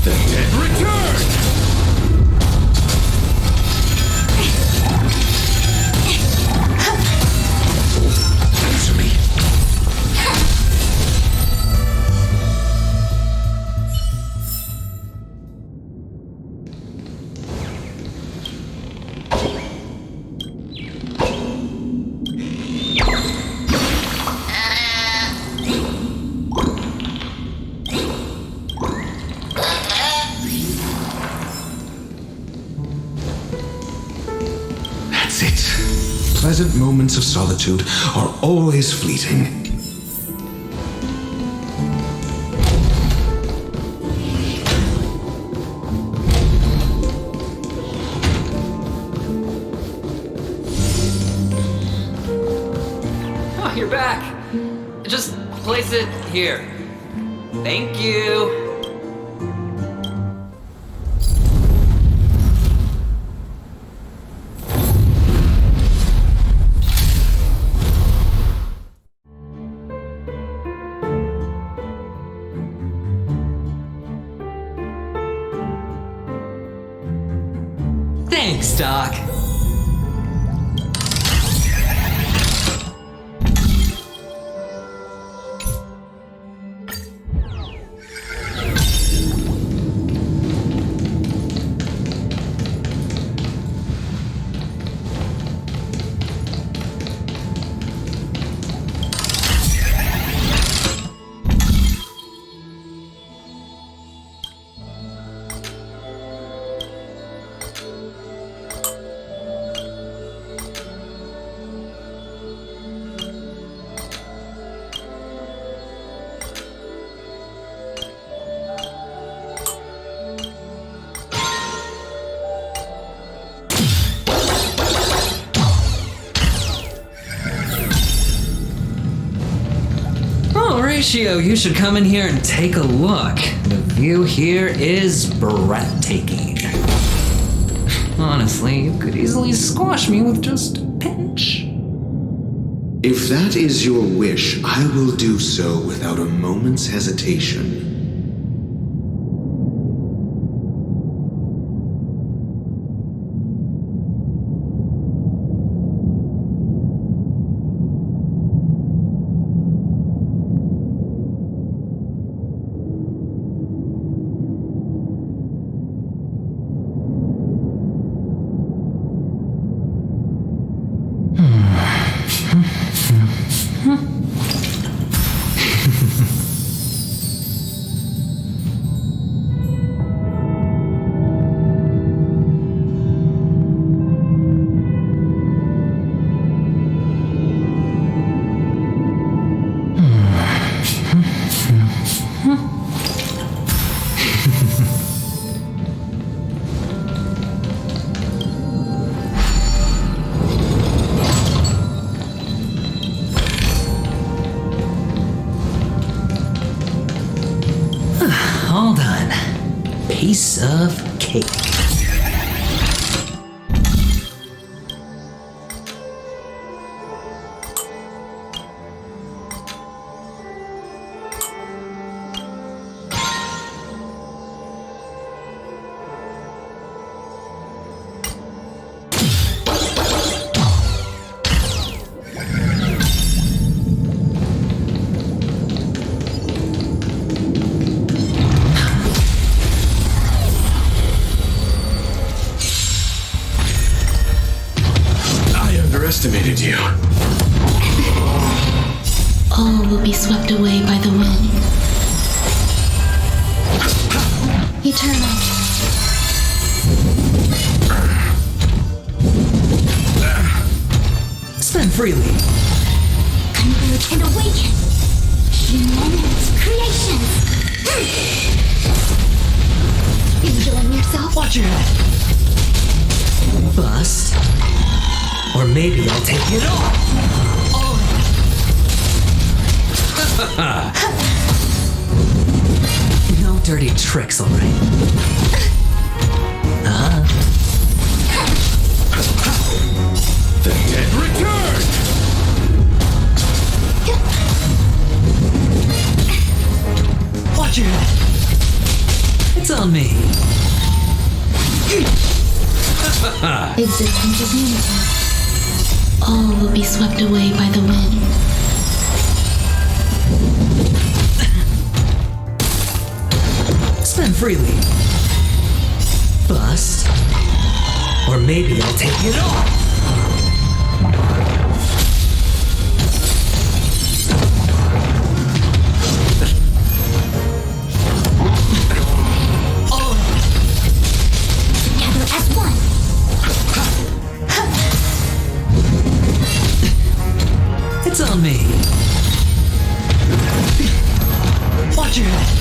The dead return! Answer me. That's it. Pleasant moments of solitude are always fleeting. Oh, you're back. Just place it here. Thank you. Thanks, Doc. Horatio, you should come in here and take a look. The view here is breathtaking. Honestly, you could easily squash me with just a pinch. If that is your wish, I will do so without a moment's hesitation. All done. Piece of cake. Underestimated you. All will be swept away by the wind. Eternal. Spend freely. Converge and awaken. Humanity's creations. Enjoying yourself? Watch your head. Bust. Or maybe I'll take it all. dirty tricks, alright? The dead return! Watch your head. It's on me. Existence is unity. All will be swept away by the wind. Spend freely. Bust. Or maybe I'll take it all. Together as one. It's on me. Watch your head.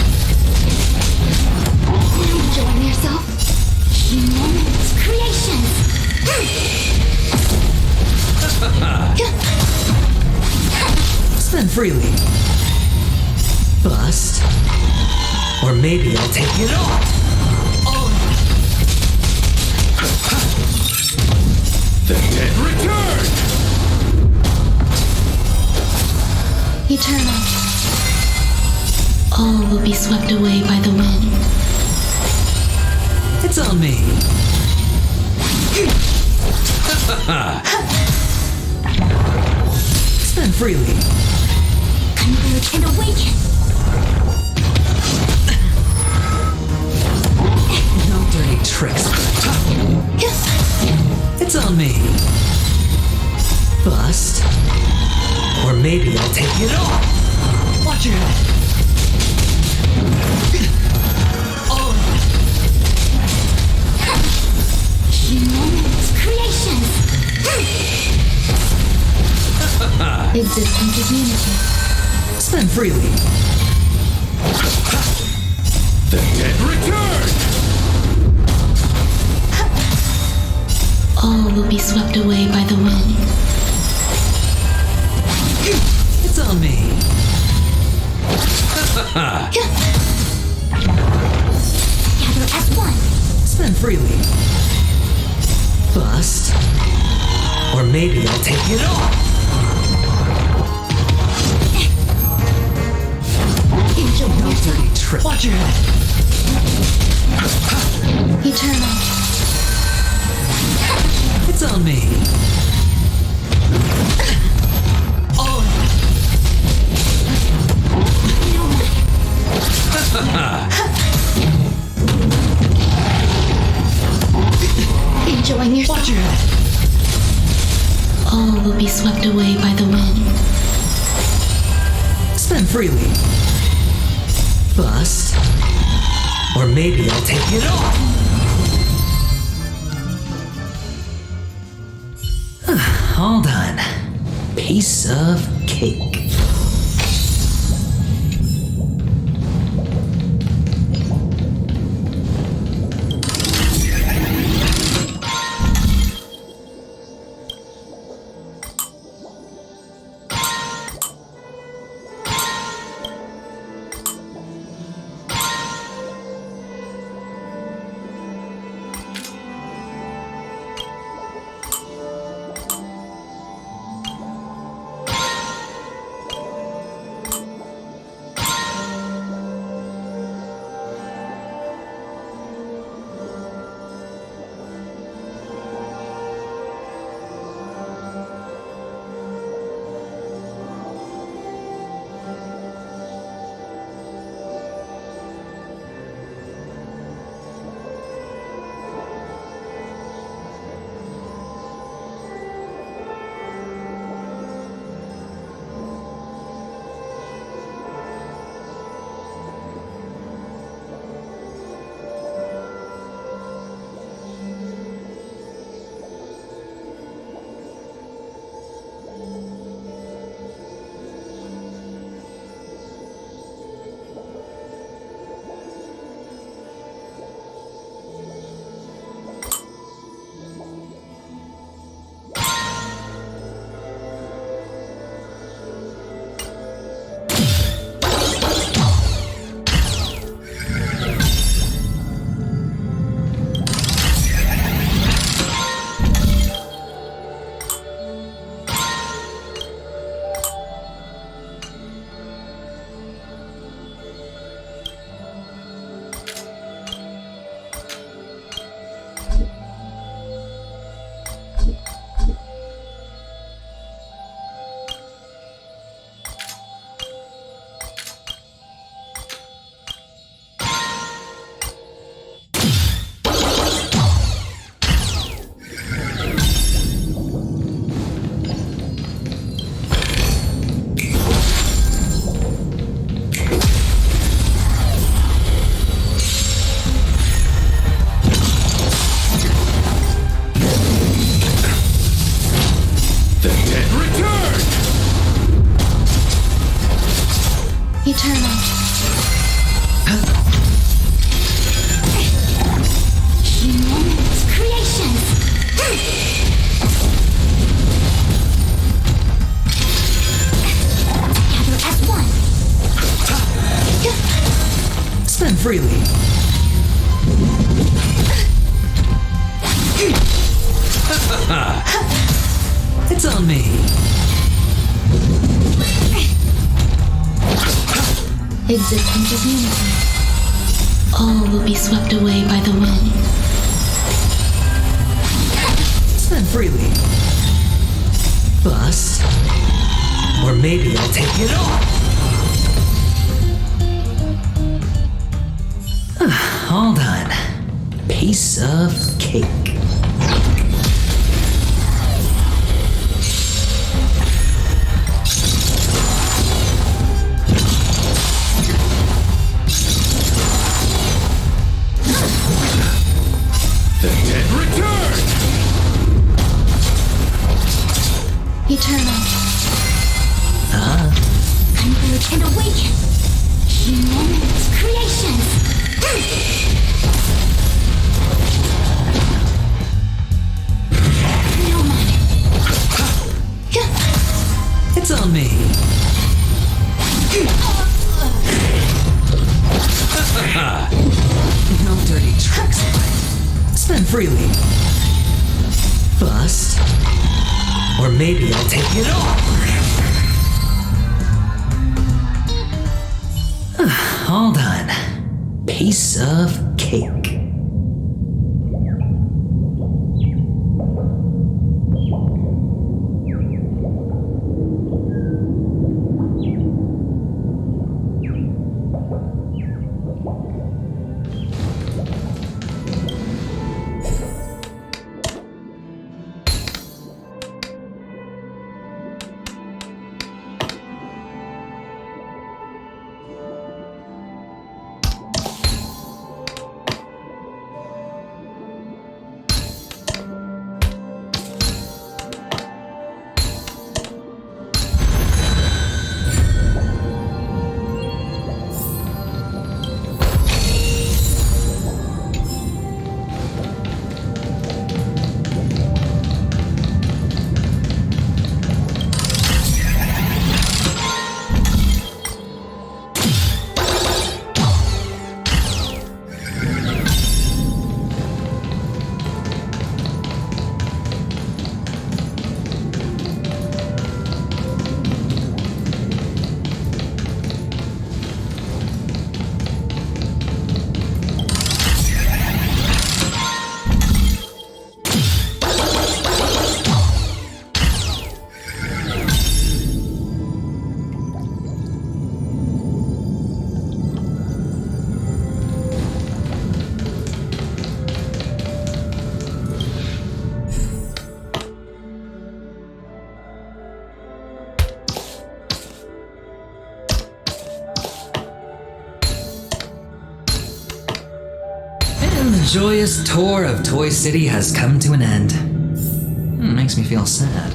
Enjoying yourself? Humans, creations. Spend freely. Bust. Or maybe I'll take it all. The dead return! Eternal. All will be swept away by the wind. It's on me. Spend freely. Converge and awaken. No dirty tricks. It's on me. Bust. Or maybe I'll take it all. Watch your head. Humans, creations. Existence is unity. Spend freely. The dead return! All will be swept away by the wind. It's on me. Together as one. Spend freely. Bust. Or maybe I'll take it all. Enjoy No dirty trick. Watch your head. Eternal. It's on me. Enjoying yourself? Watch your head. All will be swept away by the wind. Spend freely. Bust. Or maybe I'll take it all. All done. Piece of cake. Eternal. Humans, creations. Together as one. Spend freely. It's on me. Existence is unity. All will be swept away by the wind. Spend freely. Bust. Or maybe I'll take it all. All done. Piece of cake. The dead return! Eternal. Converge and awaken. Humans, creations. It's on me. No dirty tricks. Spend freely. Bust. Or maybe I'll take it all. All done. Piece of cake. The joyous tour of Toy City has come to an end. Makes me feel sad.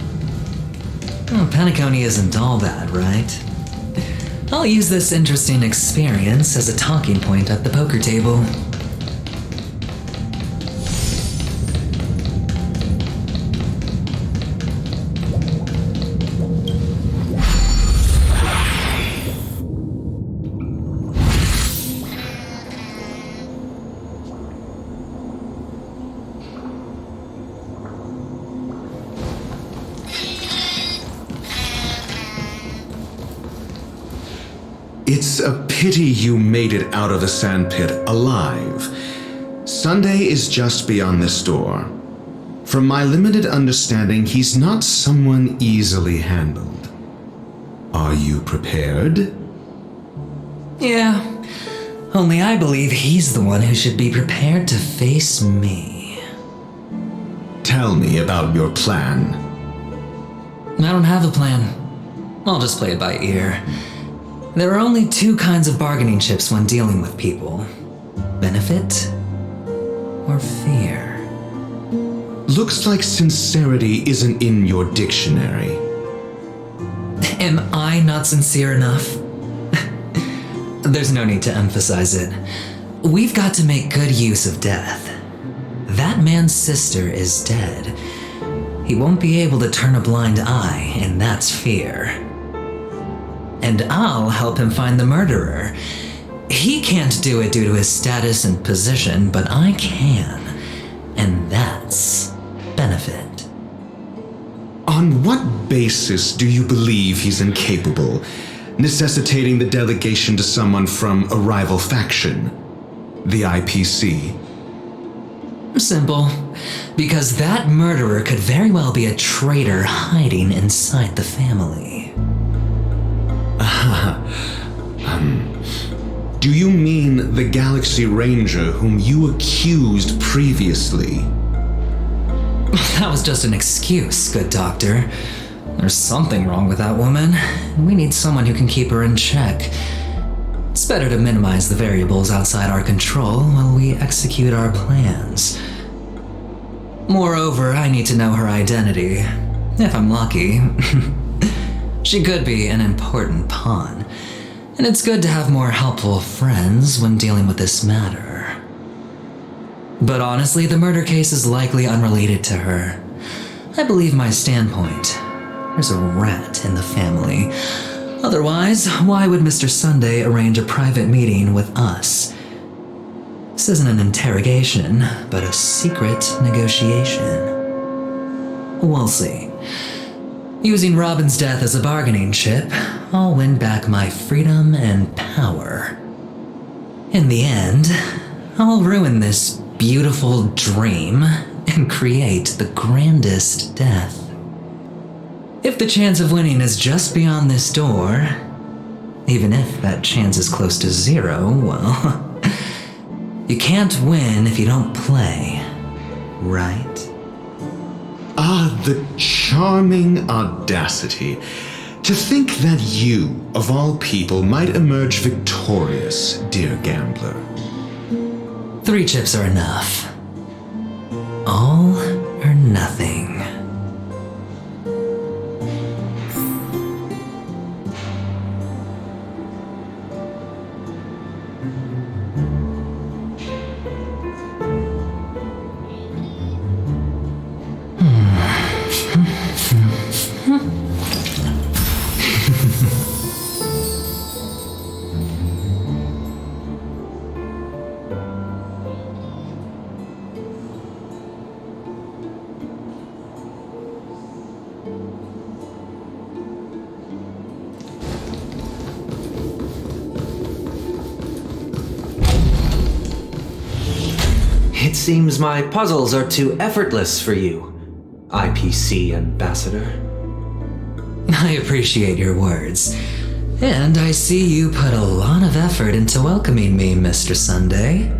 Oh, Paniconi isn't all bad, right? I'll use this interesting experience as a talking point at the poker table. It's a pity you made it out of the sandpit alive. Sunday is just beyond this door. From my limited understanding, he's not someone easily handled. Are you prepared? Yeah, only I believe he's the one who should be prepared to face me. Tell me about your plan. I don't have a plan. I'll just play it by ear. There are only two kinds of bargaining chips when dealing with people: benefit or fear. Looks like sincerity isn't in your dictionary. Am I not sincere enough? There's no need to emphasize it. We've got to make good use of death. That man's sister is dead. He won't be able to turn a blind eye, and that's fear. And I'll help him find the murderer. He can't do it due to his status and position, but I can. And that's benefit. On what basis do you believe he's incapable, necessitating the delegation to someone from a rival faction? The IPC? Simple. Because that murderer could very well be a traitor hiding inside the family. Do you mean the Galaxy Ranger whom you accused previously? That was just an excuse, good doctor. There's something wrong with that woman. We need someone who can keep her in check. It's better to minimize the variables outside our control while we execute our plans. Moreover, I need to know her identity. If I'm lucky. She could be an important pawn. And it's good to have more helpful friends when dealing with this matter. But honestly, the murder case is likely unrelated to her. I believe my standpoint. There's a rat in the family. Otherwise, why would Mr. Sunday arrange a private meeting with us? This isn't an interrogation, but a secret negotiation. We'll see. Using Robin's death as a bargaining chip, I'll win back my freedom and power. In the end, I'll ruin this beautiful dream and create the grandest death. If the chance of winning is just beyond this door, even if that chance is close to zero, well, you can't win if you don't play, right? Ah, the charming audacity. To think that you, of all people, might emerge victorious, dear gambler. 3 chips are enough. All or nothing. It seems my puzzles are too effortless for you, IPC Ambassador. I appreciate your words. And I see you put a lot of effort into welcoming me, Mr. Sunday.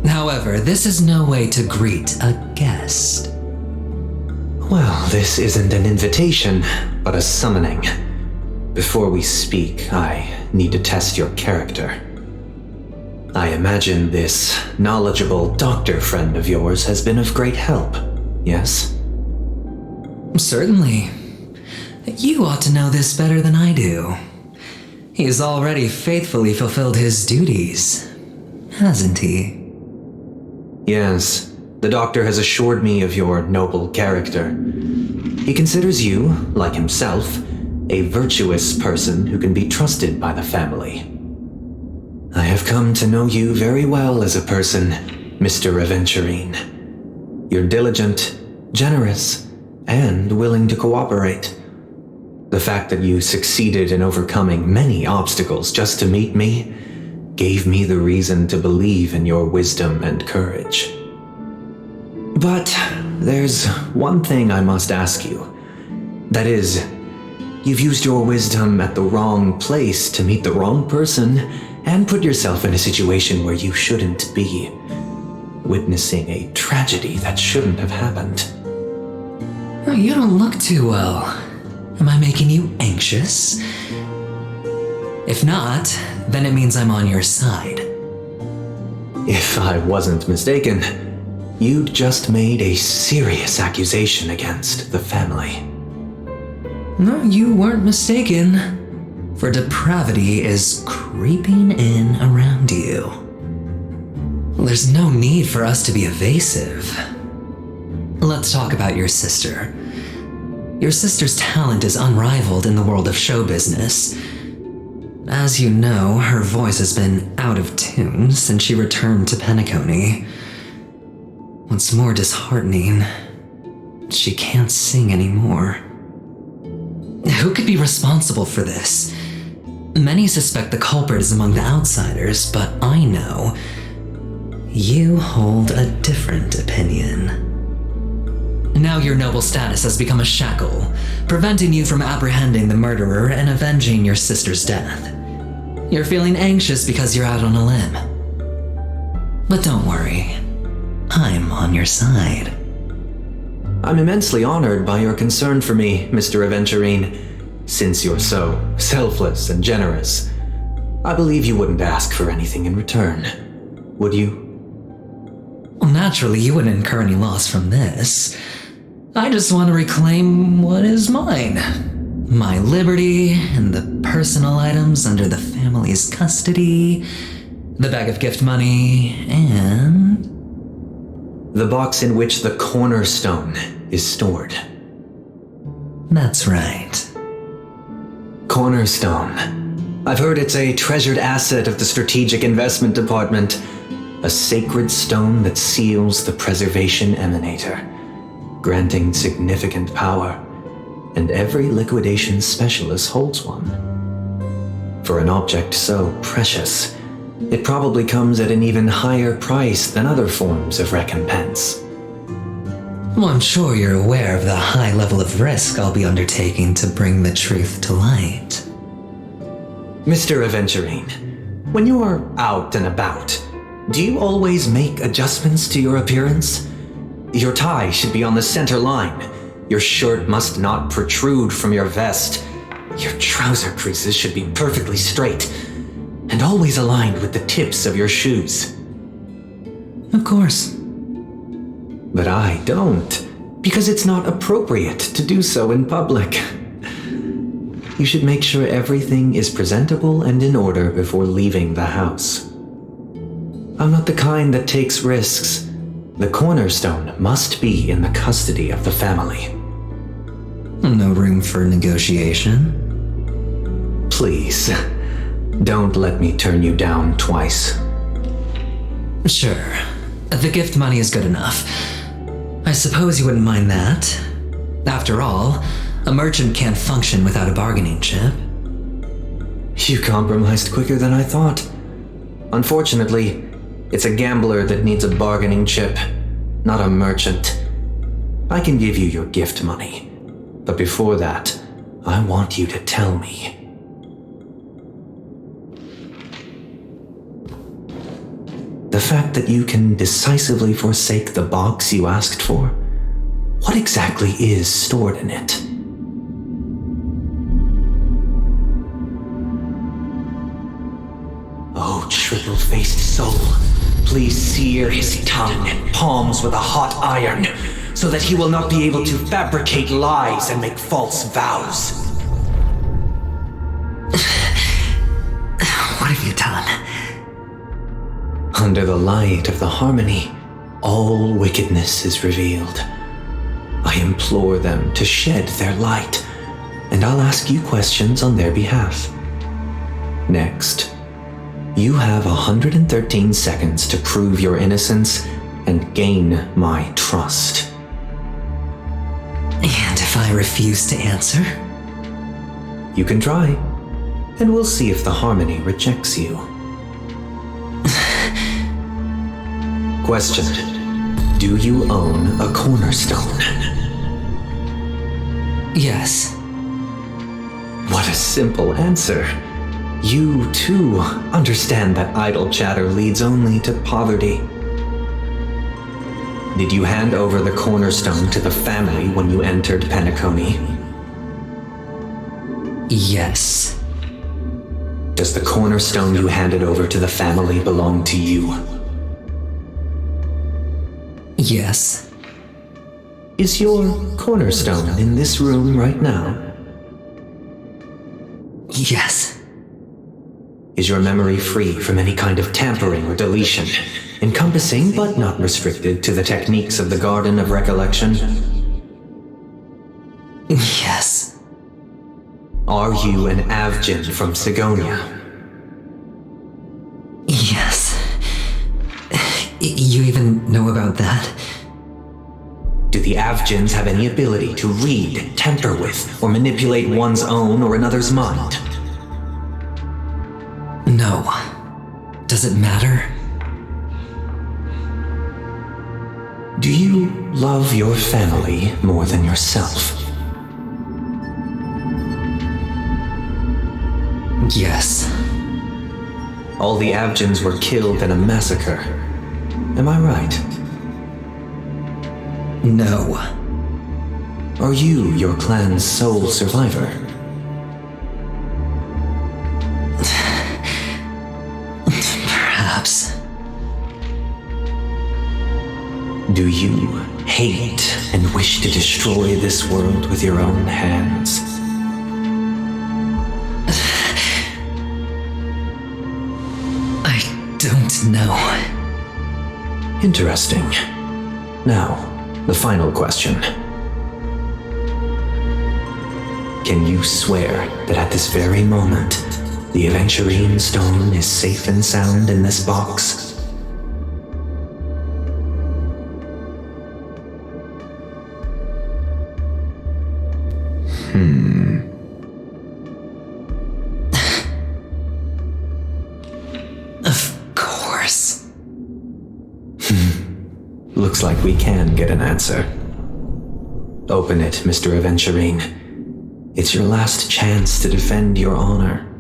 However, this is no way to greet a guest. Well, this isn't an invitation, but a summoning. Before we speak, I need to test your character. I imagine this knowledgeable doctor friend of yours has been of great help, yes? Certainly. You ought to know this better than I do. He's already faithfully fulfilled his duties, hasn't he? Yes, the doctor has assured me of your noble character. He considers you, like himself, a virtuous person who can be trusted by the family. I have come to know you very well as a person, Mr. Aventurine. You're diligent, generous, and willing to cooperate. The fact that you succeeded in overcoming many obstacles just to meet me gave me the reason to believe in your wisdom and courage. But there's one thing I must ask you. That is, you've used your wisdom at the wrong place to meet the wrong person and put yourself in a situation where you shouldn't be, witnessing a tragedy that shouldn't have happened. You don't look too well. Am I making you anxious? If not, then it means I'm on your side. If I wasn't mistaken, you'd just made a serious accusation against the family. No, you weren't mistaken. for depravity is creeping in around you. There's no need for us to be evasive. Let's talk about your sister. Your sister's talent is unrivaled in the world of show business. As you know, her voice has been out of tune since she returned to Penacony. What's more disheartening, she can't sing anymore. Who could be responsible for this? Many suspect the culprit is among the outsiders, but I know you hold a different opinion. Now your noble status has become a shackle, preventing you from apprehending the murderer and avenging your sister's death. You're feeling anxious because you're out on a limb. But don't worry, I'm on your side. I'm immensely honored by your concern for me, Mr. Aventurine. Since you're so selfless and generous, I believe you wouldn't ask for anything in return, would you? Well, naturally, you wouldn't incur any loss from this. I just want to reclaim what is mine. My liberty and the personal items under the family's custody, the bag of gift money, and the box in which the cornerstone is stored. That's right. Cornerstone. I've heard it's a treasured asset of the Strategic Investment Department, a sacred stone that seals the Preservation Emanator, granting significant power, and every liquidation specialist holds one. For an object so precious, it probably comes at an even higher price than other forms of recompense. Well, I'm sure you're aware of the high level of risk I'll be undertaking to bring the truth to light. Mr. Aventurine, when you're out and about, do you always make adjustments to your appearance? Your tie should be on the center line. Your shirt must not protrude from your vest. Your trouser creases should be perfectly straight and always aligned with the tips of your shoes. Of course. But I don't, because it's not appropriate to do so in public. You should make sure everything is presentable and in order before leaving the house. I'm not the kind that takes risks. The cornerstone must be in the custody of the family. No room for negotiation? Please, don't let me turn you down twice. Sure. The gift money is good enough. I suppose you wouldn't mind that. After all, a merchant can't function without a bargaining chip. You compromised quicker than I thought. Unfortunately, it's a gambler that needs a bargaining chip, not a merchant. I can give you your gift money, but before that, I want you to tell me. The fact that you can decisively forsake the box you asked for, what exactly is stored in it? Oh, triple-faced soul, please sear his tongue and palms with a hot iron, so that he will not be able to fabricate lies and make false vows. What have you done? Under the light of the harmony, all wickedness is revealed. I implore them to shed their light, and I'll ask you questions on their behalf. Next, you have 113 seconds to prove your innocence and gain my trust. And if I refuse to answer? You can try, and we'll see if the harmony rejects you. Question: do you own a cornerstone? Yes. What a simple answer. You, too, understand that idle chatter leads only to poverty. Did you hand over the cornerstone to the family when you entered Penacony? Yes. Does the cornerstone you handed over to the family belong to you? Yes. Is your cornerstone in this room right now? Yes. Is your memory free from any kind of tampering or deletion, encompassing but not restricted to the techniques of the Garden of Recollection? Yes. Are you an Avgin from Sigonia? Yes. You even know about that? Do the Avgins have any ability to read, tamper with, or manipulate one's own or another's mind? No. Does it matter? Do you love your family more than yourself? Yes. All the Avgins were killed in a massacre. Am I right? No. Are you your clan's sole survivor? Perhaps. Do you hate and wish to destroy this world with your own hands? I don't know. Interesting. Now, the final question. Can you swear that at this very moment, the Aventurine Stone is safe and sound in this box? Of course. Looks like we can get an answer. Open it, Mr. Aventurine. It's your last chance to defend your honor.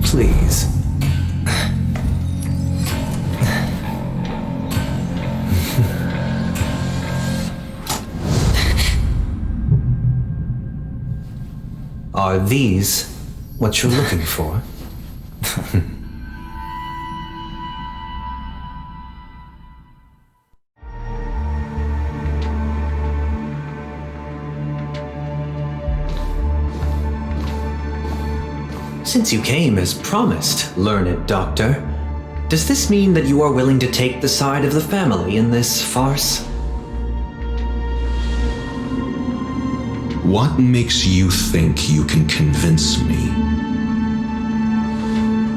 Please. Are these what you're looking for? Since you came as promised, learned doctor, does this mean that you are willing to take the side of the family in this farce? What makes you think you can convince me?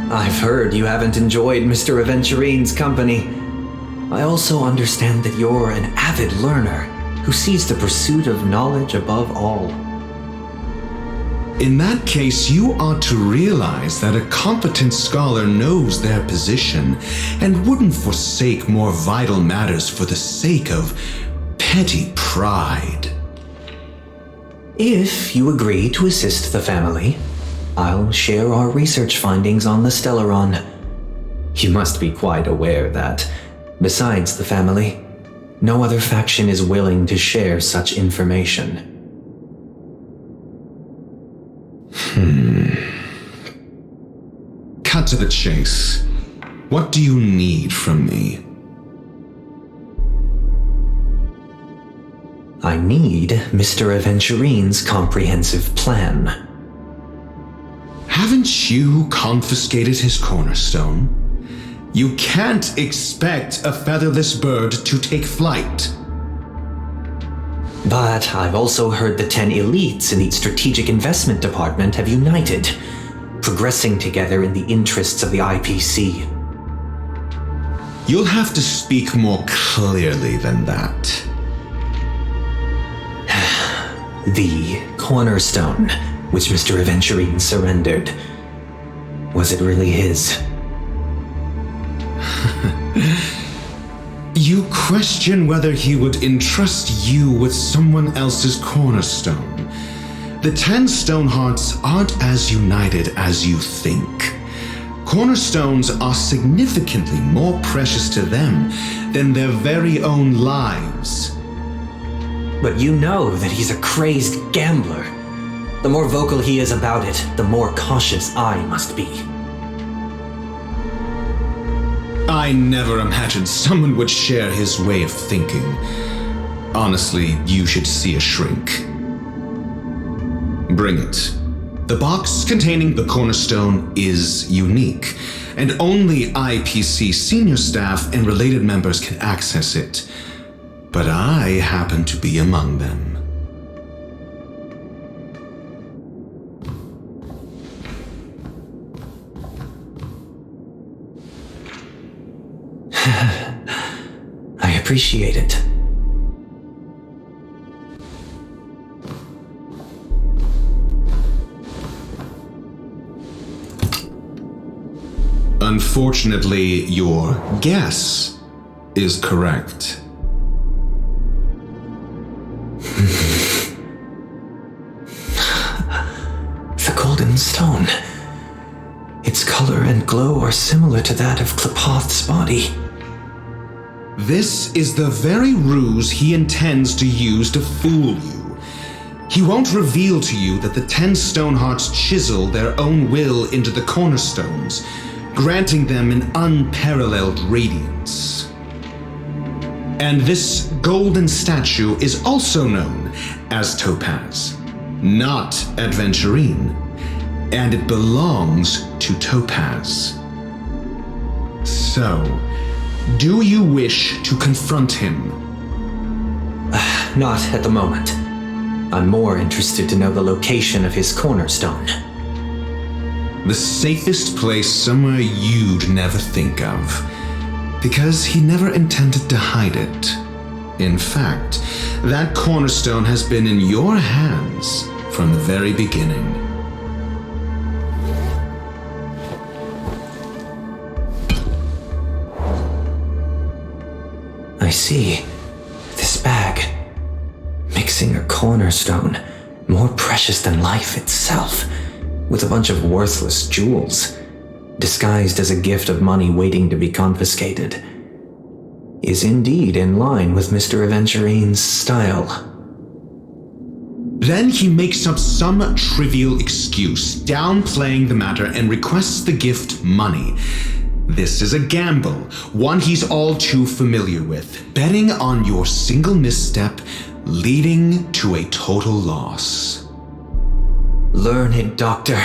I've heard you haven't enjoyed Mr. Aventurine's company. I also understand that you're an avid learner who sees the pursuit of knowledge above all. In that case, you ought to realize that a competent scholar knows their position and wouldn't forsake more vital matters for the sake of petty pride. If you agree to assist the family, I'll share our research findings on the Stellaron. You must be quite aware that, besides the family, no other faction is willing to share such information. Cut to the chase. What do you need from me? I need Mr. Aventurine's comprehensive plan. Haven't you confiscated his cornerstone? You can't expect a featherless bird to take flight. But I've also heard the 10 elites in the Strategic Investment Department have united, progressing together in the interests of the IPC. You'll have to speak more clearly than that. The cornerstone, which Mr. Aventurine surrendered. Was it really his? You question whether he would entrust you with someone else's cornerstone. The 10 Stonehearts aren't as united as you think. Cornerstones are significantly more precious to them than their very own lives. But you know that he's a crazed gambler. The more vocal he is about it, the more cautious I must be. I never imagined someone would share his way of thinking. Honestly, you should see a shrink. Bring it. The box containing the cornerstone is unique, and only IPC senior staff and related members can access it. But I happen to be among them. I appreciate it. Unfortunately, your guess is correct. The golden stone. Its color and glow are similar to that of Klepoth's body. This is the very ruse he intends to use to fool you. He won't reveal to you that the 10 Stonehearts chisel their own will into the cornerstones, granting them an unparalleled radiance. And this golden statue is also known as Topaz, not Adventurine, and it belongs to Topaz. So, do you wish to confront him? Not at the moment. I'm more interested to know the location of his cornerstone. The safest place somewhere you'd never think of, because he never intended to hide it. In fact, that cornerstone has been in your hands from the very beginning. I see. This bag. Mixing a cornerstone, more precious than life itself, with a bunch of worthless jewels, disguised as a gift of money waiting to be confiscated, is indeed in line with Mr. Aventurine's style. Then he makes up some trivial excuse, downplaying the matter, and requests the gift money. This is a gamble, one he's all too familiar with, betting on your single misstep, leading to a total loss. Learned Doctor,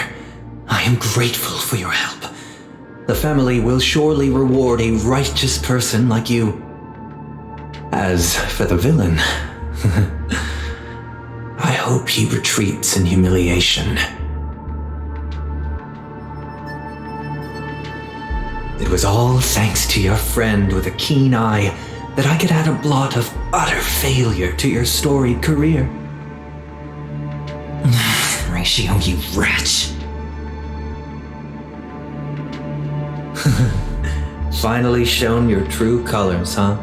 I am grateful for your help. The family will surely reward a righteous person like you. As for the villain, I hope he retreats in humiliation. It was all thanks to your friend with a keen eye that I could add a blot of utter failure to your storied career. Ratio, you wretch. Finally shown your true colors, huh?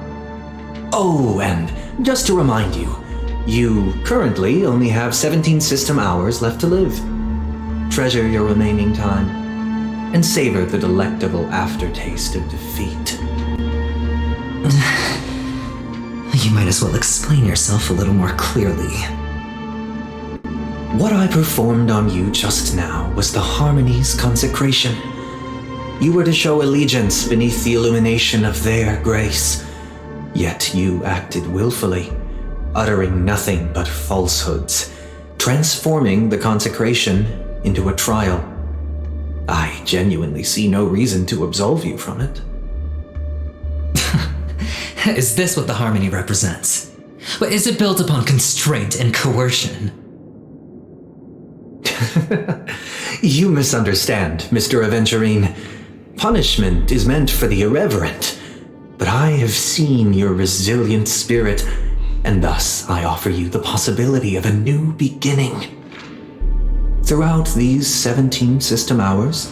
Oh, and just to remind you, you currently only have 17 system hours left to live. Treasure your remaining time, and savor the delectable aftertaste of defeat. You might as well explain yourself a little more clearly. What I performed on you just now was the Harmony's consecration. You were to show allegiance beneath the illumination of their grace. Yet you acted willfully, uttering nothing but falsehoods, transforming the consecration into a trial. I genuinely see no reason to absolve you from it. Is this what the Harmony represents? But is it built upon constraint and coercion? You misunderstand, Mr. Aventurine. Punishment is meant for the irreverent, but I have seen your resilient spirit, and thus I offer you the possibility of a new beginning. Throughout these 17 system hours,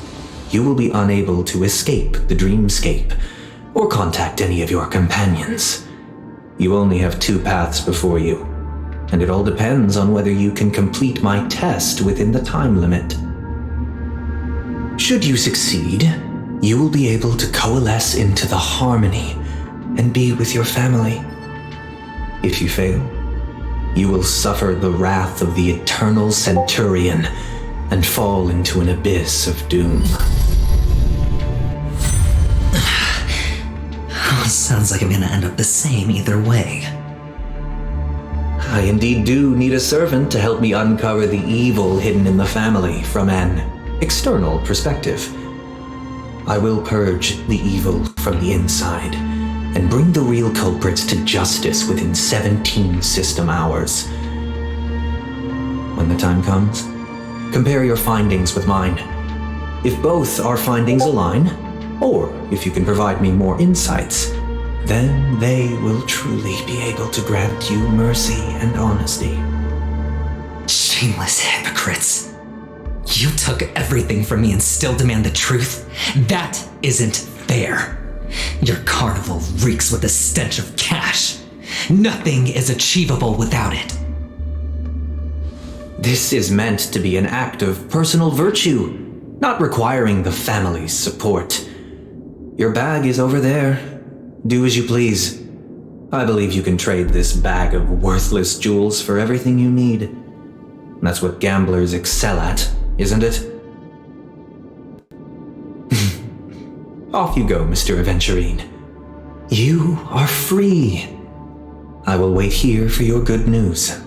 you will be unable to escape the dreamscape or contact any of your companions. You only have 2 paths before you, and it all depends on whether you can complete my test within the time limit. Should you succeed, you will be able to coalesce into the Harmony and be with your family. If you fail, you will suffer the wrath of the eternal Centurion and fall into an abyss of doom. Sounds like I'm gonna end up the same either way. I indeed do need a servant to help me uncover the evil hidden in the family from an external perspective. I will purge the evil from the inside and bring the real culprits to justice within 17 system hours. When the time comes, compare your findings with mine. If both our findings align, or if you can provide me more insights, then they will truly be able to grant you mercy and honesty. Shameless hypocrites. You took everything from me and still demand the truth? That isn't fair. Your carnival reeks with the stench of cash. Nothing is achievable without it. This is meant to be an act of personal virtue, not requiring the family's support. Your bag is over there. Do as you please. I believe you can trade this bag of worthless jewels for everything you need. That's what gamblers excel at, isn't it? Off you go, Mr. Aventurine. You are free. I will wait here for your good news.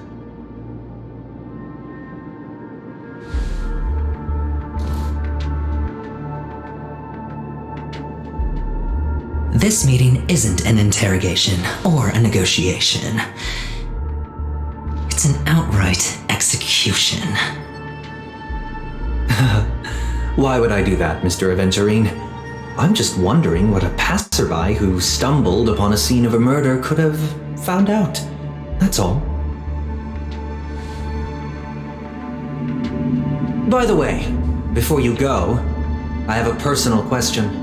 This meeting isn't an interrogation or a negotiation. It's an outright execution. Why would I do that, Mr. Aventurine? I'm just wondering what a passerby who stumbled upon a scene of a murder could have found out. That's all. By the way, before you go, I have a personal question.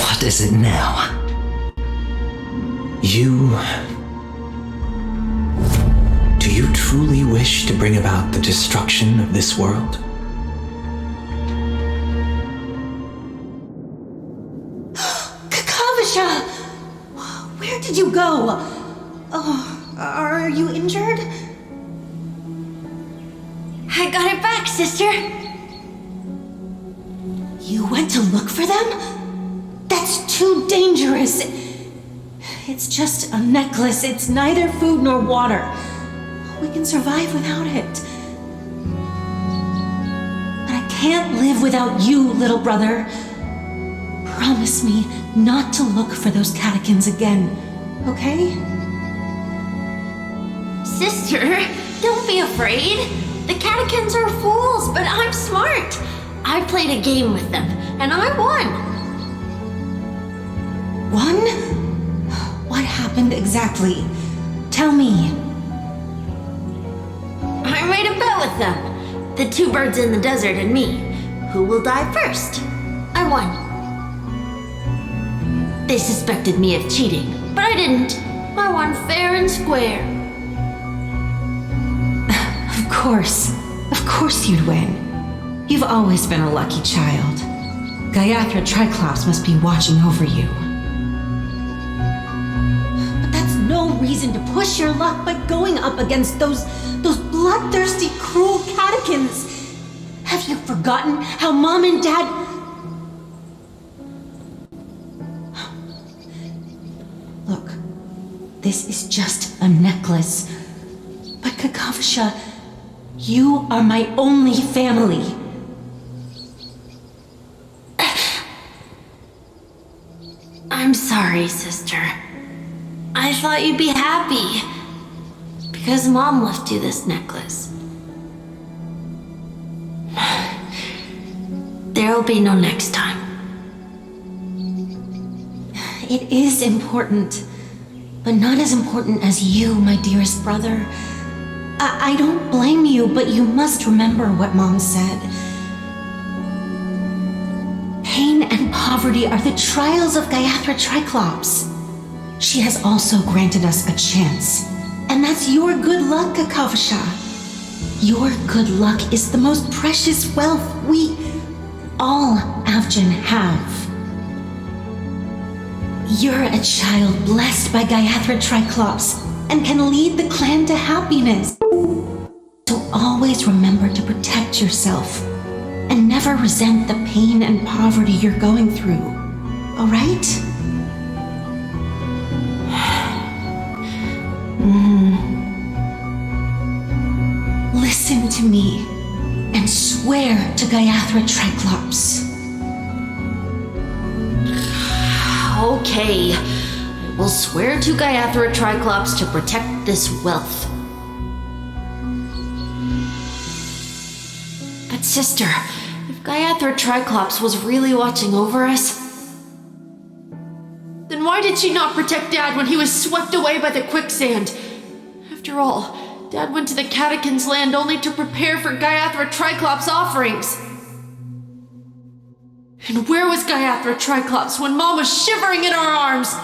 What is it now? Do you truly wish to bring about the destruction of this world? Kakavasha! Where did you go? Oh, are you injured? I got it back, sister. You went to look for them? That's too dangerous. It's just a necklace. It's neither food nor water. We can survive without it. But I can't live without you, little brother. Promise me not to look for those catechins again, okay? Sister, don't be afraid. The catechins are fools, but I'm smart. I played a game with them, and I won. Won? What happened exactly? Tell me. I made a bet with them. The two birds in the desert and me. Who will die first? I won. They suspected me of cheating, but I didn't. I won fair and square. Of course you'd win. You've always been a lucky child. Gayatra Triclops must be watching over you. But that's no reason to push your luck by going up against those bloodthirsty, cruel catechins. Have you forgotten how Mom and Dad... Look, this is just a necklace. But Kakavasha, you are my only family. I'm sorry, sister. I thought you'd be happy. Because Mom left you this necklace. There'll be no next time. It is important, but not as important as you, my dearest brother. I don't blame you, but you must remember what Mom said. Pain and poverty are the trials of Gayatra Triclops. She has also granted us a chance, and that's your good luck, Kakavasha. Your good luck is the most precious wealth we all Avgin have. You're a child blessed by Gayatra Triclops, and can lead the clan to happiness. So always remember to protect yourself and never resent the pain and poverty you're going through, all right? Listen to me and swear to Gayathra Triclops. Okay, I will swear to Gayathra Triclops to protect this wealth. But sister, if Gayathra Triclops was really watching over us, then why did she not protect Dad when he was swept away by the quicksand? After all, Dad went to the Catechins' land only to prepare for Gayathra Triclops' offerings. And where was Gayathra Triclops when Mom was shivering in our arms?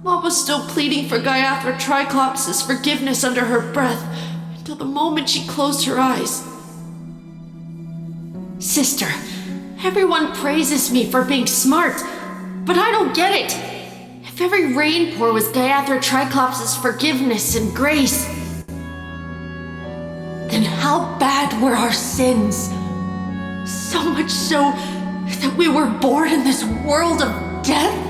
Mom was still pleading for Gayathra Triclops' forgiveness under her breath until the moment she closed her eyes. Sister, everyone praises me for being smart, but I don't get it. If every rain pour was Gayathra Triclops' forgiveness and grace, then how bad were our sins? So much so that we were born in this world of death?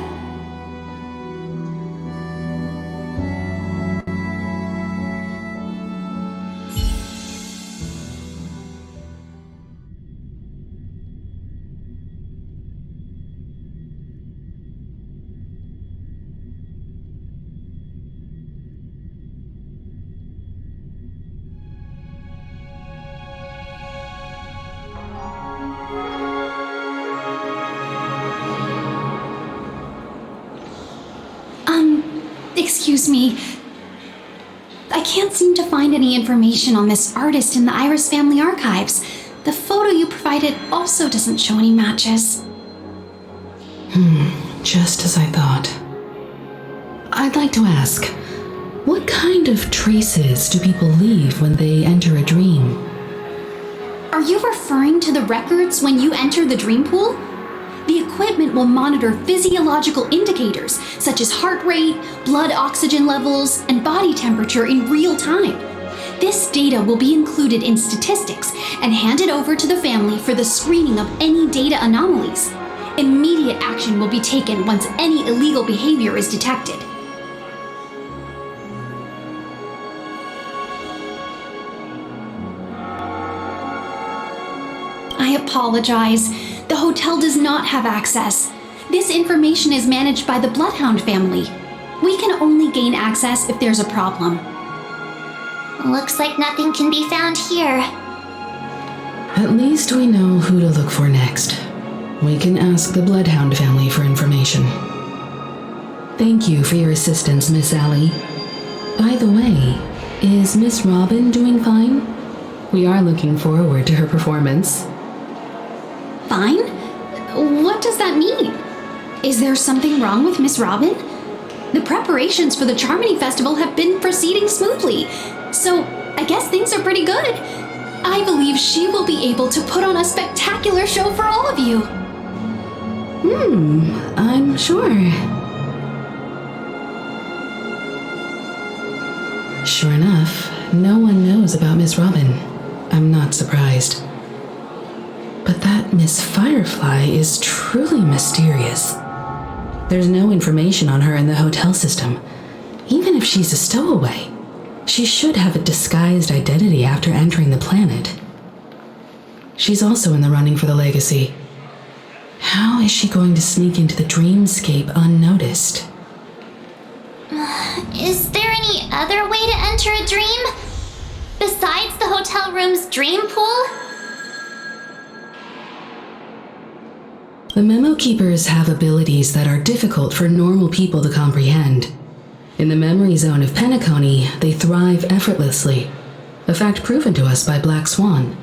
Excuse me. I can't seem to find any information on this artist in the Iris family archives. The photo you provided also doesn't show any matches. Just as I thought. I'd like to ask, what kind of traces do people leave when they enter a dream? Are you referring to the records when you enter the dream pool? The equipment will monitor physiological indicators such as heart rate, blood oxygen levels, and body temperature in real time. This data will be included in statistics and handed over to the family for the screening of any data anomalies. Immediate action will be taken once any illegal behavior is detected. I apologize. The hotel does not have access. This information is managed by the Bloodhound family. We can only gain access if there's a problem. Looks like nothing can be found here. At least we know who to look for next. We can ask the Bloodhound family for information. Thank you for your assistance, Miss Allie. By the way, is Miss Robin doing fine? We are looking forward to her performance. Fine? What does that mean? Is there something wrong with Miss Robin? The preparations for the Charmony Festival have been proceeding smoothly, so I guess things are pretty good. I believe she will be able to put on a spectacular show for all of you. I'm sure. Sure enough, no one knows about Miss Robin. I'm not surprised. But that Miss Firefly is truly mysterious. There's no information on her in the hotel system. Even if she's a stowaway, she should have a disguised identity after entering the planet. She's also in the running for the legacy. How is she going to sneak into the dreamscape unnoticed? Is there any other way to enter a dream? Besides the hotel room's dream pool? The Memo Keepers have abilities that are difficult for normal people to comprehend. In the memory zone of Penacony, they thrive effortlessly, a fact proven to us by Black Swan.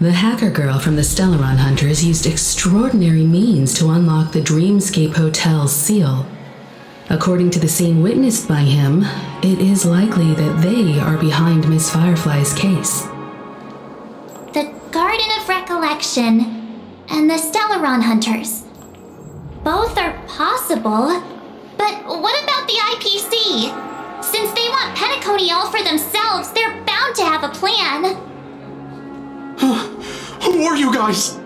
The hacker girl from the Stellaron Hunters used extraordinary means to unlock the Dreamscape Hotel's seal. According to the scene witnessed by him, it is likely that they are behind Miss Firefly's case. The Garden of Recollection and the Stellaron Hunters. Both are possible, but what about the IPC? Since they want Penacony all for themselves, they're bound to have a plan. Who are you guys?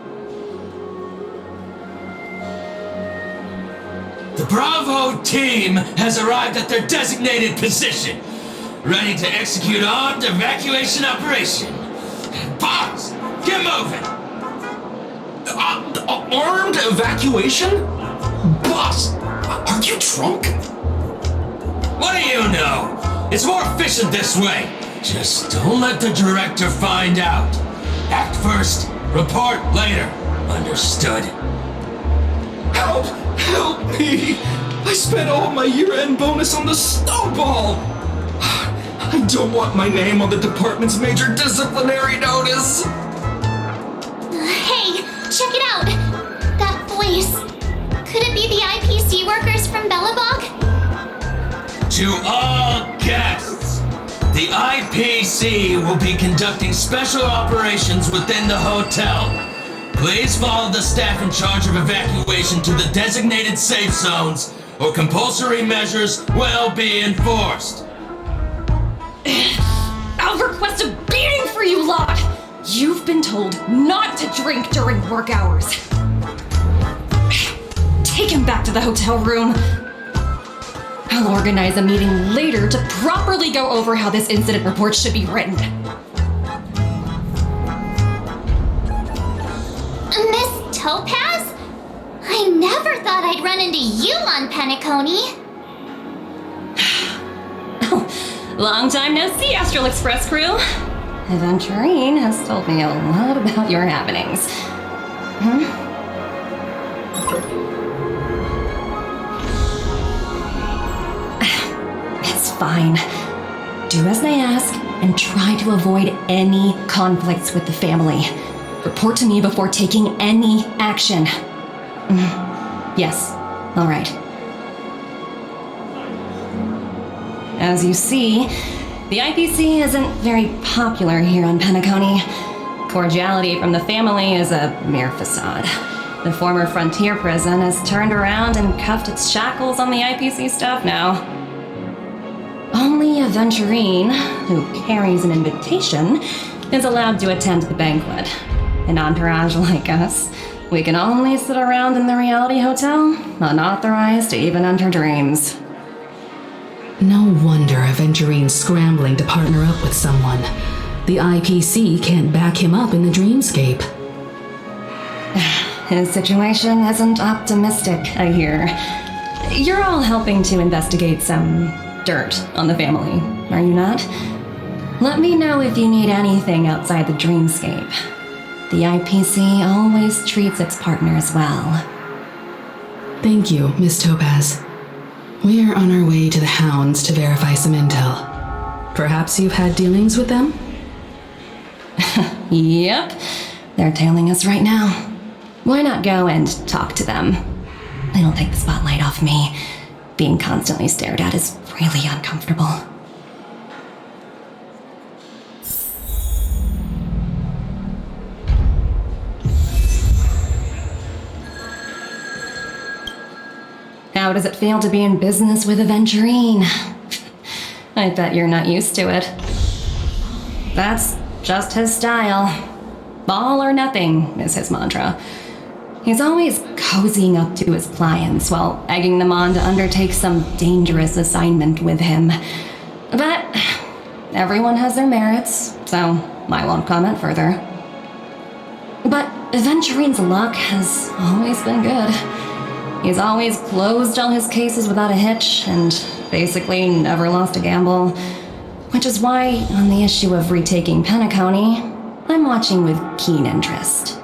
The Bravo team has arrived at their designated position, ready to execute armed evacuation operation. Boss, get moving! Armed evacuation? Boss, are you drunk? What do you know? It's more efficient this way. Just don't let the director find out. Act first, report later. Understood? Help! Help me! I spent all my year-end bonus on the snowball! I don't want my name on the department's major disciplinary notice! Hey, check it out! That voice. Could it be the IPC workers from Bellabog? To all guests, the IPC will be conducting special operations within the hotel. Please follow the staff in charge of evacuation to the designated safe zones, or compulsory measures will be enforced. I'll request a beating for you lot! You've been told not to drink during work hours. Take him back to the hotel room. I'll organize a meeting later to properly go over how this incident report should be written. Miss Topaz? I never thought I'd run into you on Penacony. Long time no see, Astral Express crew. Aventurine has told me a lot about your happenings. It's fine. Do as they ask and try to avoid any conflicts with the family. Report to me before taking any action. Yes, all right. As you see, the IPC isn't very popular here on Penacony. Cordiality from the family is a mere facade. The former frontier prison has turned around and cuffed its shackles on the IPC staff now. Only Aventurine, who carries an invitation, is allowed to attend the banquet. An entourage like us, we can only sit around in the reality hotel, unauthorized to even enter dreams. No wonder Aventurine's scrambling to partner up with someone. The IPC can't back him up in the dreamscape. His situation isn't optimistic, I hear. You're all helping to investigate some dirt on the family, are you not? Let me know if you need anything outside the dreamscape. The IPC always treats its partners well. Thank you, Miss Topaz. We're on our way to the Hounds to verify some intel. Perhaps you've had dealings with them? Yep. They're tailing us right now. Why not go and talk to them? It'll take the spotlight off me. Being constantly stared at is really uncomfortable. How does it feel to be in business with Aventurine? I bet you're not used to it. That's just his style. All or nothing is his mantra. He's always cozying up to his clients while egging them on to undertake some dangerous assignment with him. But everyone has their merits, so I won't comment further. But Aventurine's luck has always been good. He's always closed all his cases without a hitch and basically never lost a gamble. Which is why, on the issue of retaking Penacony, I'm watching with keen interest.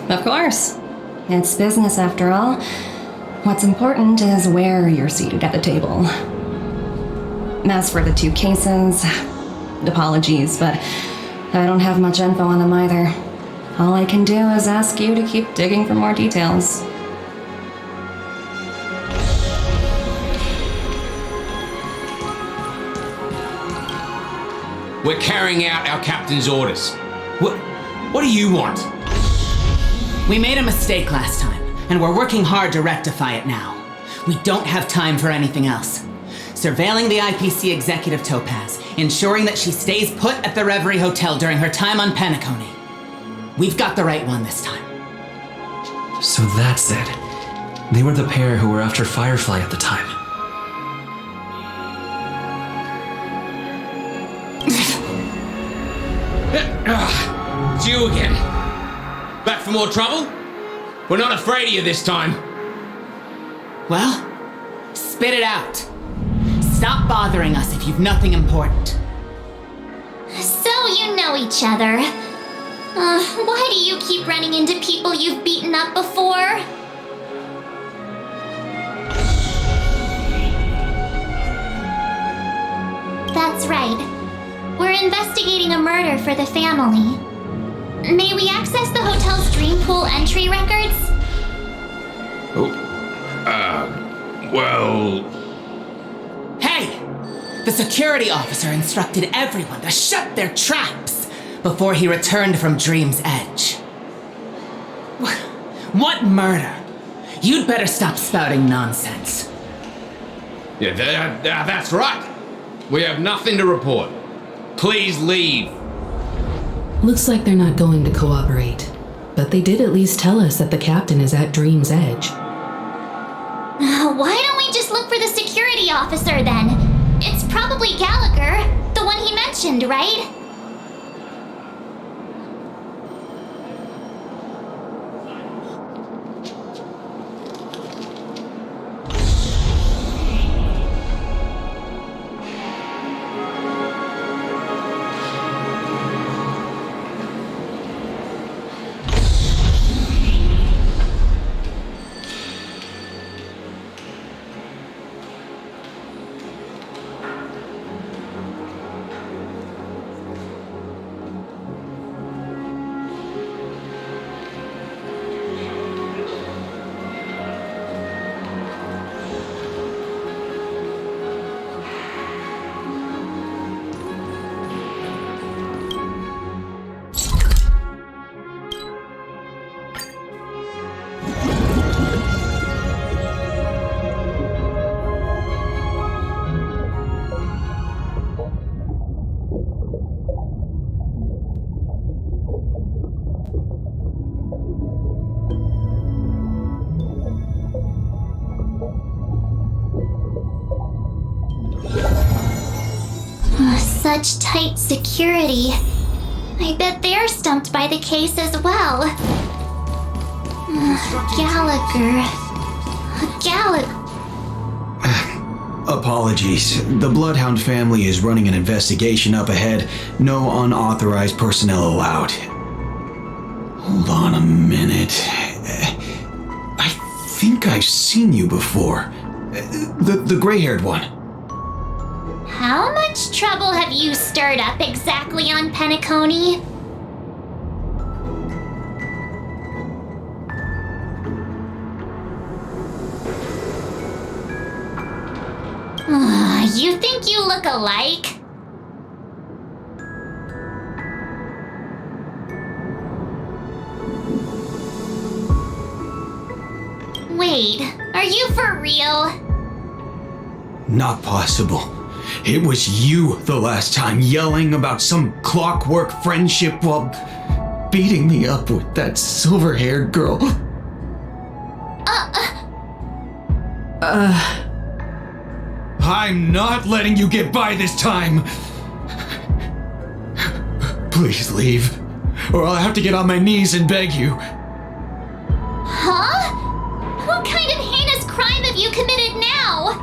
Of course. It's business after all. What's important is where you're seated at the table. As for the two cases, apologies, but I don't have much info on them either. All I can do is ask you to keep digging for more details. We're carrying out our captain's orders. What do you want? We made a mistake last time. and we're working hard to rectify it now. We don't have time for anything else. Surveilling the IPC executive Topaz, ensuring that she stays put at the Reverie Hotel during her time on Penacony. We've got the right one this time. So that's it. They were the pair who were after Firefly at the time. It's you again. Back for more trouble? We're not afraid of you this time. Well, spit it out. Stop bothering us if you've nothing important. So you know each other. Why do you keep running into people you've beaten up before? That's right. We're investigating a murder for the family. May we access the hotel's dream pool entry records? Well... Hey! The security officer instructed everyone to shut their traps before he returned from Dream's Edge. What murder? You'd better stop spouting nonsense. Yeah, that's right. We have nothing to report. Please leave. Looks like they're not going to cooperate, but they did at least tell us that the captain is at Dream's Edge. Why don't we just look for the security officer then? It's probably Gallagher, the one he mentioned, right? Such tight security. I bet they're stumped by the case as well. Gallagher. Apologies. The Bloodhound family is running an investigation up ahead. No unauthorized personnel allowed. Hold on a minute. I think I've seen you before. The gray-haired one. How much trouble have you stirred up exactly on Penacony? You think you look alike? Wait, are you for real? Not possible. It was you the last time, yelling about some clockwork friendship while beating me up with that silver-haired girl. I'm not letting you get by this time. Please leave, or I'll have to get on my knees and beg you. Huh? What kind of heinous crime have you committed now?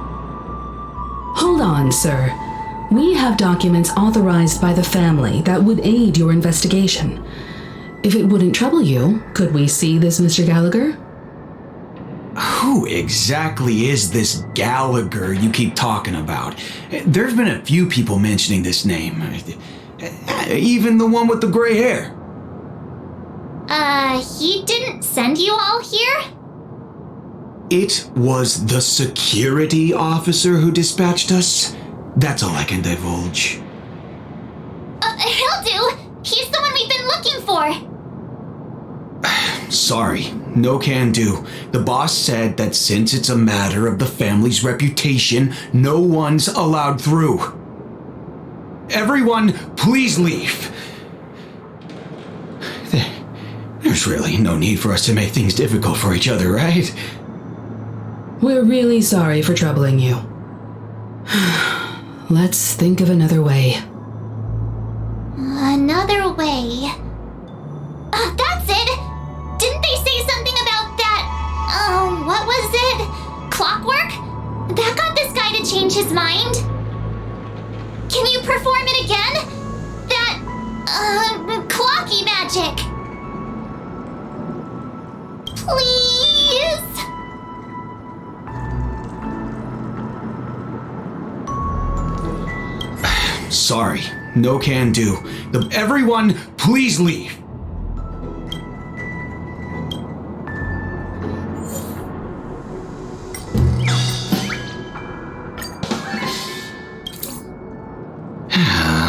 Hold on, sir. We have documents authorized by the family that would aid your investigation. If it wouldn't trouble you, could we see this Mr. Gallagher? Who exactly is this Gallagher you keep talking about? There's been a few people mentioning this name. Even the one with the gray hair. He didn't send you all here? It was the security officer who dispatched us. That's all I can divulge. He'll do! He's the one we've been looking for! Sorry, no can do. The boss said that since it's a matter of the family's reputation, no one's allowed through. Everyone, please leave. There's really no need for us to make things difficult for each other, right? We're really sorry for troubling you. Let's think of another way. Another way. That's it! Didn't they say something about that? What was it? Clockwork? That got this guy to change his mind. Can you perform it again? That, clocky magic. Please? Sorry, no can do. Everyone, please leave.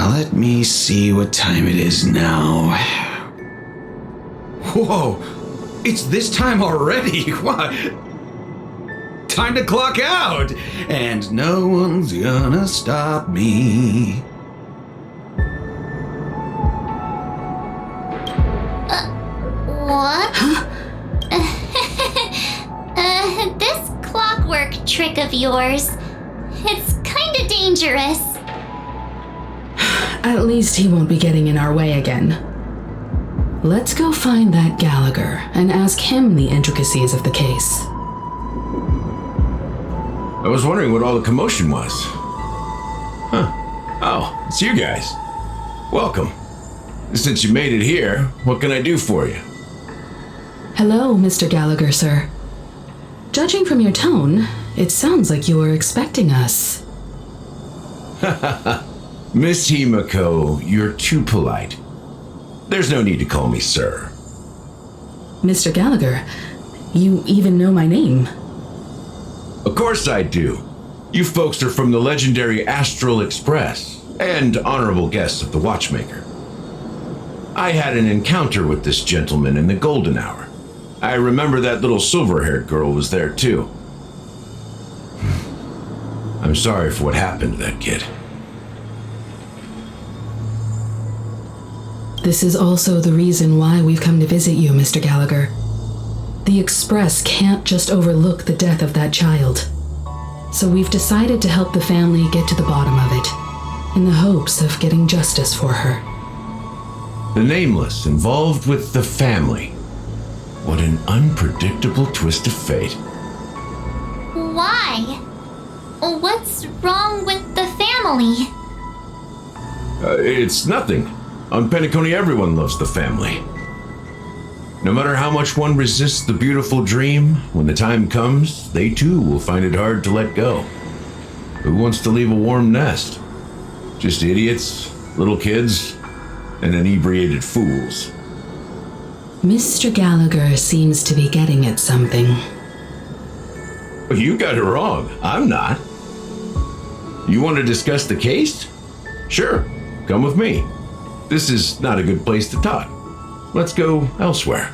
Let me see what time it is now. Whoa, it's this time already. What? Time to clock out, and no one's gonna stop me. What? This clockwork trick of yours, it's kinda dangerous. At least he won't be getting in our way again. Let's go find that Gallagher and ask him the intricacies of the case. I was wondering what all the commotion was. Huh. Oh, it's you guys. Welcome. Since you made it here, what can I do for you? Hello, Mr. Gallagher, sir. Judging from your tone, it sounds like you were expecting us. Miss Himiko, you're too polite. There's no need to call me sir. Mr. Gallagher, you even know my name. Of course I do. You folks are from the legendary Astral Express and honorable guests of the Watchmaker. I had an encounter with this gentleman in the golden hour. I remember that little silver-haired girl was there too. I'm sorry for what happened to that kid. This is also the reason why we've come to visit you, Mr. Gallagher. The Express can't just overlook the death of that child. So we've decided to help the family get to the bottom of it, in the hopes of getting justice for her. The Nameless involved with the family. What an unpredictable twist of fate. Why? What's wrong with the family? It's nothing. On Penacony, everyone loves the family. No matter how much one resists the beautiful dream, when the time comes, they too will find it hard to let go. Who wants to leave a warm nest? Just idiots, little kids, and inebriated fools. Mr. Gallagher seems to be getting at something. You got it wrong. I'm not. You want to discuss the case? Sure, come with me. This is not a good place to talk. Let's go elsewhere.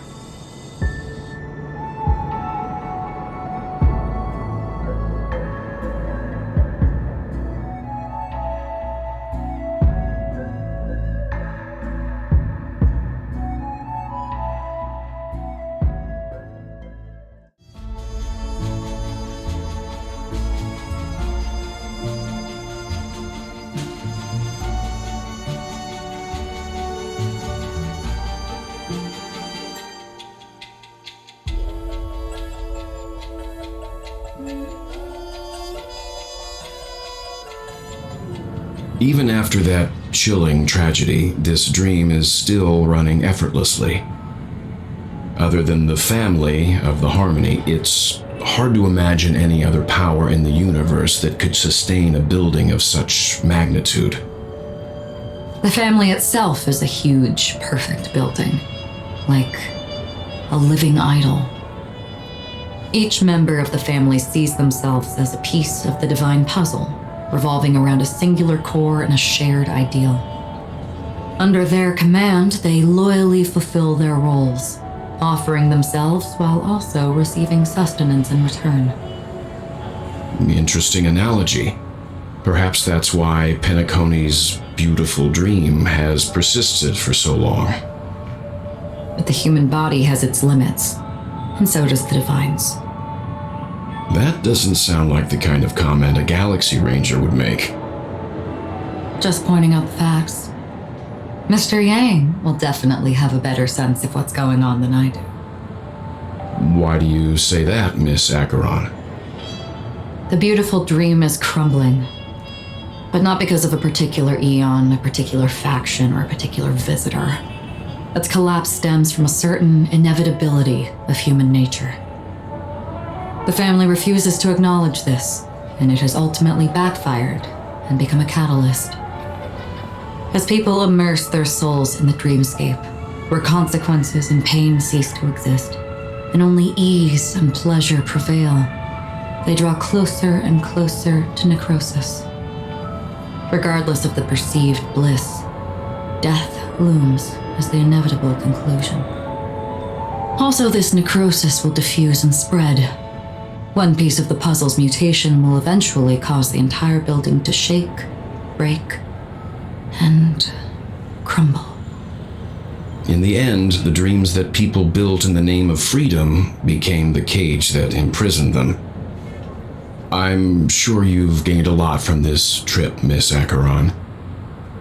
Even after that chilling tragedy, this dream is still running effortlessly. Other than the family of the Harmony, it's hard to imagine any other power in the universe that could sustain a building of such magnitude. The family itself is a huge, perfect building, like a living idol. Each member of the family sees themselves as a piece of the divine puzzle, revolving around a singular core and a shared ideal. Under their command, they loyally fulfill their roles, offering themselves while also receiving sustenance in return. Interesting analogy. Perhaps that's why Penacony's beautiful dream has persisted for so long. But the human body has its limits, and so does the Divine's. That doesn't sound like the kind of comment a Galaxy Ranger would make. Just pointing out the facts. Mr. Yang will definitely have a better sense of what's going on than I do. Why do you say that, Miss Acheron? The beautiful dream is crumbling. But not because of a particular eon, a particular faction, or a particular visitor. Its collapse stems from a certain inevitability of human nature. The family refuses to acknowledge this, and it has ultimately backfired and become a catalyst. As people immerse their souls in the dreamscape, where consequences and pain cease to exist, and only ease and pleasure prevail, they draw closer and closer to necrosis. Regardless of the perceived bliss, death looms as the inevitable conclusion. Also, this necrosis will diffuse and spread. One piece of the puzzle's mutation will eventually cause the entire building to shake, break, and crumble. In the end, the dreams that people built in the name of freedom became the cage that imprisoned them. I'm sure you've gained a lot from this trip, Miss Acheron.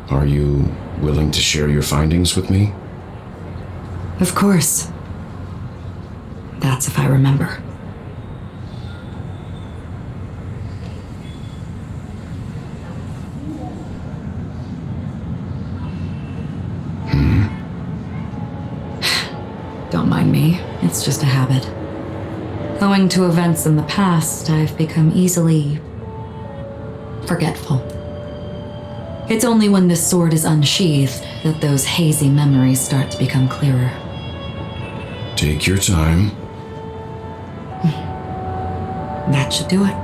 Are you willing to share your findings with me? Of course. That's if I remember. Don't mind me, it's just a habit. Owing to events in the past, I've become easily forgetful. It's only when this sword is unsheathed that those hazy memories start to become clearer. Take your time. That should do it.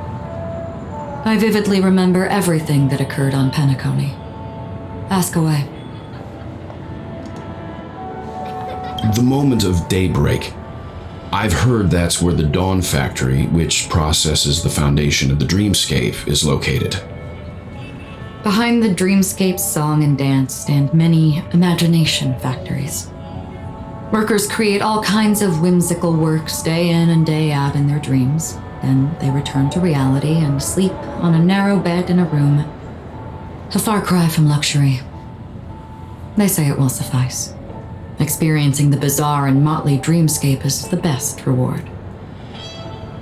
I vividly remember everything that occurred on Penacony. Ask away. The moment of daybreak. I've heard that's where the Dawn Factory, which processes the foundation of the dreamscape, is located. Behind the dreamscape's song and dance stand many imagination factories. Workers create all kinds of whimsical works day in and day out in their dreams. Then they return to reality and sleep on a narrow bed in a room. A far cry from luxury. They say it will suffice. Experiencing the bizarre and motley dreamscape is the best reward.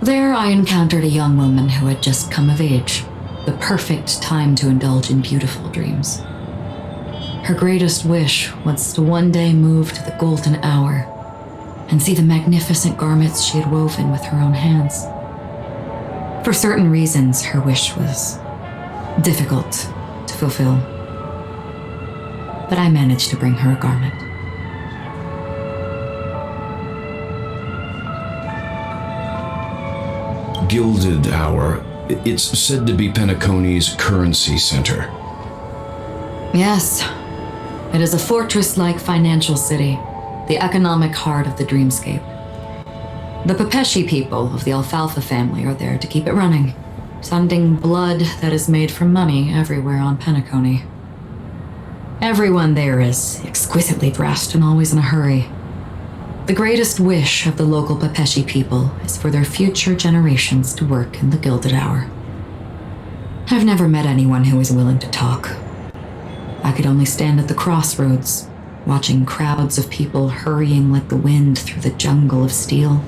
There I encountered a young woman who had just come of age, the perfect time to indulge in beautiful dreams. Her greatest wish was to one day move to the golden hour and see the magnificent garments she had woven with her own hands. For certain reasons, her wish was difficult to fulfill. But I managed to bring her a garment. Gilded Hour. It's said to be Penacony's currency center. Yes. It is a fortress-like financial city, the economic heart of the dreamscape. The Pepeshi people of the Alfalfa family are there to keep it running, sending blood that is made from money everywhere on Penacony. Everyone there is exquisitely dressed and always in a hurry. The greatest wish of the local Pepeshi people is for their future generations to work in the Gilded Hour. I've never met anyone who is willing to talk. I could only stand at the crossroads, watching crowds of people hurrying like the wind through the jungle of steel,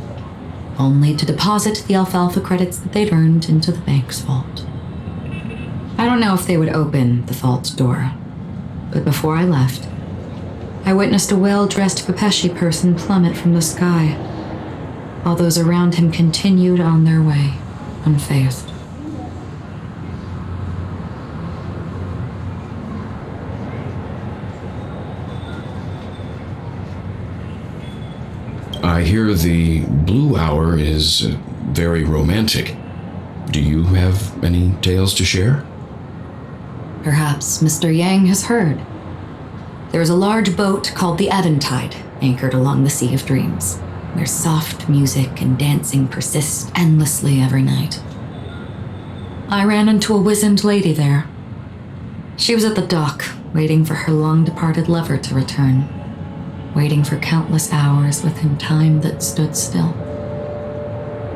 only to deposit the alfalfa credits that they'd earned into the bank's vault. I don't know if they would open the vault door, but before I left, I witnessed a well-dressed Pepeshi person plummet from the sky, while those around him continued on their way, unfazed. I hear the Blue Hour is very romantic. Do you have any tales to share? Perhaps Mr. Yang has heard. There is a large boat called the Eventide anchored along the Sea of Dreams. where soft music and dancing persist endlessly every night. I ran into a wizened lady there. She was at the dock, waiting for her long-departed lover to return, waiting for countless hours within time that stood still.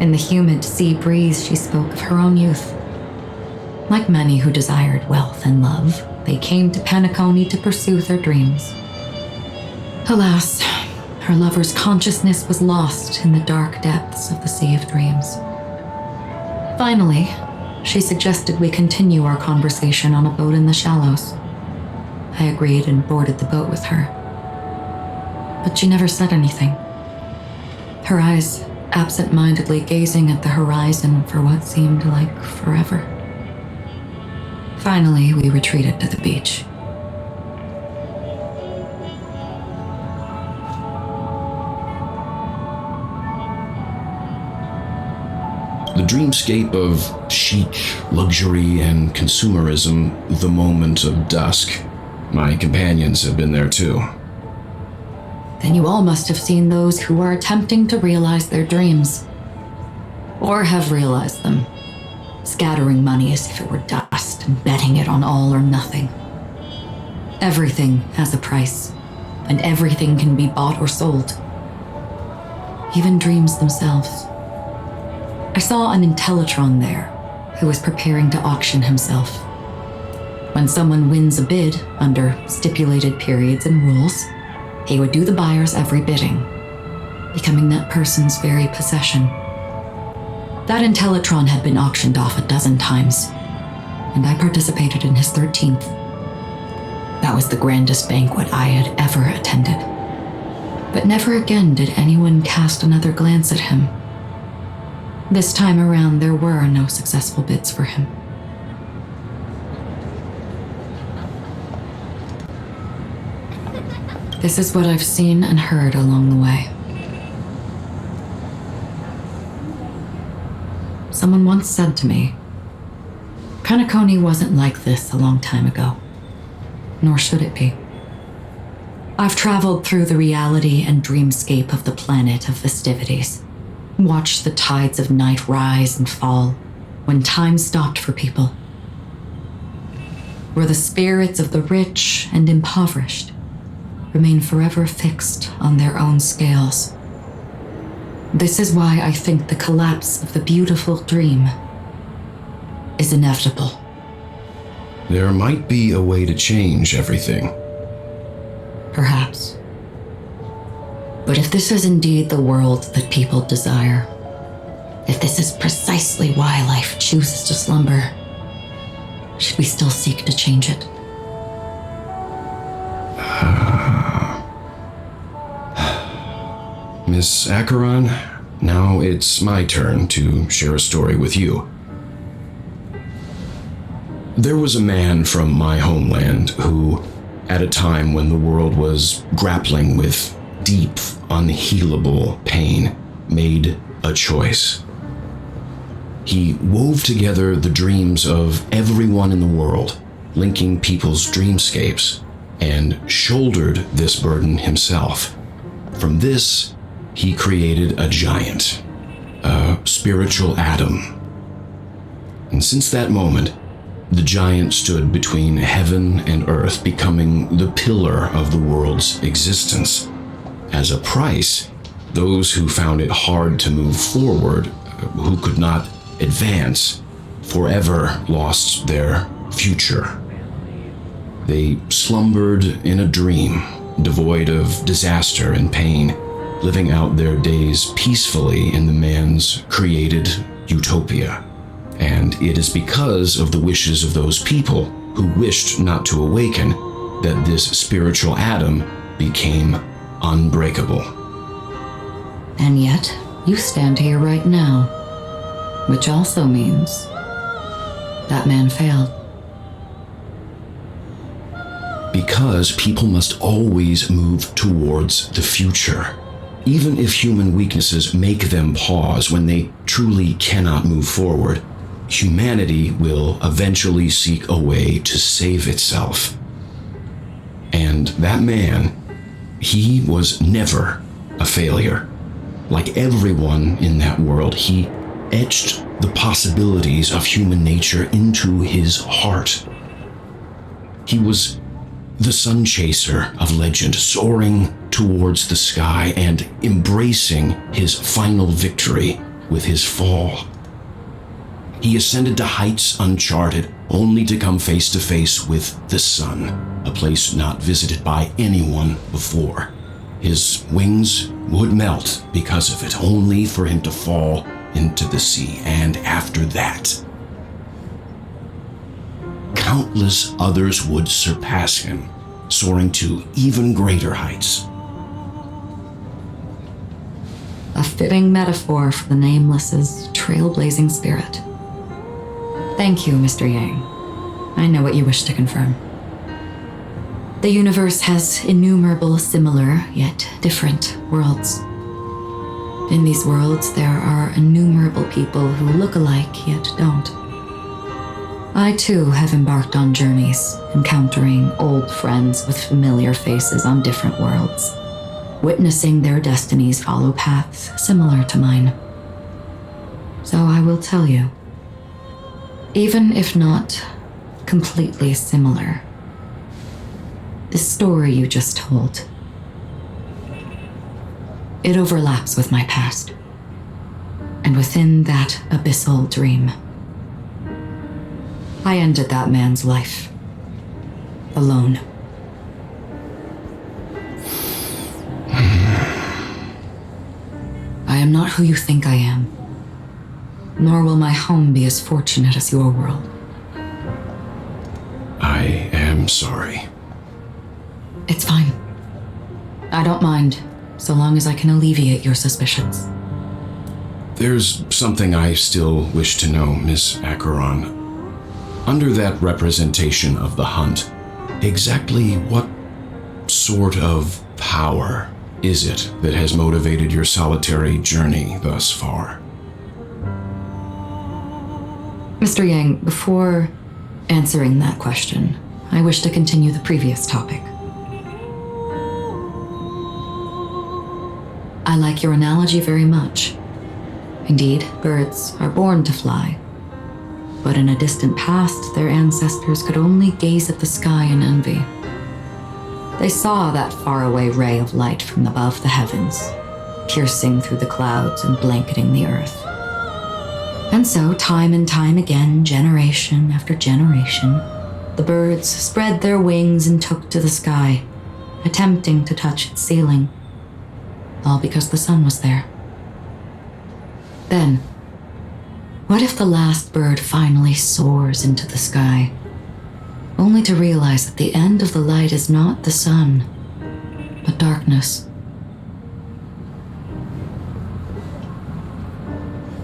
In the humid sea breeze, she spoke of her own youth. Like many who desired wealth and love, they came to Penacony to pursue their dreams. Alas, her lover's consciousness was lost in the dark depths of the Sea of Dreams. Finally, she suggested we continue our conversation on a boat in the shallows. I agreed and boarded the boat with her. But she never said anything. Her eyes absent-mindedly gazing at the horizon for what seemed like forever. Finally, we retreated to the beach. The dreamscape of chic, luxury, and consumerism, the moment of dusk. My companions have been there too. Then you all must have seen those who are attempting to realize their dreams. Or have realized them, scattering money as if it were dust and betting it on all or nothing. Everything has a price, and everything can be bought or sold. Even dreams themselves. I saw an Intellitron there who was preparing to auction himself. When someone wins a bid under stipulated periods and rules, he would do the buyer's every bidding, becoming that person's very possession. That Intellitron had been auctioned off 12 times, and I participated in his 13th. That was the grandest banquet I had ever attended. But never again did anyone cast another glance at him. This time around, there were no successful bids for him. This is what I've seen and heard along the way. Someone once said to me, Penacony wasn't like this a long time ago, nor should it be. I've traveled through the reality and dreamscape of the planet of festivities, watched the tides of night rise and fall when time stopped for people, where the spirits of the rich and impoverished remain forever fixed on their own scales. This is why I think the collapse of the beautiful dream is inevitable. There might be a way to change everything. Perhaps. But if this is indeed the world that people desire, if this is precisely why life chooses to slumber, should we still seek to change it? Miss Acheron, now it's my turn to share a story with you. There was a man from my homeland who, at a time when the world was grappling with deep, unhealable pain, made a choice. He wove together the dreams of everyone in the world, linking people's dreamscapes, and shouldered this burden himself. From this, he created a giant, a spiritual atom. And since that moment, the giant stood between heaven and earth, becoming the pillar of the world's existence. As a price, those who found it hard to move forward, who could not advance, forever lost their future. They slumbered in a dream, devoid of disaster and pain, living out their days peacefully in the man's created utopia. And it is because of the wishes of those people who wished not to awaken that this spiritual atom became unbreakable. And yet, you stand here right now, which also means that man failed. Because people must always move towards the future. Even if human weaknesses make them pause when they truly cannot move forward, humanity will eventually seek a way to save itself. And that man, he was never a failure. Like everyone in that world, he etched the possibilities of human nature into his heart. He was the sun chaser of legend, soaring towards the sky and embracing his final victory with his fall. He ascended to heights uncharted, only to come face to face with the sun, a place not visited by anyone before. His wings would melt because of it, only for him to fall into the sea. And after that, countless others would surpass him, soaring to even greater heights. A fitting metaphor for the Nameless's trailblazing spirit. Thank you, Mr. Yang. I know what you wish to confirm. The universe has innumerable similar, yet different worlds. In these worlds, there are innumerable people who look alike, yet don't. I too have embarked on journeys, encountering old friends with familiar faces on different worlds, witnessing their destinies follow paths similar to mine. So I will tell you, even if not completely similar, the story you just told, it overlaps with my past, and within that abyssal dream, I ended that man's life, alone. I am not who you think I am, nor will my home be as fortunate as your world. I am sorry. It's fine. I don't mind, so long as I can alleviate your suspicions. There's something I still wish to know, Miss Acheron. Under that representation of the hunt, exactly what sort of power is it that has motivated your solitary journey thus far? Mr. Yang, before answering that question, I wish to continue the previous topic. I like your analogy very much. Indeed, birds are born to fly. But in a distant past, their ancestors could only gaze at the sky in envy. They saw that faraway ray of light from above the heavens, piercing through the clouds and blanketing the earth. And so, time and time again, generation after generation, the birds spread their wings and took to the sky, attempting to touch its ceiling, all because the sun was there. Then, what if the last bird finally soars into the sky, only to realize that the end of the light is not the sun, but darkness?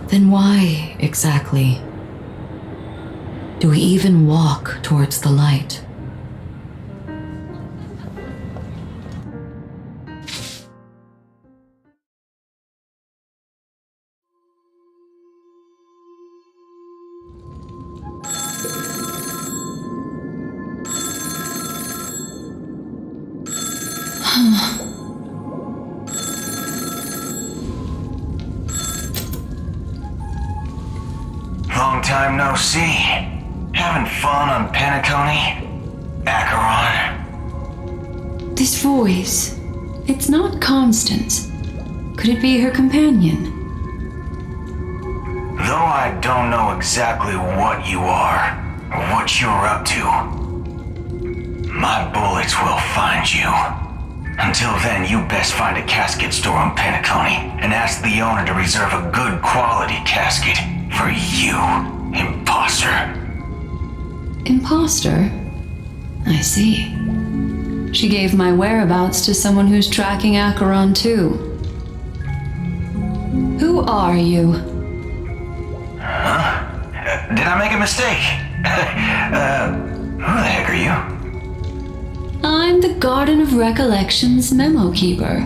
Then why, exactly, do we even walk towards the light? Long time no see. Having fun on Penacony? Acheron? This voice, it's not Constance. Could it be her companion? Though I don't know exactly what you are, or what you're up to, my bullets will find you. Until then, you best find a casket store on Penacony and ask the owner to reserve a good quality casket for you, imposter. Imposter? I see. She gave my whereabouts to someone who's tracking Acheron too. Who are you? Huh? Did I make a mistake? Who the heck are you? I'm the Garden of Recollection's memo keeper.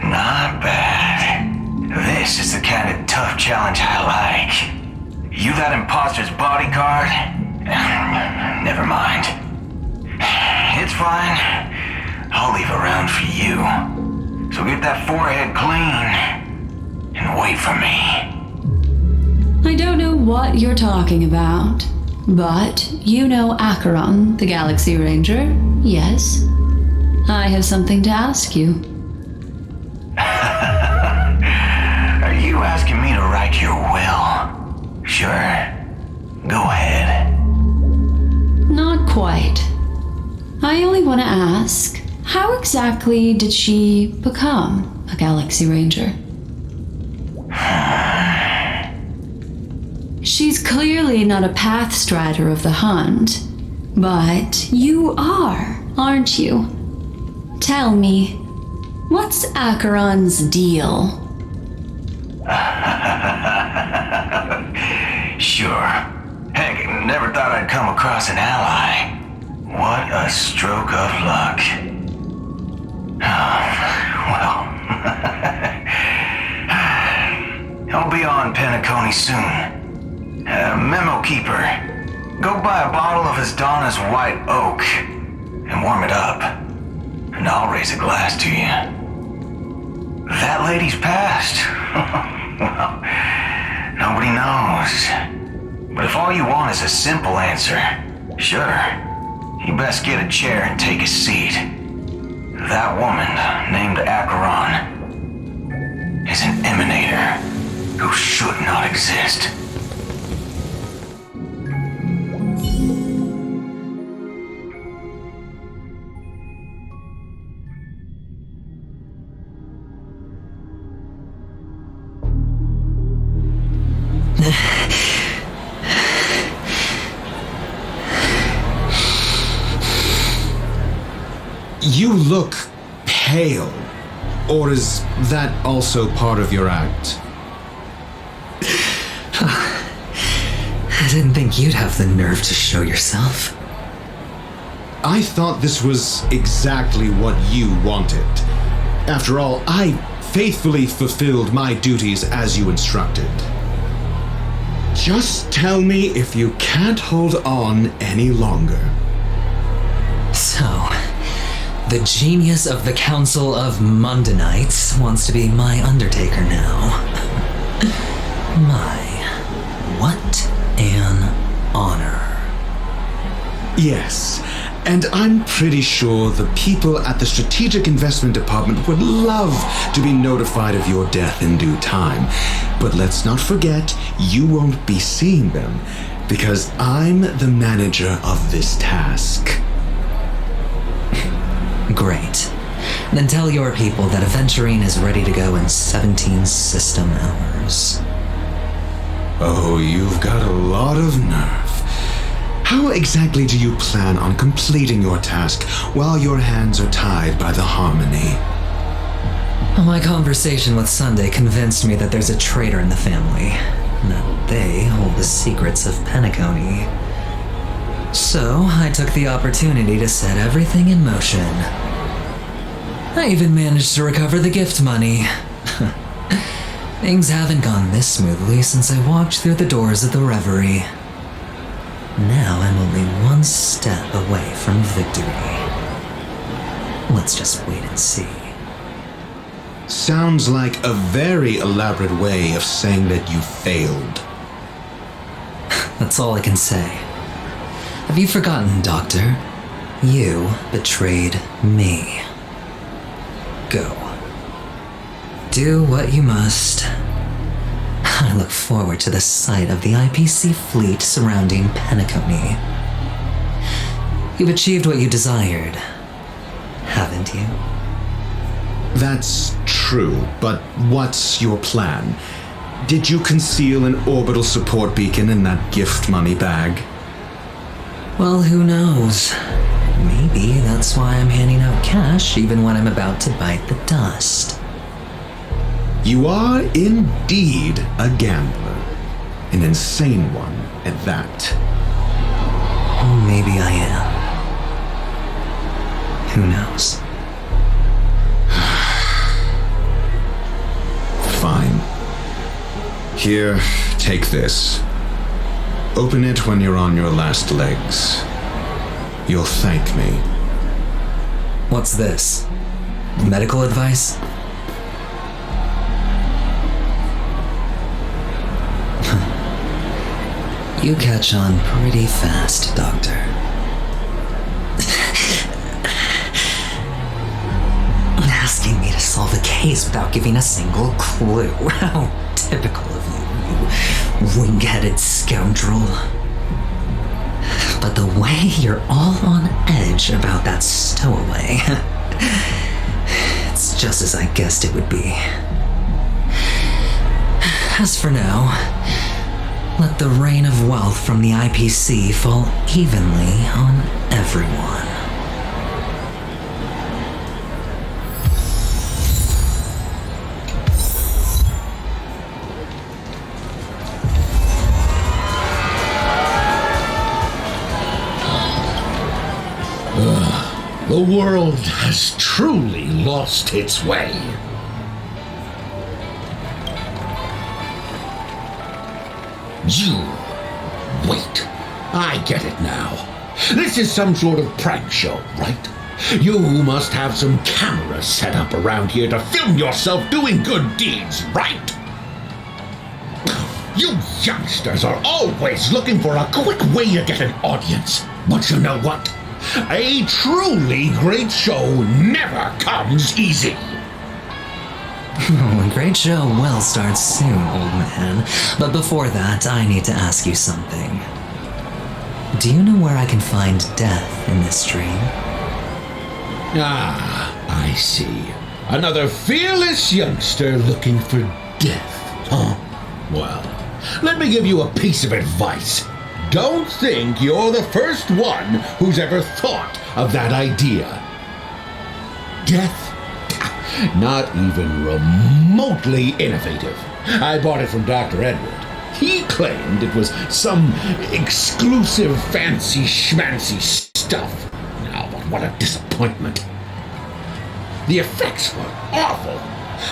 Not bad. This is the kind of tough challenge I like. You that imposter's bodyguard? Never mind. It's fine. I'll leave a round for you. So get that forehead clean and wait for me. I don't know what you're talking about, but you know Acheron, the Galaxy Ranger, yes? I have something to ask you. Are you asking me to write your will? Sure. Go ahead. Not quite. I only want to ask, how exactly did she become a Galaxy Ranger? She's clearly not a path strider of the hunt, but you are, aren't you? Tell me, what's Acheron's deal? Sure. Heck, never thought I'd come across an ally. What a stroke of luck. Well, I'll be on Penacony soon. Memo Keeper, go buy a bottle of his Donna's White Oak and warm it up, and I'll raise a glass to you. That lady's passed. Well, nobody knows. But if all you want is a simple answer, sure, you best get a chair and take a seat. That woman, named Acheron, is an emanator who should not exist. You look pale. Or is that also part of your act? I didn't think you'd have the nerve to show yourself. I thought this was exactly what you wanted. After all, I faithfully fulfilled my duties as you instructed. Just tell me if you can't hold on any longer. So, the genius of the Council of Mundanites wants to be my Undertaker now. What an honor. Yes, and I'm pretty sure the people at the Strategic Investment Department would love to be notified of your death in due time. But let's not forget, you won't be seeing them, because I'm the manager of this task. Great. Then tell your people that Aventurine is ready to go in 17 system hours. Oh, you've got a lot of nerve. How exactly do you plan on completing your task while your hands are tied by the Harmony? My conversation with Sunday convinced me that there's a traitor in the family, and that they hold the secrets of Penacony. So, I took the opportunity to set everything in motion. I even managed to recover the gift money. Things haven't gone this smoothly since I walked through the doors of the Reverie. Now I'm only one step away from victory. Let's just wait and see. Sounds like a very elaborate way of saying that you failed. That's all I can say. Have you forgotten, Doctor? You betrayed me. Go. Do what you must. I look forward to the sight of the IPC fleet surrounding Penacony. You've achieved what you desired, haven't you? That's true, but what's your plan? Did you conceal an orbital support beacon in that gift money bag? Well, who knows? Maybe that's why I'm handing out cash even when I'm about to bite the dust. You are indeed a gambler. An insane one at that. Oh, maybe I am. Who knows? Fine. Here, take this. Open it when you're on your last legs. You'll thank me. What's this? Medical advice? You catch on pretty fast, Doctor. Asking me to solve a case without giving a single clue. How typical of you, you wing-headed scoundrel. But the way you're all on edge about that stowaway, it's just as I guessed it would be. As for now, let the rain of wealth from the IPC fall evenly on everyone. The world has truly lost its way. You... wait. I get it now. This is some sort of prank show, right? You must have some cameras set up around here to film yourself doing good deeds, right? You youngsters are always looking for a quick way to get an audience. But you know what? A truly great show never comes easy. A great show will start soon, old man. But before that, I need to ask you something. Do you know where I can find death in this dream? Ah, I see. Another fearless youngster looking for death, huh? Well, let me give you a piece of advice. Don't think you're the first one who's ever thought of that idea. Death? Not even remotely innovative. I bought it from Dr. Edward. He claimed it was some exclusive fancy schmancy stuff. Now, but what a disappointment. The effects were awful.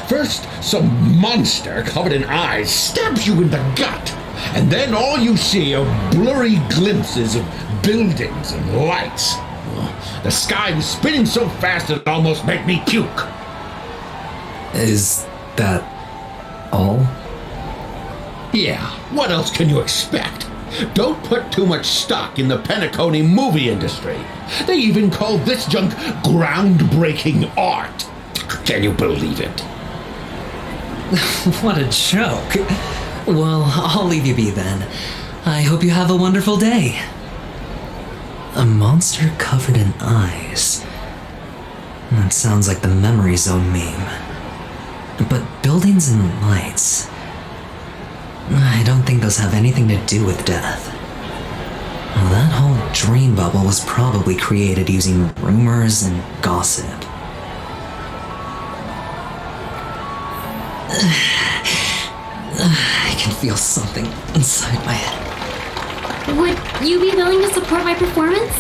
First, some monster covered in eyes stabs you in the gut. And then all you see are blurry glimpses of buildings and lights. The sky was spinning so fast it almost made me puke. Is that all? Yeah, what else can you expect? Don't put too much stock in the Penacony movie industry. They even call this junk groundbreaking art. Can you believe it? What a joke. Well, I'll leave you be then. I hope you have a wonderful day. A monster covered in eyes. That sounds like the Memory Zone meme. But buildings and lights... I don't think those have anything to do with death. Well, that whole dream bubble was probably created using rumors and gossip. I can feel something inside my head. Would you be willing to support my performance?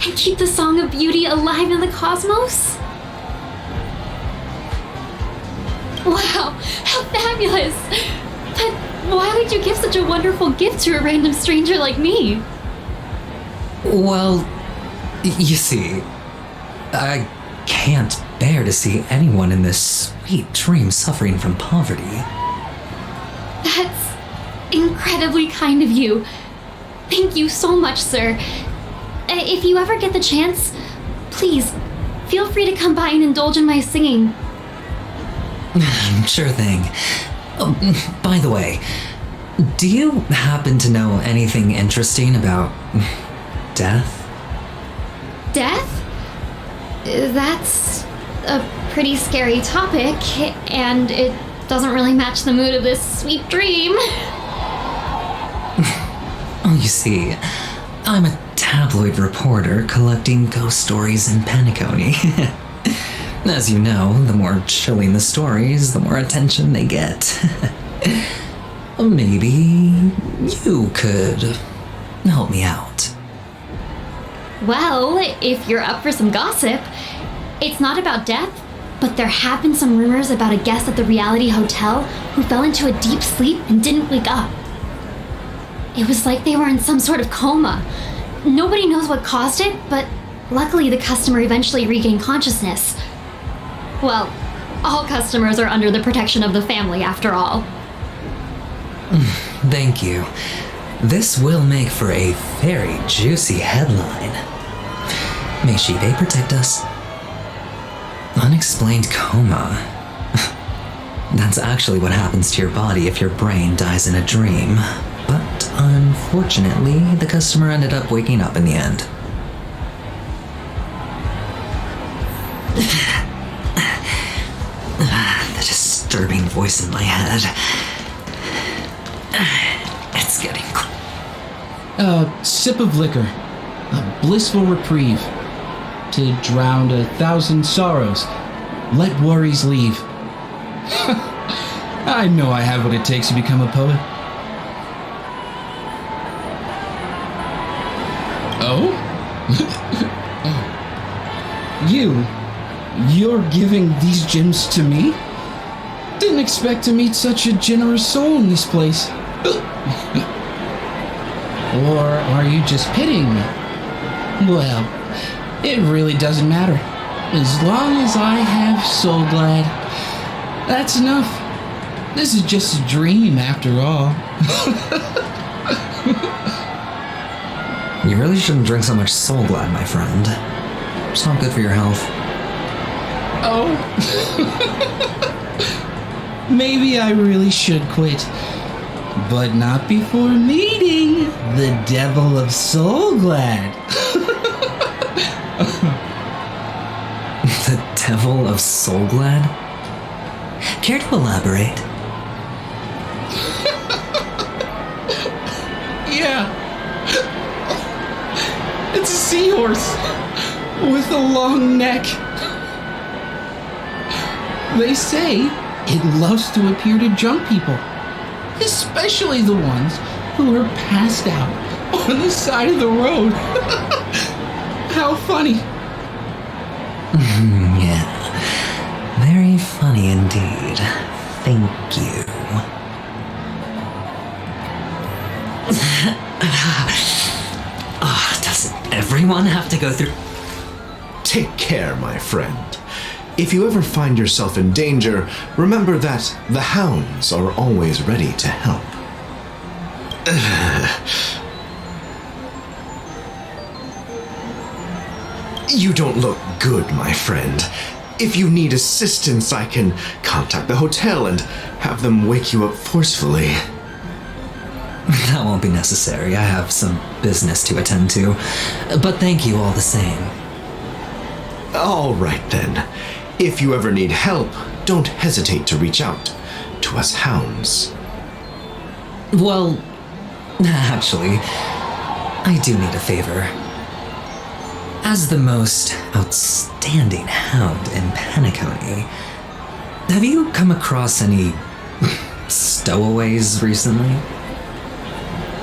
And keep the Song of Beauty alive in the cosmos? Wow, how fabulous! But why would you give such a wonderful gift to a random stranger like me? Well, you see, I can't bear to see anyone in this sweet dream suffering from poverty. That's incredibly kind of you. Thank you so much, sir. If you ever get the chance, please, feel free to come by and indulge in my singing. Sure thing. Oh, by the way, do you happen to know anything interesting about death? Death? That's a pretty scary topic, and it doesn't really match the mood of this sweet dream. Oh, you see, I'm a tabloid reporter collecting ghost stories in Penacony. As you know, the more chilling the stories, the more attention they get. Maybe you could help me out. Well, if you're up for some gossip, it's not about death, but there have been some rumors about a guest at the Reality Hotel who fell into a deep sleep and didn't wake up. It was like they were in some sort of coma. Nobody knows what caused it, but Luckily, the customer eventually regained consciousness. Well, all customers are under the protection of the family, after all. Thank you. This will make for a very juicy headline. May Shive protect us. Unexplained coma. That's actually what happens to your body if your brain dies in a dream. But unfortunately, the customer ended up waking up in the end. The disturbing voice in my head. It's getting... A sip of liquor. A blissful reprieve. To drown 1,000 sorrows. Let worries leave. I know I have what it takes to become a poet. Oh? You're giving these gems to me? Didn't expect to meet such a generous soul in this place. Or are you just pitying me? Well, it really doesn't matter. As long as I have Soul Glad, that's enough. This is just a dream after all. You really shouldn't drink so much Soul Glad, my friend. It's not good for your health. Oh. Maybe I really should quit. But not before meeting the Devil of Soul Glad. The Devil of Soul Glad? Care to elaborate? Yeah. It's a seahorse with a long neck. They say it loves to appear to drunk people, especially the ones who are passed out on the side of the road. How funny. Yeah. Very funny indeed. Thank you. Doesn't everyone have to go through... Take care, my friend. If you ever find yourself in danger, remember that the hounds are always ready to help. You don't look good, my friend. If you need assistance, I can contact the hotel and have them wake you up forcefully. That won't be necessary. I have some business to attend to. But thank you all the same. All right then. If you ever need help, don't hesitate to reach out to us hounds. Well, actually, I do need a favor. As the most outstanding hound in Penacony, have you come across any stowaways recently?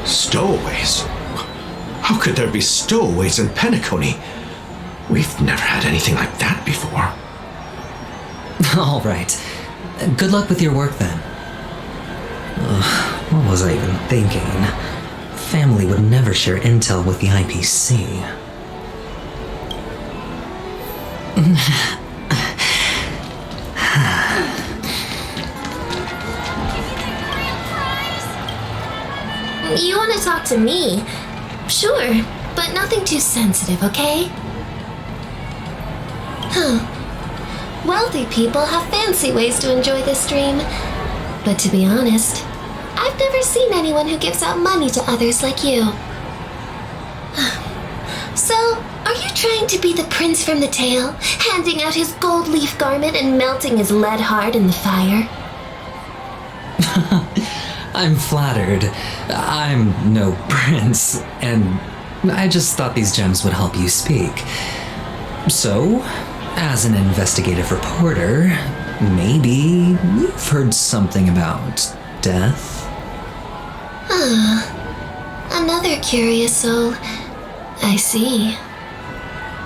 Stowaways? How could there be stowaways in Penacony? We've never had anything like that before. All right. Good luck with your work then. What was I even thinking? Family would never share intel with the IPC. You want to talk to me? Sure, but nothing too sensitive, okay? Wealthy people have fancy ways to enjoy this dream. But to be honest, I've never seen anyone who gives out money to others like you. So, are you trying to be the prince from the tale, handing out his gold leaf garment and melting his lead heart in the fire? I'm flattered. I'm no prince, and I just thought these gems would help you speak. So, as an investigative reporter, maybe you've heard something about death? Another curious soul. I see.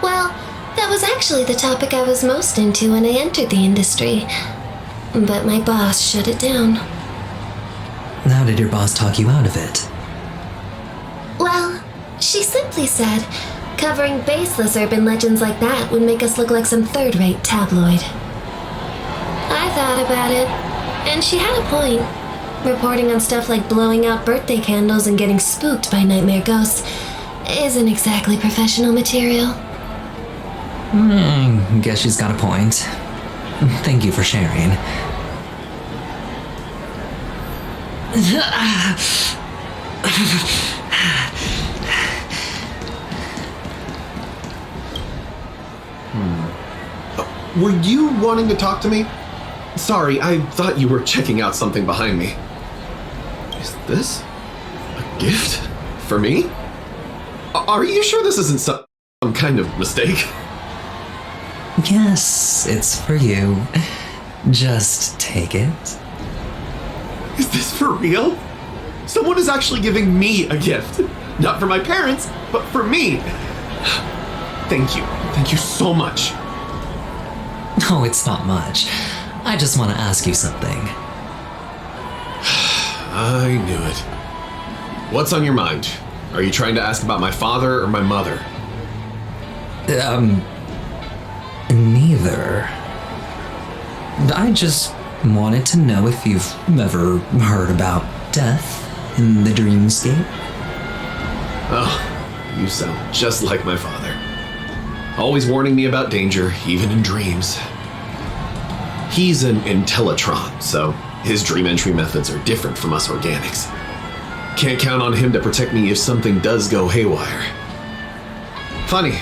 Well, that was actually the topic I was most into when I entered the industry. But my boss shut it down. How did your boss talk you out of it? Well, she simply said, Covering baseless urban legends like that would make us look like some third-rate tabloid. I thought about it, and she had a point. Reporting on stuff like blowing out birthday candles and getting spooked by nightmare ghosts isn't exactly professional material. Guess she's got a point. Thank you for sharing. Were you wanting to talk to me? Sorry, I thought you were checking out something behind me. Is this a gift for me? Are you sure this isn't some kind of mistake? Yes, it's for you. Just take it. Is this for real? Someone is actually giving me a gift. Not for my parents, but for me. Thank you. Thank you so much. Oh, it's not much. I just want to ask you something. I knew it. What's on your mind? Are you trying to ask about my father or my mother? Neither. I just wanted to know if you've ever heard about death in the dreamscape. Oh, you sound just like my father. Always warning me about danger, even in dreams. He's an Intellitron, so his dream entry methods are different from us organics. Can't count on him to protect me if something does go haywire. Funny,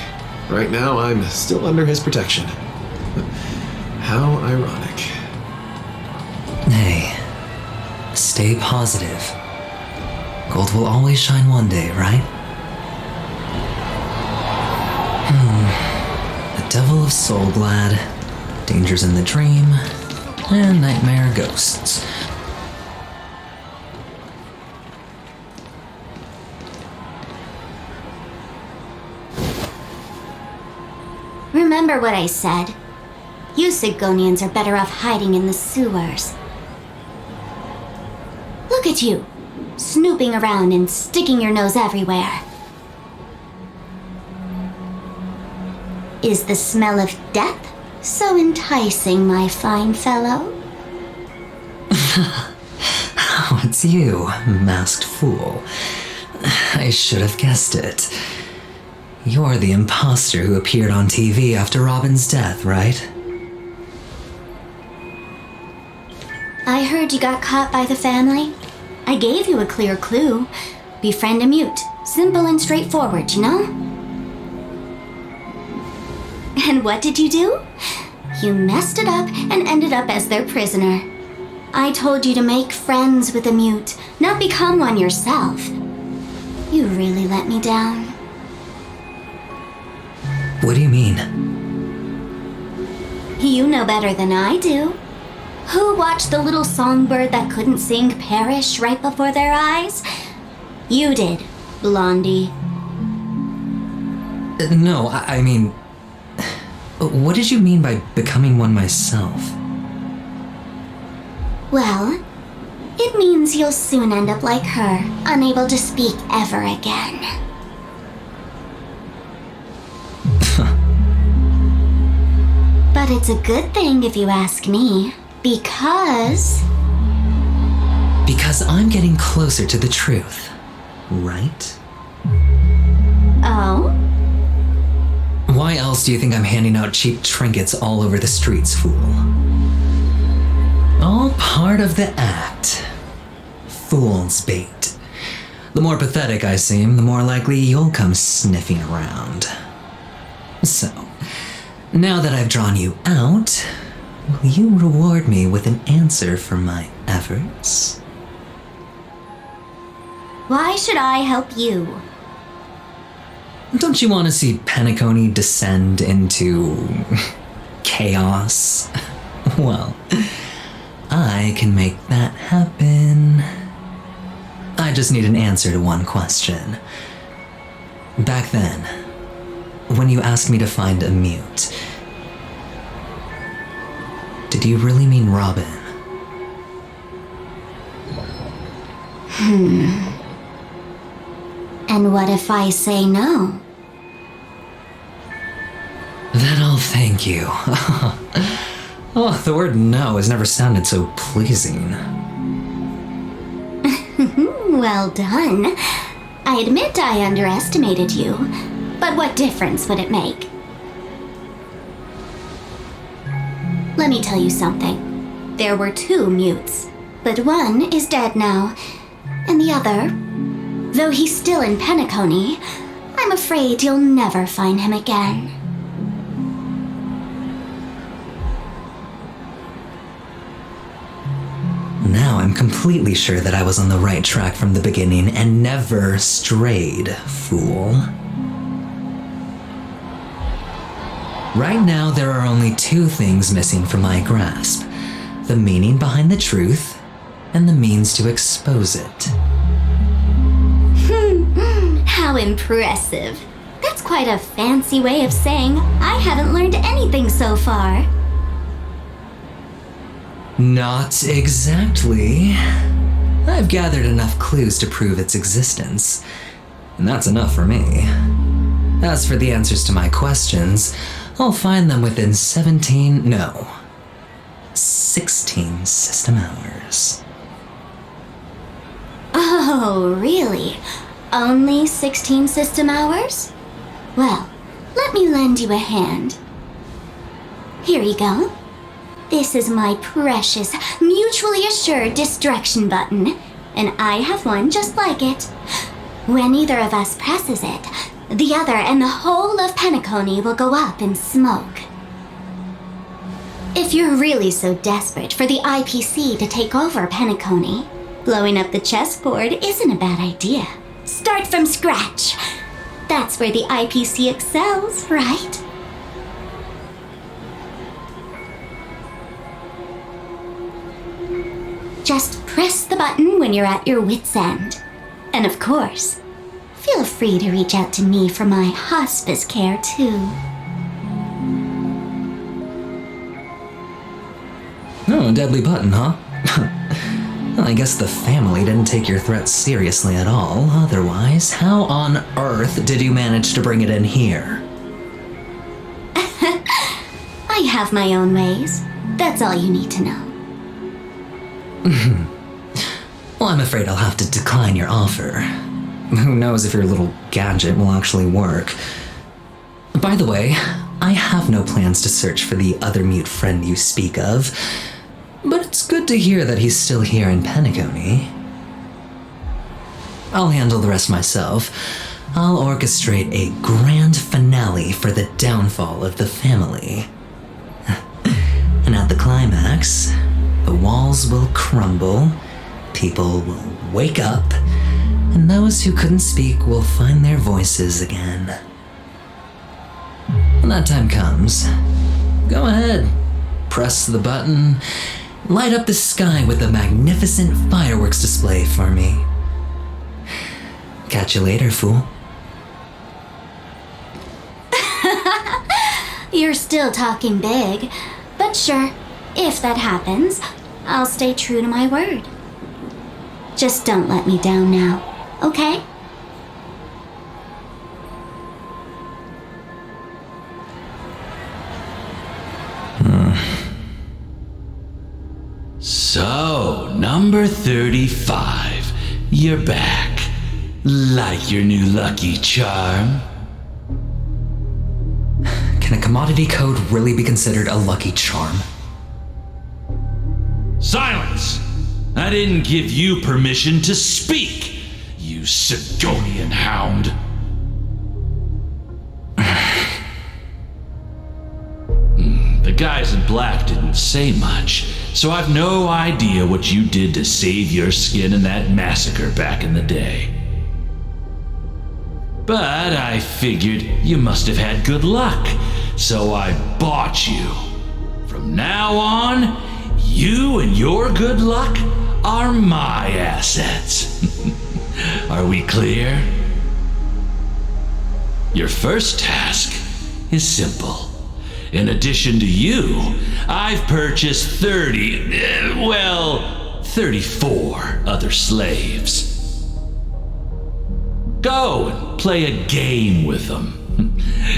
right now I'm still under his protection. How ironic. Hey, stay positive. Gold will always shine one day, right? The Devil of Soulglad, Dangers in the Dream, and Nightmare Ghosts. Remember what I said. You Sigonians are better off hiding in the sewers. Look at you, snooping around and sticking your nose everywhere. Is the smell of death so enticing, my fine fellow? Oh, it's you, masked fool. I should have guessed it. You're the imposter who appeared on TV after Robin's death, right? I heard you got caught by the family. I gave you a clear clue. Befriend a mute. Simple and straightforward, you know? And what did you do? You messed it up and ended up as their prisoner. I told you to make friends with a mute, not become one yourself. You really let me down. What do you mean? You know better than I do. Who watched the little songbird that couldn't sing perish right before their eyes? You did, Blondie. No, I mean... What did you mean by becoming one myself? Well, it means you'll soon end up like her, unable to speak ever again. But it's a good thing if you ask me, because... Because I'm getting closer to the truth, right? Oh? Why else do you think I'm handing out cheap trinkets all over the streets, fool? All part of the act. Fool's bait. The more pathetic I seem, the more likely you'll come sniffing around. So, now that I've drawn you out, will you reward me with an answer for my efforts? Why should I help you? Don't you want to see Penacony descend into... chaos? Well, I can make that happen. I just need an answer to one question. Back then, when you asked me to find a mute, did you really mean Robin? And what if I say no? thank you. Oh, the word no has never sounded so pleasing. Well done. I admit I underestimated you, but what difference would it make? Let me tell you something. There were 2 mutes, but one is dead now, and the other, though he's still in Penacony, I'm afraid you'll never find him again. Now I'm completely sure that I was on the right track from the beginning and never strayed, fool. Right now, there are only 2 things missing from my grasp: the meaning behind the truth and the means to expose it. How impressive. That's quite a fancy way of saying I haven't learned anything so far. Not exactly. I've gathered enough clues to prove its existence, and that's enough for me. As for the answers to my questions, I'll find them within 16 system hours. Oh, really? Only 16 system hours? Well, let me lend you a hand. Here you go. This is my precious, mutually assured distraction button, and I have one just like it. When either of us presses it, the other and the whole of Penacony will go up in smoke. If you're really so desperate for the IPC to take over Penacony, blowing up the chessboard isn't a bad idea. Start from scratch. That's where the IPC excels, right? Just press the button when you're at your wit's end. And of course, feel free to reach out to me for my hospice care too. Oh, a deadly button, huh? Well, I guess the family didn't take your threat seriously at all. Otherwise, how on earth did you manage to bring it in here? I have my own ways. That's all you need to know. Well, I'm afraid I'll have to decline your offer. Who knows if your little gadget will actually work. By the way, I have no plans to search for the other mute friend you speak of, but it's good to hear that he's still here in Penacony. I'll handle the rest myself. I'll orchestrate a grand finale for the downfall of the family. And at the climax, the walls will crumble, people will wake up, and those who couldn't speak will find their voices again. When that time comes, go ahead, press the button, light up the sky with a magnificent fireworks display for me. Catch you later, fool. You're still talking big, but sure, if that happens, I'll stay true to my word. Just don't let me down now, okay? So, number 35. You're back. Like your new lucky charm? Can a commodity code really be considered a lucky charm? Silence! I didn't give you permission to speak, you Sigonian hound. The guys in black didn't say much, so I've no idea what you did to save your skin in that massacre back in the day. But I figured you must have had good luck, so I bought you. From now on, you and your good luck are my assets. Are we clear? Your first task is simple. In addition to you, I've purchased 34 other slaves. Go and play a game with them.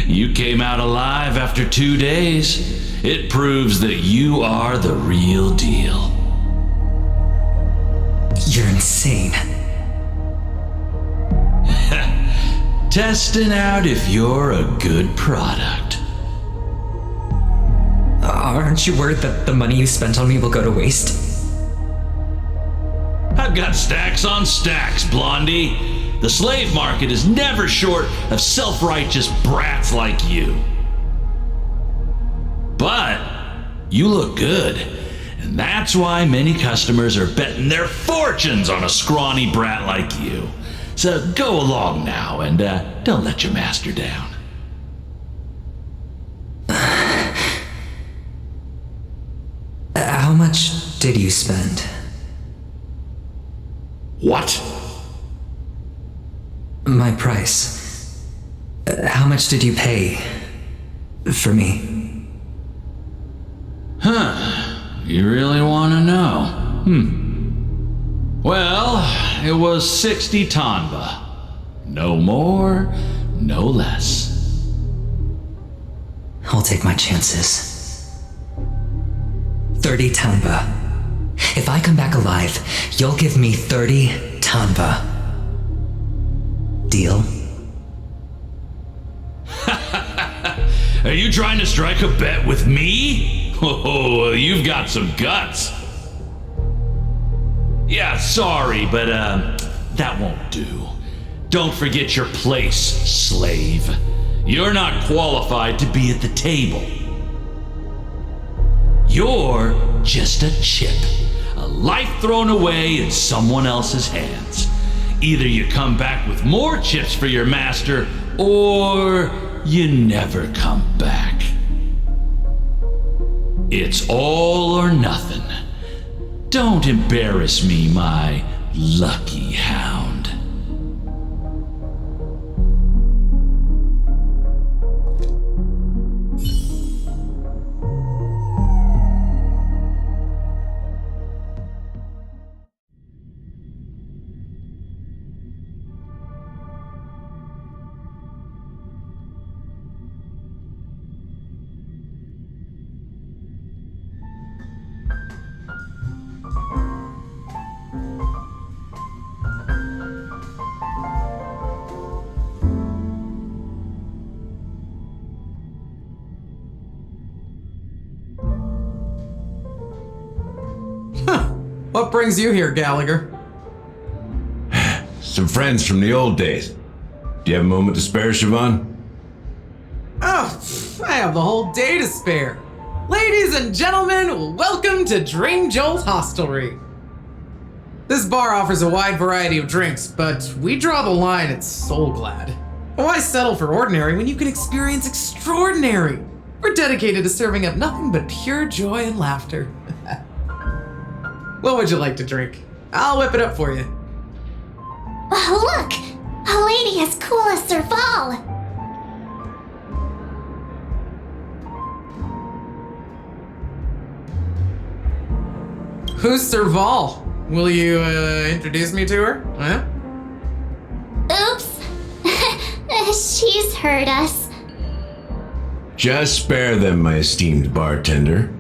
You came out alive after 2 days. It proves that you are the real deal. You're insane. Testing out if you're a good product. Aren't you worried that the money you spent on me will go to waste? I've got stacks on stacks, Blondie. The slave market is never short of self-righteous brats like you. But you look good, and that's why many customers are betting their fortunes on a scrawny brat like you. So go along now and don't let your master down. How much did you spend? What? My price. How much did you pay for me? Huh. You really want to know? Well, it was 60 tanba. No more, no less. I'll take my chances. 30 tanba. If I come back alive, you'll give me 30 tanba. Deal? Are you trying to strike a bet with me? Oh, you've got some guts. Yeah, sorry, but that won't do. Don't forget your place, slave. You're not qualified to be at the table. You're just a chip, a life thrown away in someone else's hands. Either you come back with more chips for your master, or you never come back. It's all or nothing. Don't embarrass me, my lucky hound. What brings you here, Gallagher? Some friends from the old days. Do you have a moment to spare, Siobhan? Oh, I have the whole day to spare. Ladies and gentlemen, welcome to Dream Jolt Hostelry. This bar offers a wide variety of drinks, but we draw the line at Soulglad. Why settle for ordinary when you can experience extraordinary? We're dedicated to serving up nothing but pure joy and laughter. What would you like to drink? I'll whip it up for you. Oh, look! A lady as cool as Serval! Who's Serval? Will you introduce me to her? Huh? Oops. She's heard us. Just spare them, my esteemed bartender.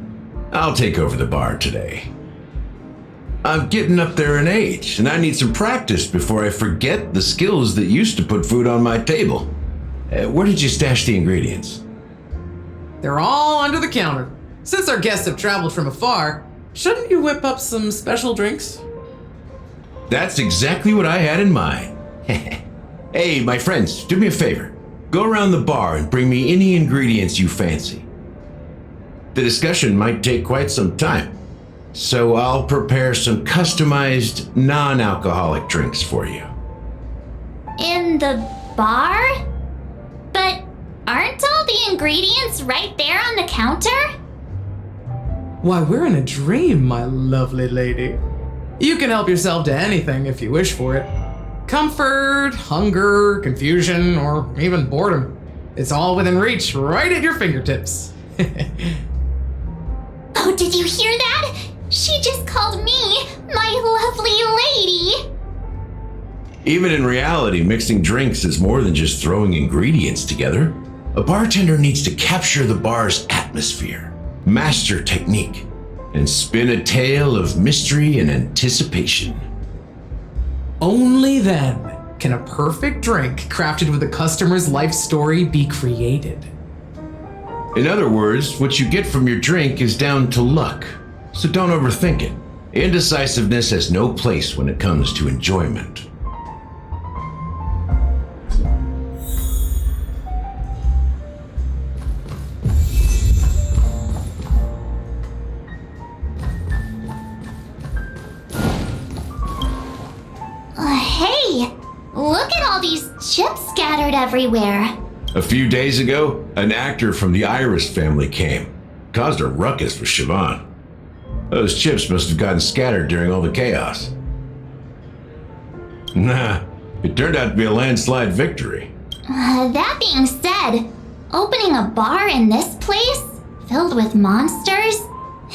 I'll take over the bar today. I'm getting up there in age, and I need some practice before I forget the skills that used to put food on my table. Where did you stash the ingredients? They're all under the counter. Since our guests have traveled from afar, shouldn't you whip up some special drinks? That's exactly what I had in mind. Hey, my friends, do me a favor. Go around the bar and bring me any ingredients you fancy. The discussion might take quite some time, so I'll prepare some customized, non-alcoholic drinks for you. In the bar? But aren't all the ingredients right there on the counter? Why, we're in a dream, my lovely lady. You can help yourself to anything if you wish for it. Comfort, hunger, confusion, or even boredom. It's all within reach, right at your fingertips. Oh, did you hear that? She just called me my lovely lady. Even in reality, mixing drinks is more than just throwing ingredients together. A bartender needs to capture the bar's atmosphere, master technique, and spin a tale of mystery and anticipation. Only then can a perfect drink crafted with a customer's life story be created. In other words, what you get from your drink is down to luck, so don't overthink it. Indecisiveness has no place when it comes to enjoyment. Hey, look at all these chips scattered everywhere. A few days ago, an actor from the Iris family came. Caused a ruckus for Siobhan. Those chips must have gotten scattered during all the chaos. Nah, it turned out to be a landslide victory. That being said, opening a bar in this place, filled with monsters,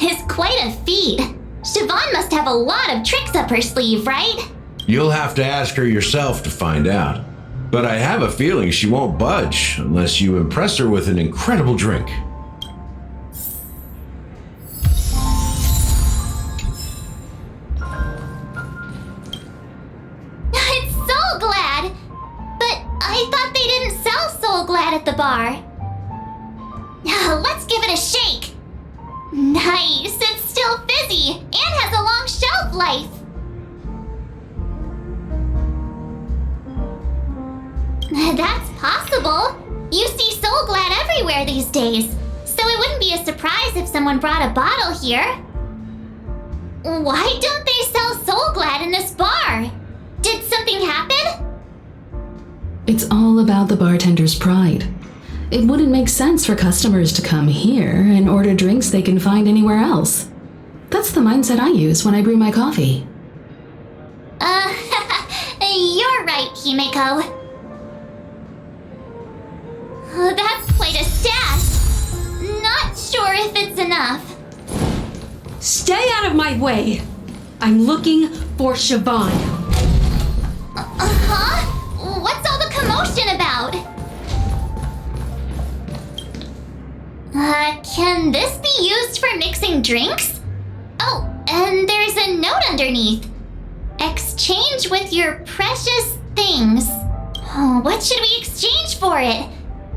is quite a feat. Siobhan must have a lot of tricks up her sleeve, right? You'll have to ask her yourself to find out. But I have a feeling she won't budge unless you impress her with an incredible drink. It's Soul Glad! But I thought they didn't sell Soul Glad at the bar. Let's give it a shake. Nice, it's still fizzy and has a long shelf life. That's possible. You see Soul Glad everywhere these days, so it wouldn't be a surprise if someone brought a bottle here. Why don't they sell Soul Glad in this bar? Did something happen? It's all about the bartender's pride. It wouldn't make sense for customers to come here and order drinks they can find anywhere else. That's the mindset I use when I brew my coffee. You're right, Himeko. That's quite a stash. Not sure if it's enough. Stay out of my way. I'm looking for Siobhan. Huh? What's all the commotion about? Can this be used for mixing drinks? Oh, and there's a note underneath. Exchange with your precious things. Oh, what should we exchange for it?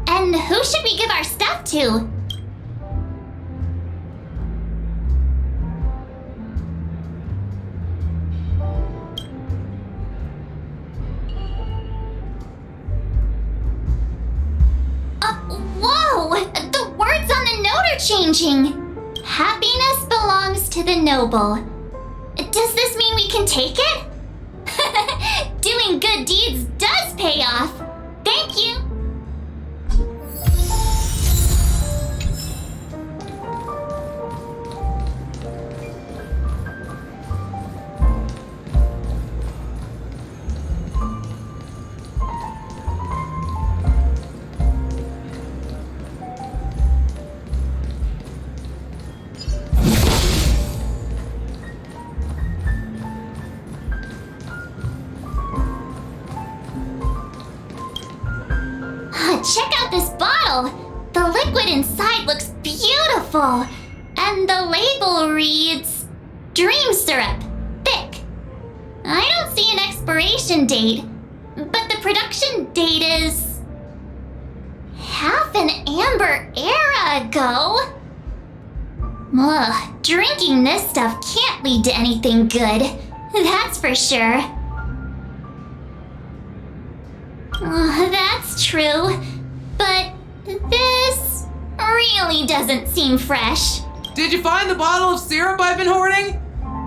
And who should we give our stuff to? Whoa! The words on the note are changing. Happiness belongs to the noble. Does this mean we can take it? Doing good deeds does pay off. Thank you. Check out this bottle! The liquid inside looks beautiful! And the label reads... Dream Syrup. Thick. I don't see an expiration date, but the production date is... half an amber era ago? Ugh, drinking this stuff can't lead to anything good. That's for sure. That's true. But this really doesn't seem fresh. Did you find the bottle of syrup I've been hoarding?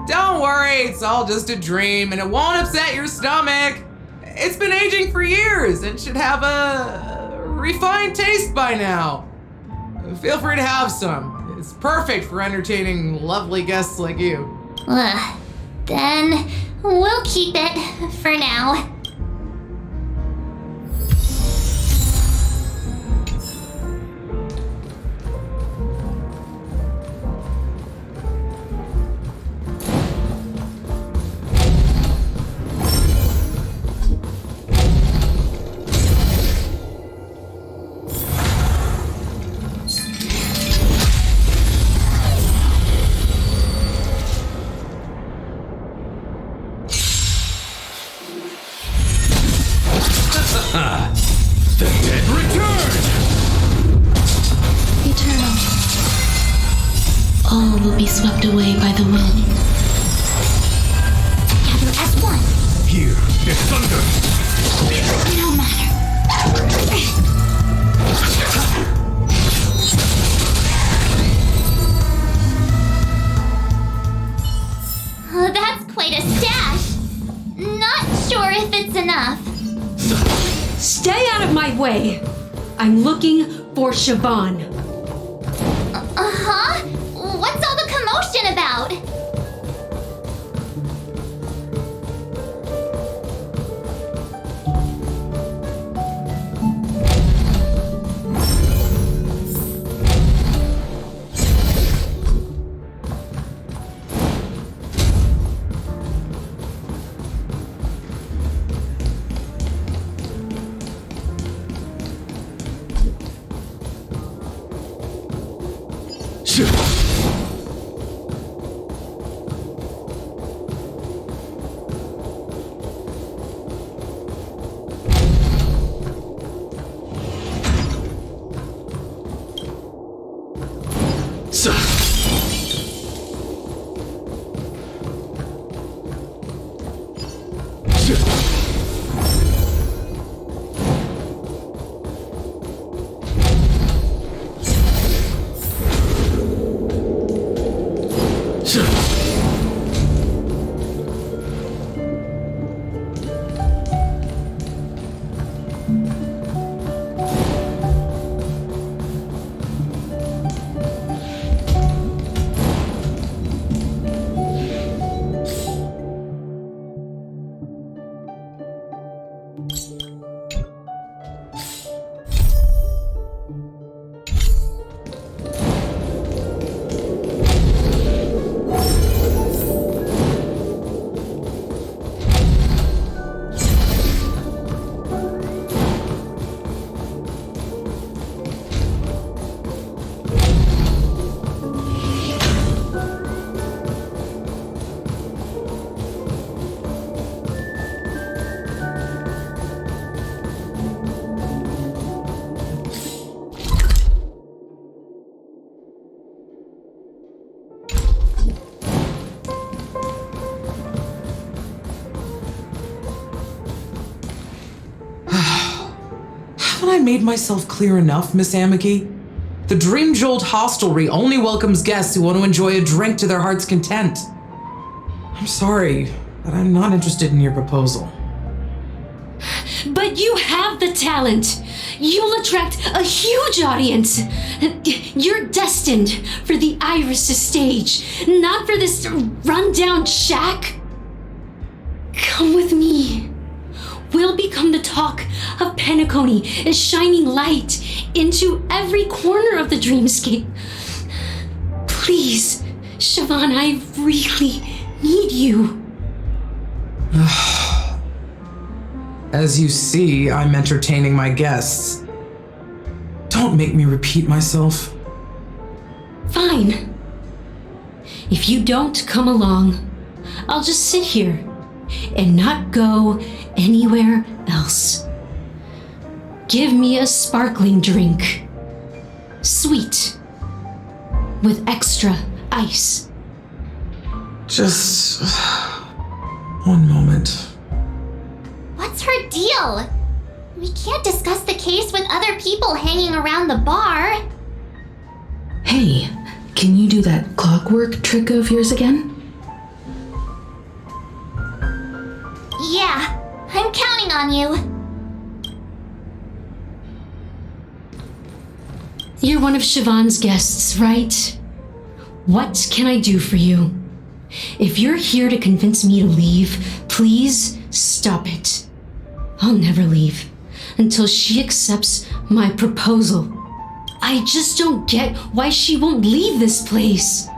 Don't worry, it's all just a dream and it won't upset your stomach. It's been aging for years and should have a refined taste by now. Feel free to have some. It's perfect for entertaining lovely guests like you. Then we'll keep it for now. swept away by the wind. Together as one. Hear the thunder. No matter. Oh, that's quite a stash. Not sure if it's enough. Stay out of my way. I'm looking for Siobhan. Uh-huh? What's all the commotion about? Haven't I made myself clear enough, Miss Amiki? The Dream Jolt hostelry only welcomes guests who want to enjoy a drink to their heart's content. I'm sorry, but I'm not interested in your proposal. But you have the talent. You'll attract a huge audience. You're destined for the Iris' stage, not for this rundown shack. Come with me. We'll become the talk of Penacony, a shining light into every corner of the dreamscape. Please, Siobhan, I really need you. As you see, I'm entertaining my guests. Don't make me repeat myself. Fine. If you don't come along, I'll just sit here and not go anywhere else. Give me a sparkling drink. Sweet. With extra ice. Just one moment. What's her deal? We can't discuss the case with other people hanging around the bar. Hey, can you do that clockwork trick of yours again? Yeah, I'm counting on you. You're one of Siobhan's guests, right? What can I do for you? If you're here to convince me to leave, please stop it. I'll never leave until she accepts my proposal. I just don't get why she won't leave this place.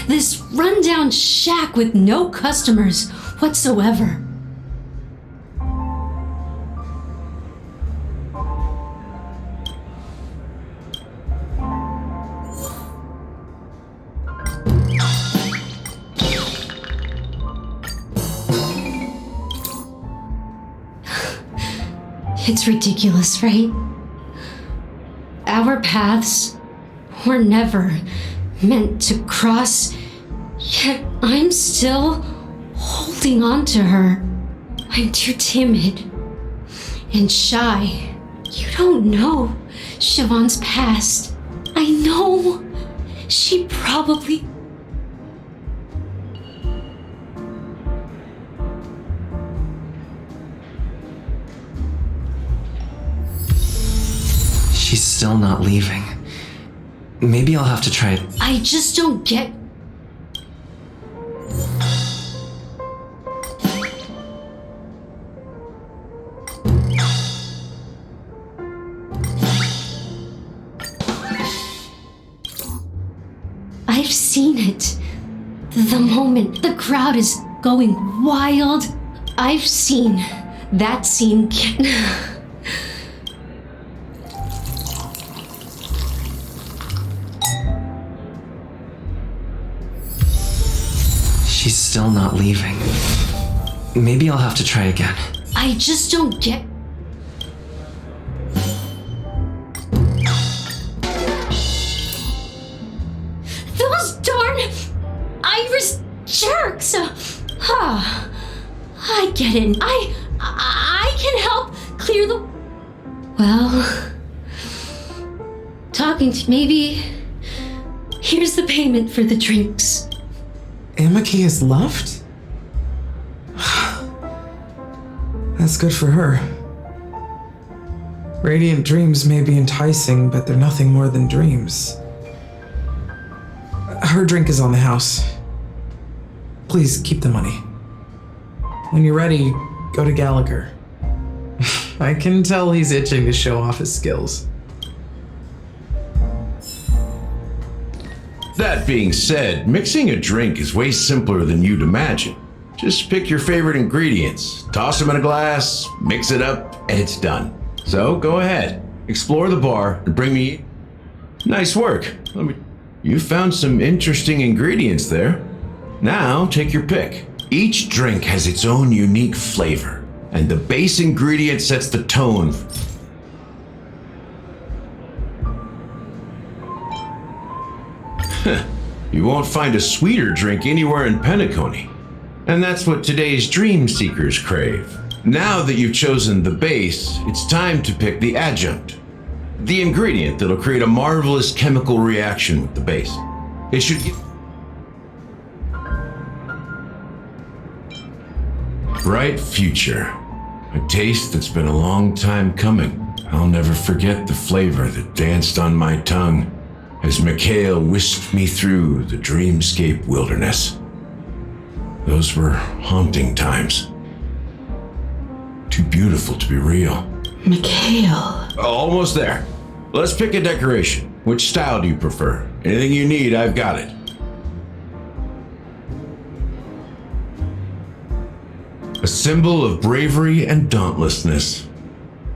This rundown shack with no customers whatsoever. It's ridiculous, right? Our paths were never meant to cross, yet I'm still holding on to her. I'm too timid and shy. You don't know Siobhan's past. I know she probably... She's still not leaving. Maybe I'll have to try it. I just don't get... I've seen it. The moment the crowd is going wild, I've seen that scene get... She's still not leaving. Maybe I'll have to try again. I just don't get... Those darn Irish jerks! I get it. I can help clear the... Well... Talking to maybe... Here's the payment for the drinks. Amaki has left? That's good for her. Radiant dreams may be enticing, but they're nothing more than dreams. Her drink is on the house. Please keep the money. When you're ready, go to Gallagher. I can tell he's itching to show off his skills. That being said, mixing a drink is way simpler than you'd imagine. Just pick your favorite ingredients, toss them in a glass, mix it up, and it's done. So go ahead, explore the bar, and bring me... Nice work. You found some interesting ingredients there. Now take your pick. Each drink has its own unique flavor, and the base ingredient sets the tone. You won't find a sweeter drink anywhere in Penacony. And that's what today's dream seekers crave. Now that you've chosen the base, it's time to pick the adjunct. The ingredient that'll create a marvelous chemical reaction with the base. It should give... Bright future. A taste that's been a long time coming. I'll never forget the flavor that danced on my tongue as Mikhail whisked me through the dreamscape wilderness. Those were haunting times. Too beautiful to be real. Mikhail. Almost there. Let's pick a decoration. Which style do you prefer? Anything you need, I've got it. A symbol of bravery and dauntlessness.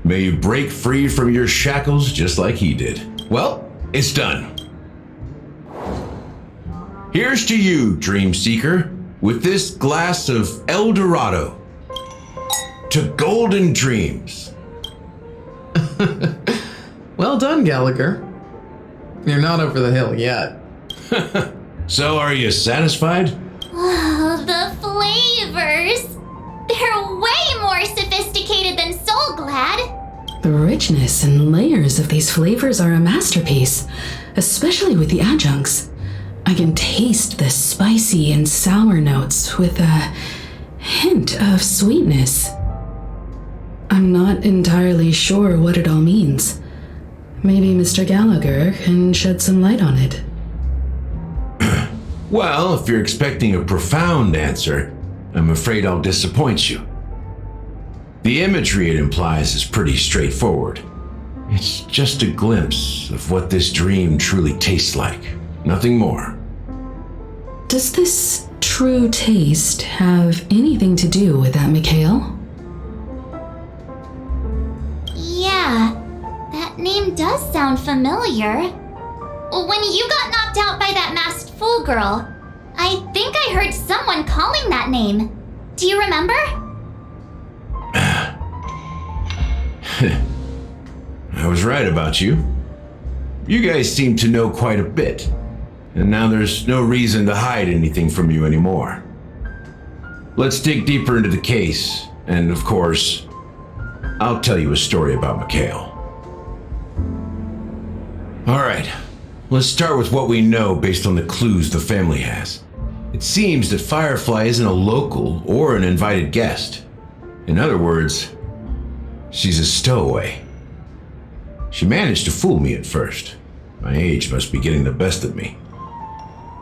May you break free from your shackles just like he did. Well, it's done. Here's to you, Dream Seeker, with this glass of El Dorado. To golden dreams. Well done, Gallagher. You're not over the hill yet. So, are you satisfied? Oh, the flavors! They're way more sophisticated than Soulglad. The richness and layers of these flavors are a masterpiece, especially with the adjuncts. I can taste the spicy and sour notes with a hint of sweetness. I'm not entirely sure what it all means. Maybe Mr. Gallagher can shed some light on it. Well, if you're expecting a profound answer, I'm afraid I'll disappoint you. The imagery it implies is pretty straightforward. It's just a glimpse of what this dream truly tastes like. Nothing more. Does this true taste have anything to do with that, Mikhail? Yeah, that name does sound familiar. When you got knocked out by that masked fool girl, I think I heard someone calling that name. Do you remember? I was right about you. You guys seem to know quite a bit. and now there's no reason to hide anything from you anymore. Let's dig deeper into the case, and of course, I'll tell you a story about Mikhail. Alright, let's start with what we know based on the clues the family has. It seems that Firefly isn't a local or an invited guest. In other words, she's a stowaway. She managed to fool me at first. My age must be getting the best of me.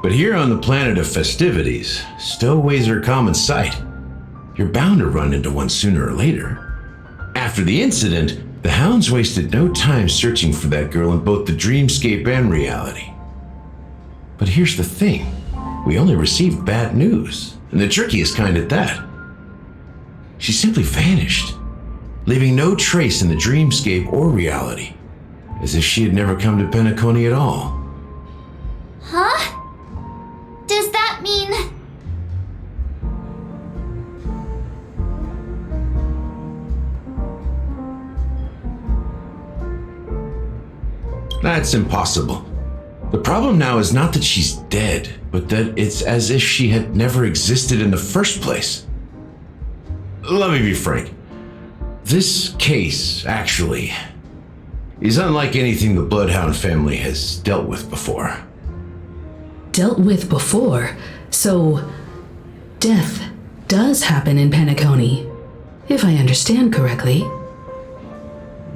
But here on the planet of festivities, stowaways are a common sight. You're bound to run into one sooner or later. After the incident, the hounds wasted no time searching for that girl in both the dreamscape and reality. But here's the thing. We only received bad news, and the trickiest kind at that. She simply vanished, leaving no trace in the dreamscape or reality, as if she had never come to Penacony at all. Huh? Does that mean... That's impossible. The problem now is not that she's dead, but that it's as if she had never existed in the first place. Let me be frank. This case, actually, is unlike anything the Bloodhound family has dealt with before. Dealt with before? So, death does happen in Penacony, if I understand correctly.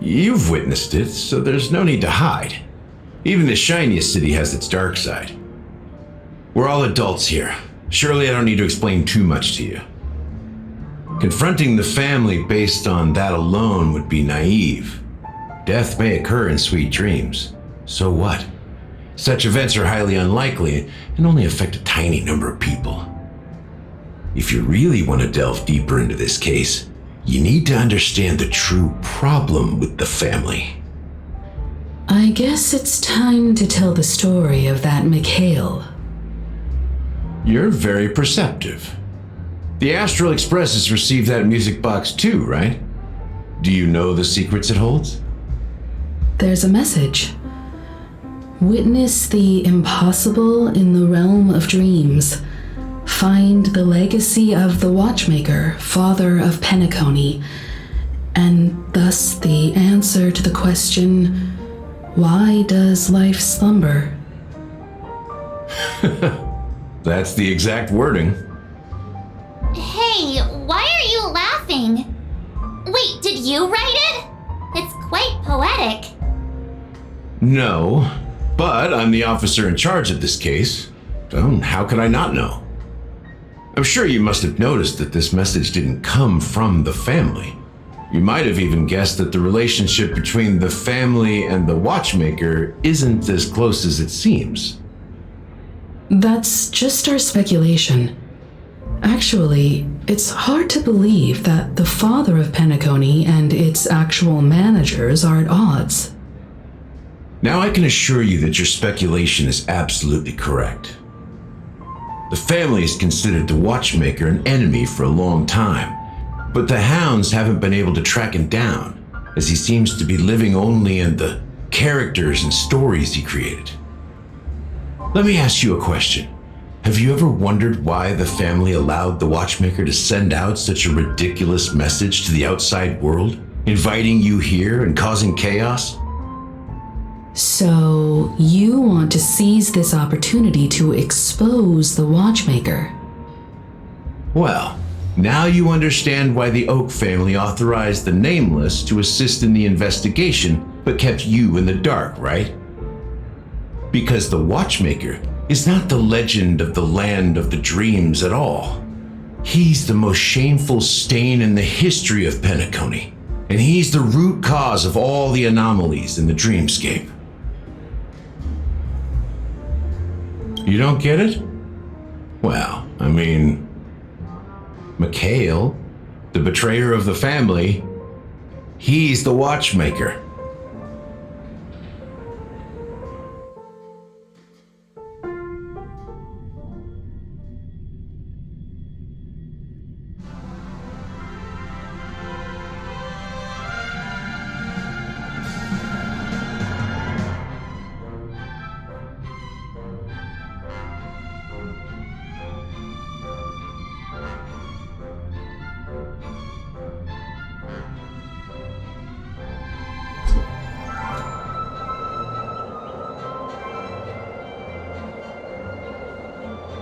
You've witnessed it, so there's no need to hide. Even the shiniest city has its dark side. We're all adults here. Surely I don't need to explain too much to you. Confronting the family based on that alone would be naive. Death may occur in sweet dreams. So what? Such events are highly unlikely and only affect a tiny number of people. If you really want to delve deeper into this case, you need to understand the true problem with the family. I guess it's time to tell the story of that Mikhail. You're very perceptive. The Astral Express has received that music box too, right? Do you know the secrets it holds? There's a message. Witness the impossible in the realm of dreams. Find the legacy of the Watchmaker, father of Penacony, and thus the answer to the question, why does life slumber? That's the exact wording. Hey, why are you laughing? Wait, did you write it? It's quite poetic. No, but I'm the officer in charge of this case. So how could I not know? I'm sure you must have noticed that this message didn't come from the family. You might have even guessed that the relationship between the family and the Watchmaker isn't as close as it seems. That's just our speculation. Actually, it's hard to believe that the father of Penacony and its actual managers are at odds. Now I can assure you that your speculation is absolutely correct. The family has considered the Watchmaker an enemy for a long time, but the hounds haven't been able to track him down, as he seems to be living only in the characters and stories he created. Let me ask you a question. Have you ever wondered why the family allowed the Watchmaker to send out such a ridiculous message to the outside world, inviting you here and causing chaos? So, you want to seize this opportunity to expose the Watchmaker? Well, now you understand why the Oak family authorized the Nameless to assist in the investigation, but kept you in the dark, right? Because the Watchmaker is not the legend of the land of the dreams at all. He's the most shameful stain in the history of Penacony, and he's the root cause of all the anomalies in the dreamscape. You don't get it? Well, I mean, Mikhail, the betrayer of the family, he's the Watchmaker.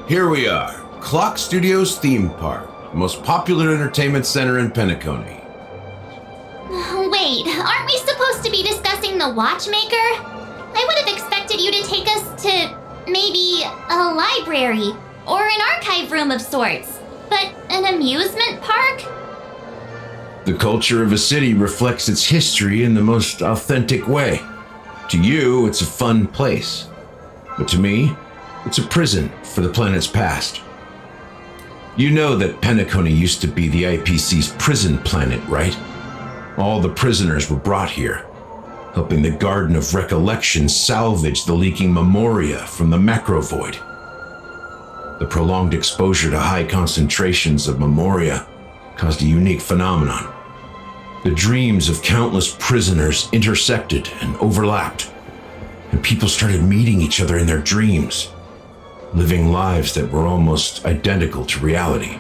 Here we are, Clock Studios Theme Park, the most popular entertainment center in Penacony. Wait, aren't we supposed to be discussing the Watchmaker? I would have expected you to take us to maybe a library or an archive room of sorts. But an amusement park? The culture of a city reflects its history in the most authentic way. To you, it's a fun place. But to me, it's a prison for the planet's past. You know that Penacony used to be the IPC's prison planet, right? All the prisoners were brought here, helping the Garden of Recollection salvage the leaking memoria from the macrovoid. The prolonged exposure to high concentrations of memoria caused a unique phenomenon. The dreams of countless prisoners intersected and overlapped, and people started meeting each other in their dreams, living lives that were almost identical to reality.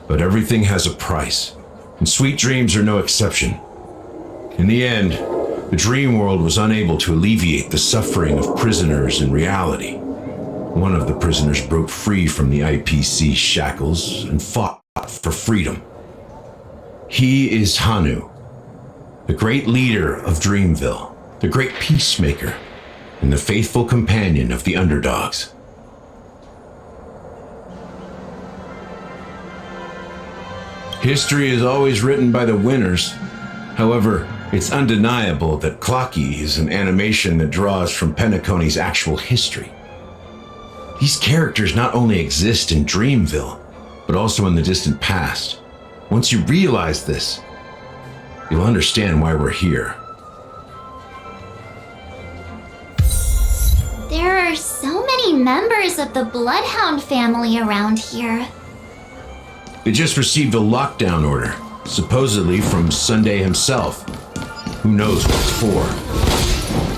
But everything has a price, and sweet dreams are no exception. In the end, the dream world was unable to alleviate the suffering of prisoners in reality. One of the prisoners broke free from the IPC shackles and fought for freedom. He is Hanu, the great leader of Dreamville, the great peacemaker, and the faithful companion of the underdogs. History is always written by the winners. However, it's undeniable that Clocky is an animation that draws from Penacony's actual history. These characters not only exist in Dreamville, but also in the distant past. Once you realize this, you'll understand why we're here. There are so many members of the Bloodhound family around here. They just received a lockdown order, supposedly from Sunday himself. Who knows what it's for?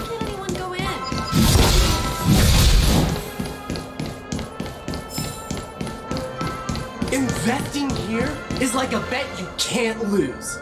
Can't anyone go in? Investing here is like a bet you can't lose.